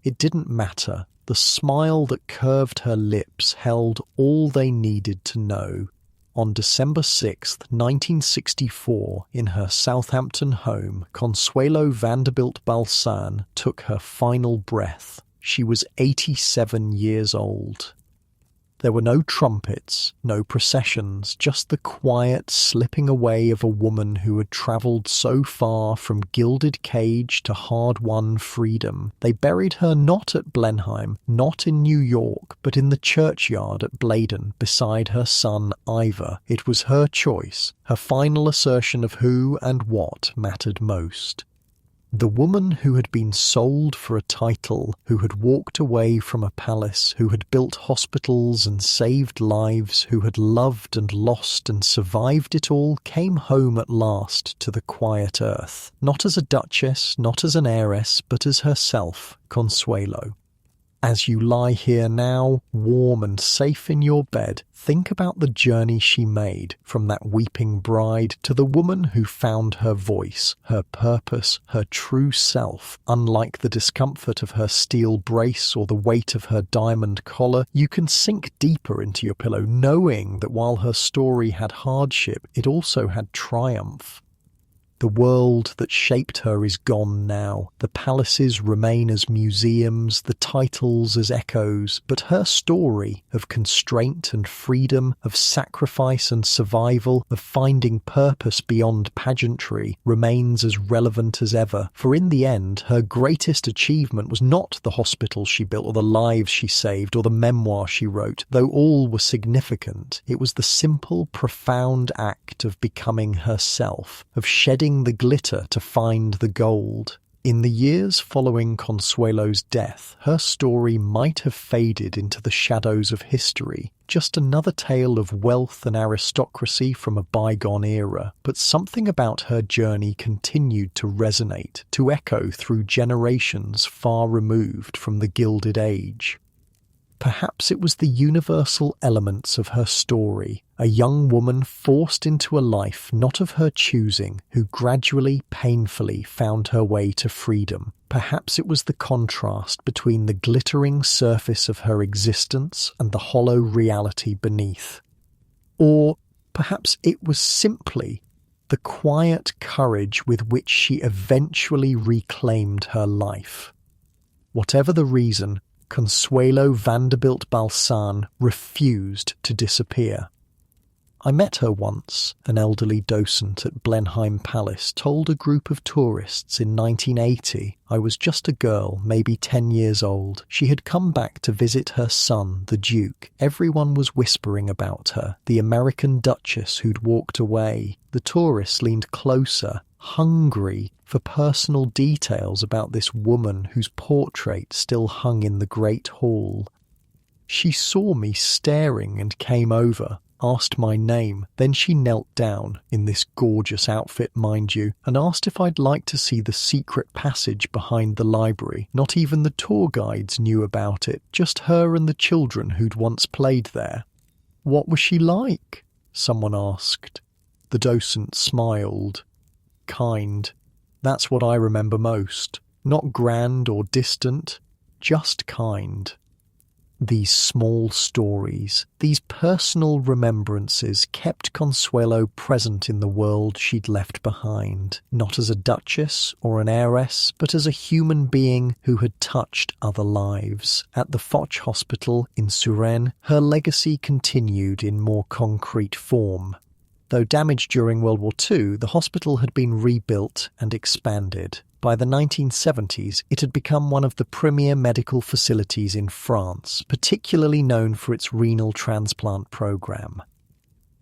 It didn't matter. The smile that curved her lips held all they needed to know. On December 6, 1964, in her Southampton home, Consuelo Vanderbilt Balsan took her final breath. She was 87 years old. There were no trumpets, no processions, just the quiet slipping away of a woman who had travelled so far from gilded cage to hard-won freedom. They buried her not at Blenheim, not in New York, but in the churchyard at Bladon, beside her son Ivor. It was her choice, her final assertion of who and what mattered most. The woman who had been sold for a title, who had walked away from a palace, who had built hospitals and saved lives, who had loved and lost and survived it all, came home at last to the quiet earth, not as a duchess, not as an heiress, but as herself, Consuelo. As you lie here now, warm and safe in your bed, think about the journey she made from that weeping bride to the woman who found her voice, her purpose, her true self. Unlike the discomfort of her steel brace or the weight of her diamond collar, you can sink deeper into your pillow, knowing that while her story had hardship, it also had triumph. The world that shaped her is gone now. The palaces remain as museums, the titles as echoes, but her story of constraint and freedom, of sacrifice and survival, of finding purpose beyond pageantry, remains as relevant as ever. For in the end, her greatest achievement was not the hospital she built or the lives she saved or the memoir she wrote, though all were significant. It was the simple, profound act of becoming herself, of shedding the glitter to find the gold. In the years following Consuelo's death, her story might have faded into the shadows of history, just another tale of wealth and aristocracy from a bygone era. But something about her journey continued to resonate, to echo through generations far removed from the Gilded Age. Perhaps it was the universal elements of her story, a young woman forced into a life not of her choosing, who gradually, painfully found her way to freedom. Perhaps it was the contrast between the glittering surface of her existence and the hollow reality beneath. Or perhaps it was simply the quiet courage with which she eventually reclaimed her life. Whatever the reason, Consuelo Vanderbilt Balsan refused to disappear. I met her once. An elderly docent at Blenheim Palace told a group of tourists in 1980 I was just a girl, maybe 10 years old. She had come back to visit her son, the Duke. Everyone was whispering about her, the American duchess who'd walked away. The tourists leaned closer, hungry for personal details about this woman whose portrait still hung in the Great Hall. She saw me staring and came over, asked my name. Then she knelt down, in this gorgeous outfit, mind you, and asked if I'd like to see the secret passage behind the library. Not even the tour guides knew about it, just her and the children who'd once played there. What was she like? Someone asked. The docent smiled. Kind. That's what I remember most. Not grand or distant, just kind. These small stories, these personal remembrances kept Consuelo present in the world she'd left behind, not as a duchess or an heiress, but as a human being who had touched other lives. At the Foch Hospital in Suresnes, her legacy continued in more concrete form. Though damaged during World War II, the hospital had been rebuilt and expanded. By the 1970s, it had become one of the premier medical facilities in France, particularly known for its renal transplant program.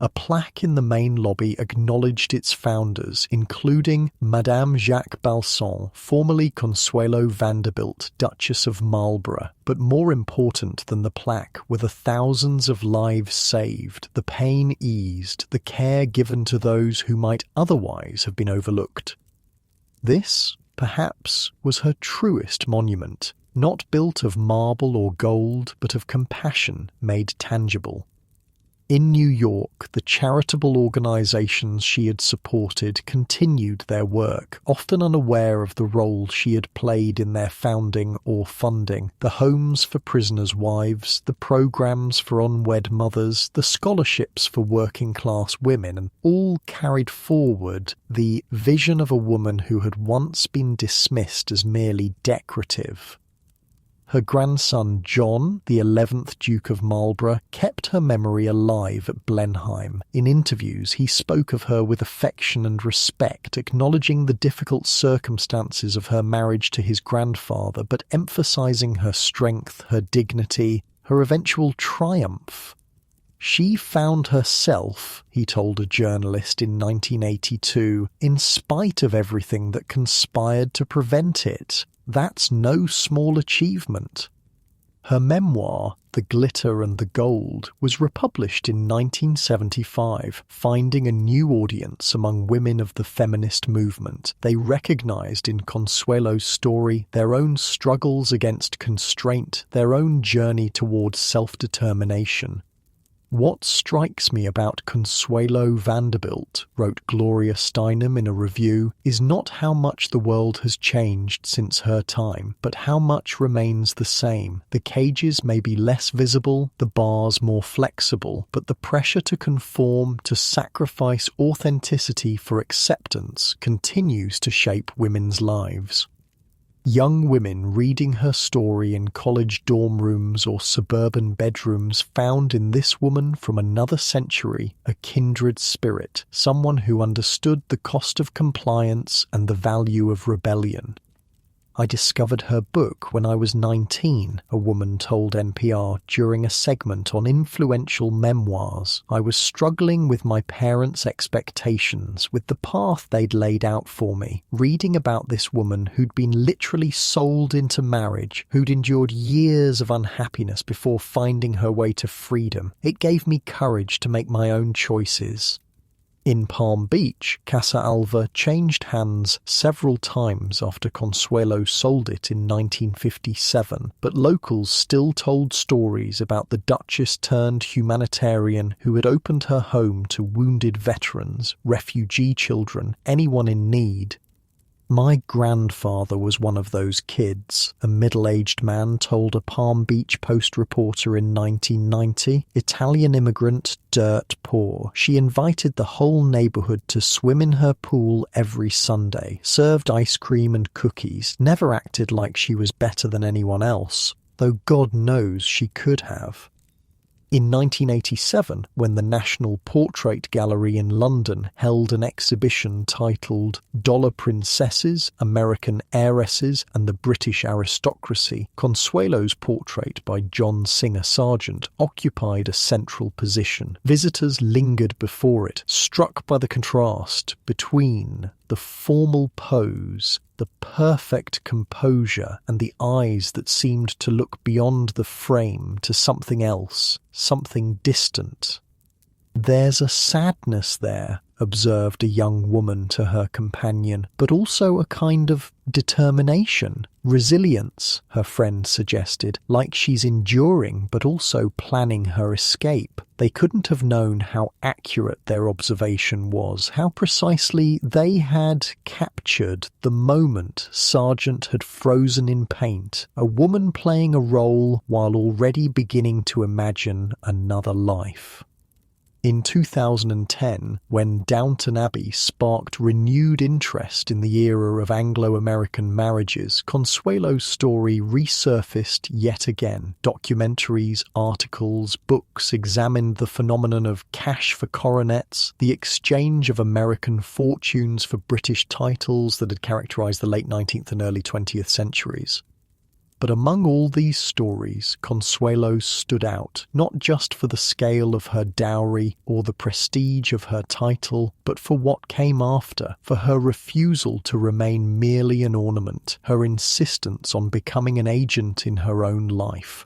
A plaque in the main lobby acknowledged its founders, including Madame Jacques Balsan, formerly Consuelo Vanderbilt, Duchess of Marlborough. But more important than the plaque were the thousands of lives saved, the pain eased, the care given to those who might otherwise have been overlooked. This, perhaps, was her truest monument, not built of marble or gold, but of compassion made tangible. In New York, the charitable organizations she had supported continued their work, often unaware of the role she had played in their founding or funding. The homes for prisoners' wives, the programs for unwed mothers, the scholarships for working-class women, and all carried forward the vision of a woman who had once been dismissed as merely decorative. Her grandson John, the 11th Duke of Marlborough, kept her memory alive at Blenheim. In interviews, he spoke of her with affection and respect, acknowledging the difficult circumstances of her marriage to his grandfather, but emphasizing her strength, her dignity, her eventual triumph. She found herself, he told a journalist in 1982, in spite of everything that conspired to prevent it. That's no small achievement. Her memoir, The Glitter and the Gold, was republished in 1975, finding a new audience among women of the feminist movement. They recognized in Consuelo's story their own struggles against constraint, their own journey towards self-determination. "What strikes me about Consuelo Vanderbilt," wrote Gloria Steinem in a review, "is not how much the world has changed since her time, but how much remains the same. The cages may be less visible, the bars more flexible, but the pressure to conform, to sacrifice authenticity for acceptance continues to shape women's lives." Young women reading her story in college dorm rooms or suburban bedrooms found in this woman from another century a kindred spirit, someone who understood the cost of compliance and the value of rebellion. "I discovered her book when I was 19, a woman told NPR during a segment on influential memoirs. I was struggling with my parents' expectations, with the path they'd laid out for me, reading about this woman who'd been literally sold into marriage, who'd endured years of unhappiness before finding her way to freedom. It gave me courage to make my own choices." In Palm Beach, Casa Alva changed hands several times after Consuelo sold it in 1957, but locals still told stories about the duchess turned humanitarian who had opened her home to wounded veterans, refugee children, anyone in need. "My grandfather was one of those kids," a middle-aged man told a Palm Beach Post reporter in 1990. "Italian immigrant, dirt poor. She invited the whole neighborhood to swim in her pool every Sunday, served ice cream and cookies, never acted like she was better than anyone else, though God knows she could have." In 1987, when the National Portrait Gallery in London held an exhibition titled "Dollar Princesses, American Heiresses and the British Aristocracy," Consuelo's portrait by John Singer Sargent occupied a central position. Visitors lingered before it, struck by the contrast between the formal pose, the perfect composure, and the eyes that seemed to look beyond the frame to something else, something distant. "There's a sadness there," observed a young woman to her companion, "but also a kind of determination, resilience," her friend suggested, "like she's enduring but also planning her escape." They couldn't have known how accurate their observation was, how precisely they had captured the moment Sargent had frozen in paint, a woman playing a role while already beginning to imagine another life. In 2010, when Downton Abbey sparked renewed interest in the era of Anglo-American marriages, Consuelo's story resurfaced yet again. Documentaries, articles, books examined the phenomenon of cash for coronets, the exchange of American fortunes for British titles that had characterized the late 19th and early 20th centuries. But among all these stories, Consuelo stood out, not just for the scale of her dowry or the prestige of her title, but for what came after, for her refusal to remain merely an ornament, her insistence on becoming an agent in her own life.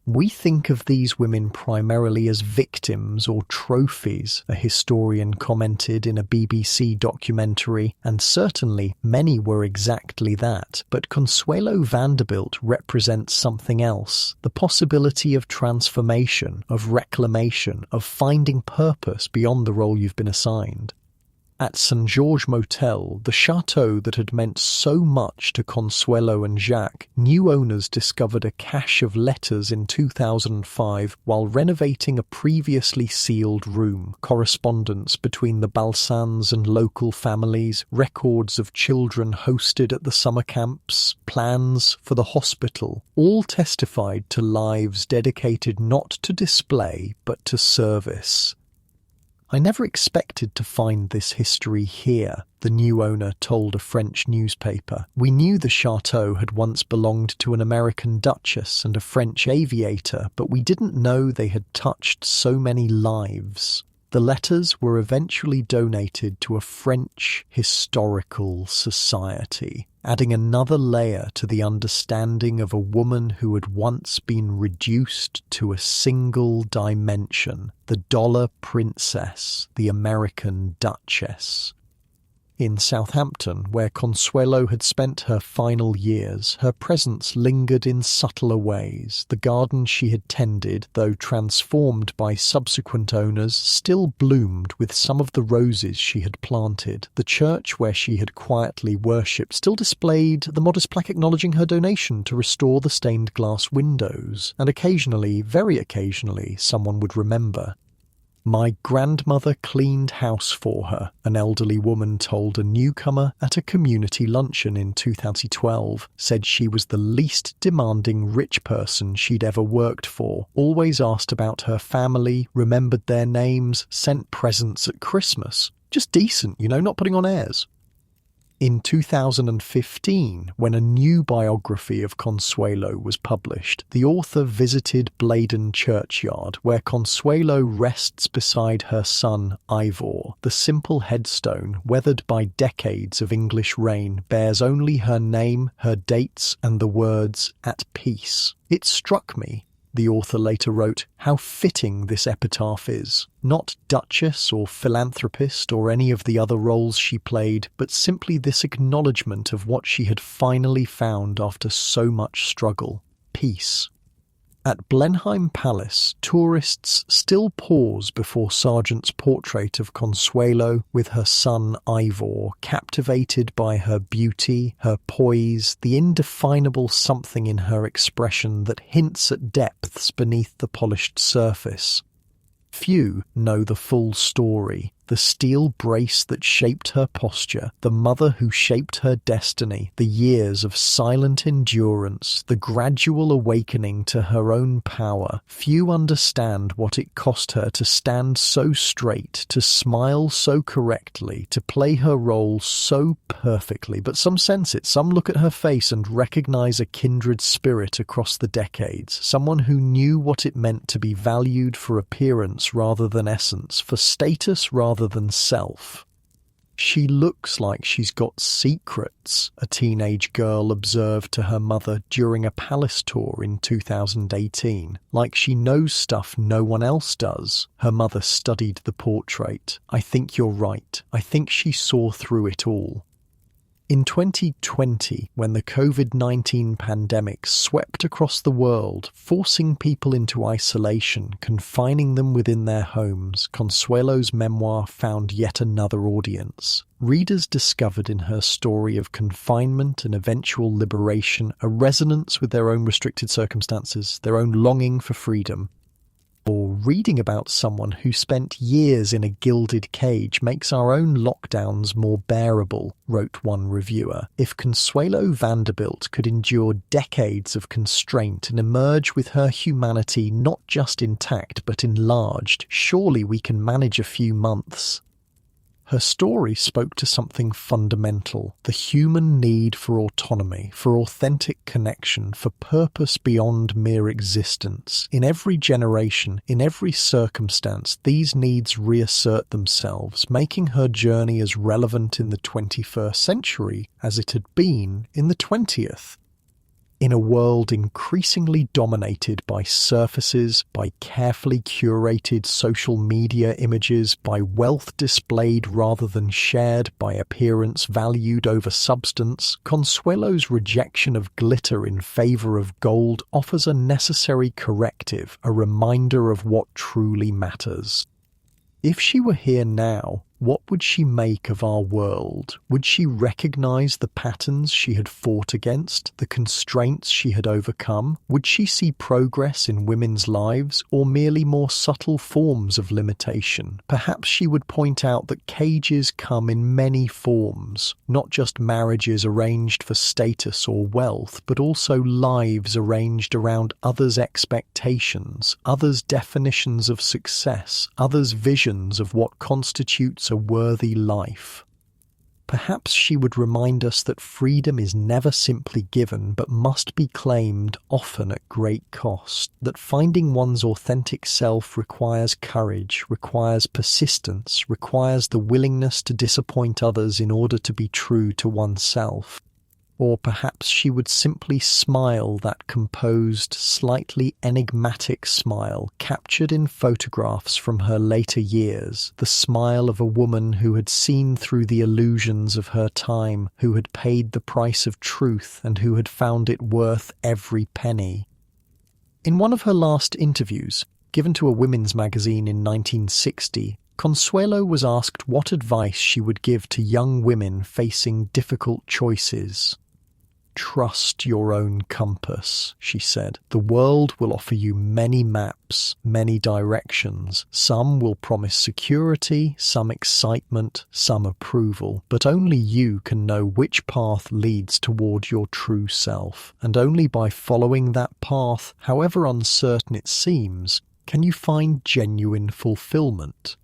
"We think of these women primarily as victims or trophies," a historian commented in a BBC documentary, and certainly many were exactly that. But Consuelo Vanderbilt represents something else, the possibility of transformation, of reclamation, of finding purpose beyond the role you've been assigned. At St. George Motel, the chateau that had meant so much to Consuelo and Jacques, new owners discovered a cache of letters in 2005 while renovating a previously sealed room. Correspondence between the Balsans and local families, records of children hosted at the summer camps, plans for the hospital, all testified to lives dedicated not to display but to service. "I never expected to find this history here," the new owner told a French newspaper. "We knew the chateau had once belonged to an American duchess and a French aviator, but we didn't know they had touched so many lives." The letters were eventually donated to a French historical society, adding another layer to the understanding of a woman who had once been reduced to a single dimension: the dollar princess, the American duchess. In Southampton, where Consuelo had spent her final years, her presence lingered in subtler ways. The garden she had tended, though transformed by subsequent owners, still bloomed with some of the roses she had planted. The church where she had quietly worshipped still displayed the modest plaque acknowledging her donation to restore the stained glass windows, and occasionally, very occasionally, someone would remember. "My grandmother cleaned house for her," an elderly woman told a newcomer at a community luncheon in 2012, said she was the least demanding rich person she'd ever worked for, always asked about her family, remembered their names, sent presents at Christmas. Just decent, not putting on airs. In 2015, when a new biography of Consuelo was published, the author visited Blenheim churchyard, where Consuelo rests beside her son Ivor. The simple headstone, weathered by decades of English rain, bears only her name, her dates, and the words, "At peace." "It struck me," the author later wrote, "how fitting this epitaph is. Not duchess or philanthropist or any of the other roles she played, but simply this acknowledgement of what she had finally found after so much struggle: peace." At Blenheim Palace, tourists still pause before Sargent's portrait of Consuelo with her son Ivor, captivated by her beauty, her poise, the indefinable something in her expression that hints at depths beneath the polished surface. Few know the full story: the steel brace that shaped her posture, the mother who shaped her destiny, the years of silent endurance, the gradual awakening to her own power. Few understand what it cost her to stand so straight, to smile so correctly, to play her role so perfectly, but some sense it. Some look at her face and recognize a kindred spirit across the decades, someone who knew what it meant to be valued for appearance rather than essence, for status rather than self. "She looks like she's got secrets," a teenage girl observed to her mother during a palace tour in 2018. "Like she knows stuff no one else does." Her mother studied the portrait. "I think you're right. I think she saw through it all." In 2020, when the COVID-19 pandemic swept across the world, forcing people into isolation, confining them within their homes, Consuelo's memoir found yet another audience. Readers discovered in her story of confinement and eventual liberation a resonance with their own restricted circumstances, their own longing for freedom. Or reading about someone who spent years in a gilded cage makes our own lockdowns more bearable, wrote one reviewer. If Consuelo Vanderbilt could endure decades of constraint and emerge with her humanity not just intact but enlarged, surely we can manage a few months. Her story spoke to something fundamental: the human need for autonomy, for authentic connection, for purpose beyond mere existence. In every generation, in every circumstance, these needs reassert themselves, making her journey as relevant in the 21st century as it had been in the 20th. In a world increasingly dominated by surfaces, by carefully curated social media images, by wealth displayed rather than shared, by appearance valued over substance, Consuelo's rejection of glitter in favor of gold offers a necessary corrective, a reminder of what truly matters. If she were here now, What would she make of our world? Would she recognize the patterns she had fought against, the constraints she had overcome? Would she see progress in women's lives, or merely more subtle forms of limitation? Perhaps she would point out that cages come in many forms, not just marriages arranged for status or wealth, but also lives arranged around others' expectations, others' definitions of success, others' visions of what constitutes a worthy life. Perhaps she would remind us that freedom is never simply given but must be claimed, often at great cost, that finding one's authentic self requires courage, requires persistence, requires the willingness to disappoint others in order to be true to oneself. Or perhaps she would simply smile that composed, slightly enigmatic smile captured in photographs from her later years, the smile of a woman who had seen through the illusions of her time, who had paid the price of truth and who had found it worth every penny. In one of her last interviews, given to a women's magazine in 1960, Consuelo was asked what advice she would give to young women facing difficult choices. "Trust your own compass," she said. "The world will offer you many maps, many directions. Some will promise security, some excitement, some approval. But only you can know which path leads toward your true self. And only by following that path, however uncertain it seems, can you find genuine fulfillment."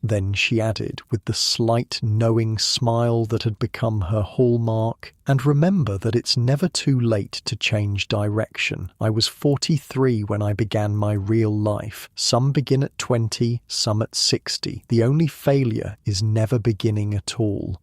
Then she added, with the slight knowing smile that had become her hallmark, "And remember that it's never too late to change direction. I was 43 when I began my real life. Some begin at 20, some at 60. The only failure is never beginning at all."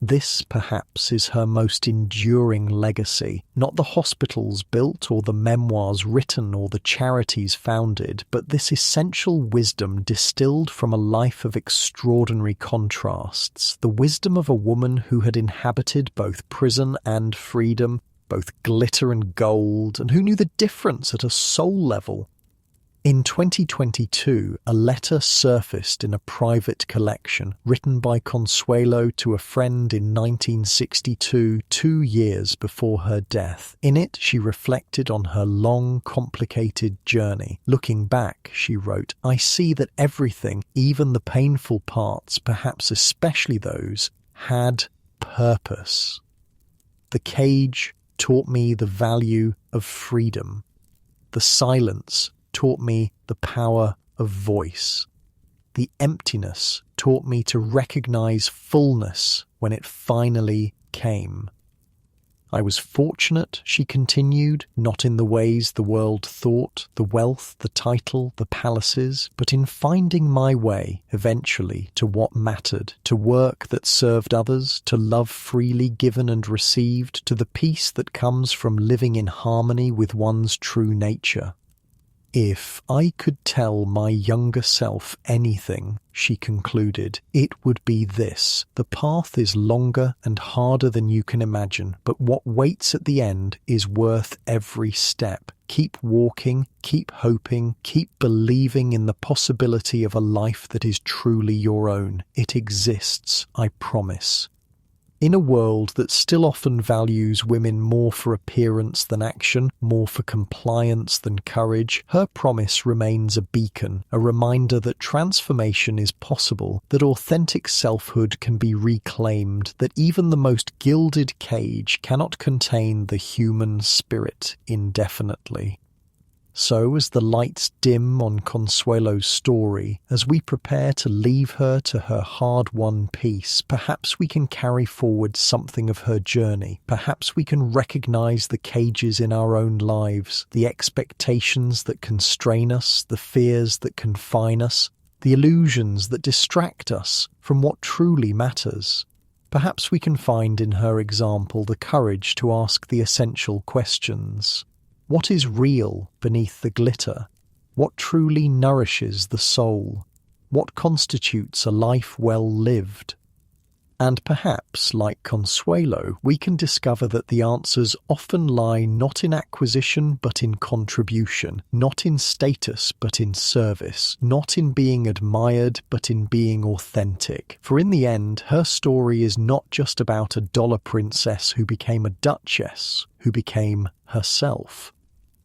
This, perhaps, is her most enduring legacy, not the hospitals built or the memoirs written or the charities founded, but this essential wisdom distilled from a life of extraordinary contrasts, the wisdom of a woman who had inhabited both prison and freedom, both glitter and gold, and who knew the difference at a soul level. In 2022, a letter surfaced in a private collection written by Consuelo to a friend in 1962, 2 years before her death. In it, she reflected on her long, complicated journey. Looking back, she wrote, "I see that everything, even the painful parts, perhaps especially those, had purpose. The cage taught me the value of freedom. The silence taught me the power of voice. The emptiness taught me to recognize fullness when it finally came. I was fortunate," she continued, "not in the ways the world thought, the wealth, the title, the palaces, but in finding my way, eventually, to what mattered, to work that served others, to love freely given and received, to the peace that comes from living in harmony with one's true nature. If I could tell my younger self anything," she concluded, "it would be this. The path is longer and harder than you can imagine, but what waits at the end is worth every step. Keep walking, keep hoping, keep believing in the possibility of a life that is truly your own. It exists, I promise." In a world that still often values women more for appearance than action, more for compliance than courage, her promise remains a beacon, a reminder that transformation is possible, that authentic selfhood can be reclaimed, that even the most gilded cage cannot contain the human spirit indefinitely. So, as the lights dim on Consuelo's story, as we prepare to leave her to her hard-won peace, perhaps we can carry forward something of her journey. Perhaps we can recognize the cages in our own lives, the expectations that constrain us, the fears that confine us, the illusions that distract us from what truly matters. Perhaps we can find in her example the courage to ask the essential questions. What is real beneath the glitter? What truly nourishes the soul? What constitutes a life well lived? And perhaps, like Consuelo, we can discover that the answers often lie not in acquisition but in contribution, not in status but in service, not in being admired but in being authentic. For in the end, her story is not just about a dollar princess who became a duchess, who became herself.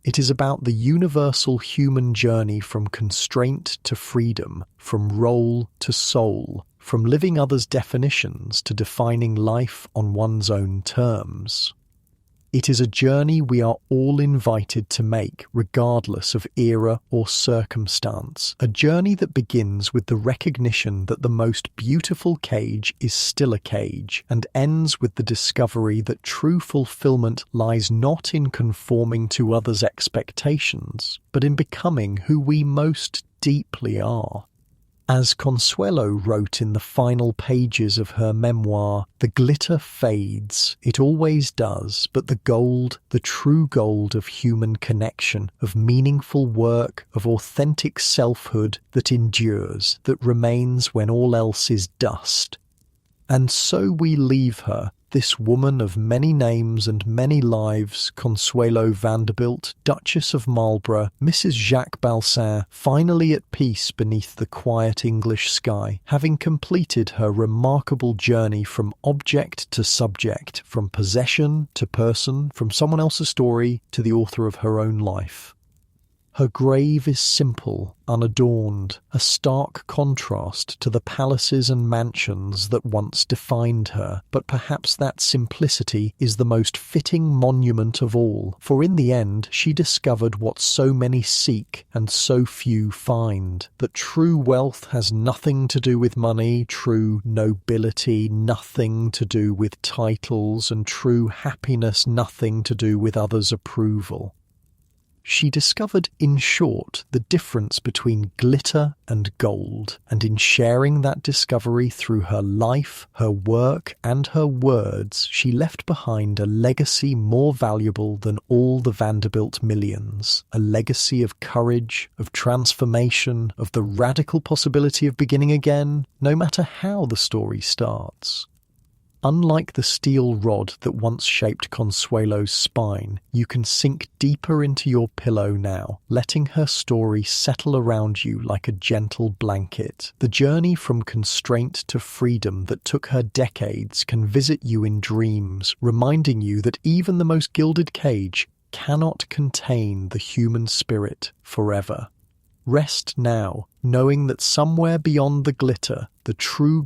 It is about the universal human journey from constraint to freedom, from role to soul, from living others' definitions to defining life on one's own terms. It is a journey we are all invited to make, regardless of era or circumstance. A journey that begins with the recognition that the most beautiful cage is still a cage, and ends with the discovery that true fulfillment lies not in conforming to others' expectations, but in becoming who we most deeply are. As Consuelo wrote in the final pages of her memoir, the glitter fades, it always does, but the gold, the true gold of human connection, of meaningful work, of authentic selfhood that endures, that remains when all else is dust. And so we leave her, this woman of many names and many lives, Consuelo Vanderbilt, Duchess of Marlborough, Mrs. Jacques Balsan, finally at peace beneath the quiet English sky, having completed her remarkable journey from object to subject, from possession to person, from someone else's story to the author of her own life. Her grave is simple, unadorned, a stark contrast to the palaces and mansions that once defined her, but perhaps that simplicity is the most fitting monument of all, for in the end she discovered what so many seek and so few find, that true wealth has nothing to do with money, true nobility nothing to do with titles, and true happiness nothing to do with others' approval. She discovered, in short, the difference between glitter and gold, and in sharing that discovery through her life, her work, and her words, she left behind a legacy more valuable than all the Vanderbilt millions, a legacy of courage, of transformation, of the radical possibility of beginning again, no matter how the story starts. Unlike the steel rod that once shaped Consuelo's spine, you can sink deeper into your pillow now, letting her story settle around you like a gentle blanket. The journey from constraint to freedom that took her decades can visit you in dreams, reminding you that even the most gilded cage cannot contain the human spirit forever. Rest now, knowing that somewhere beyond the glitter, the true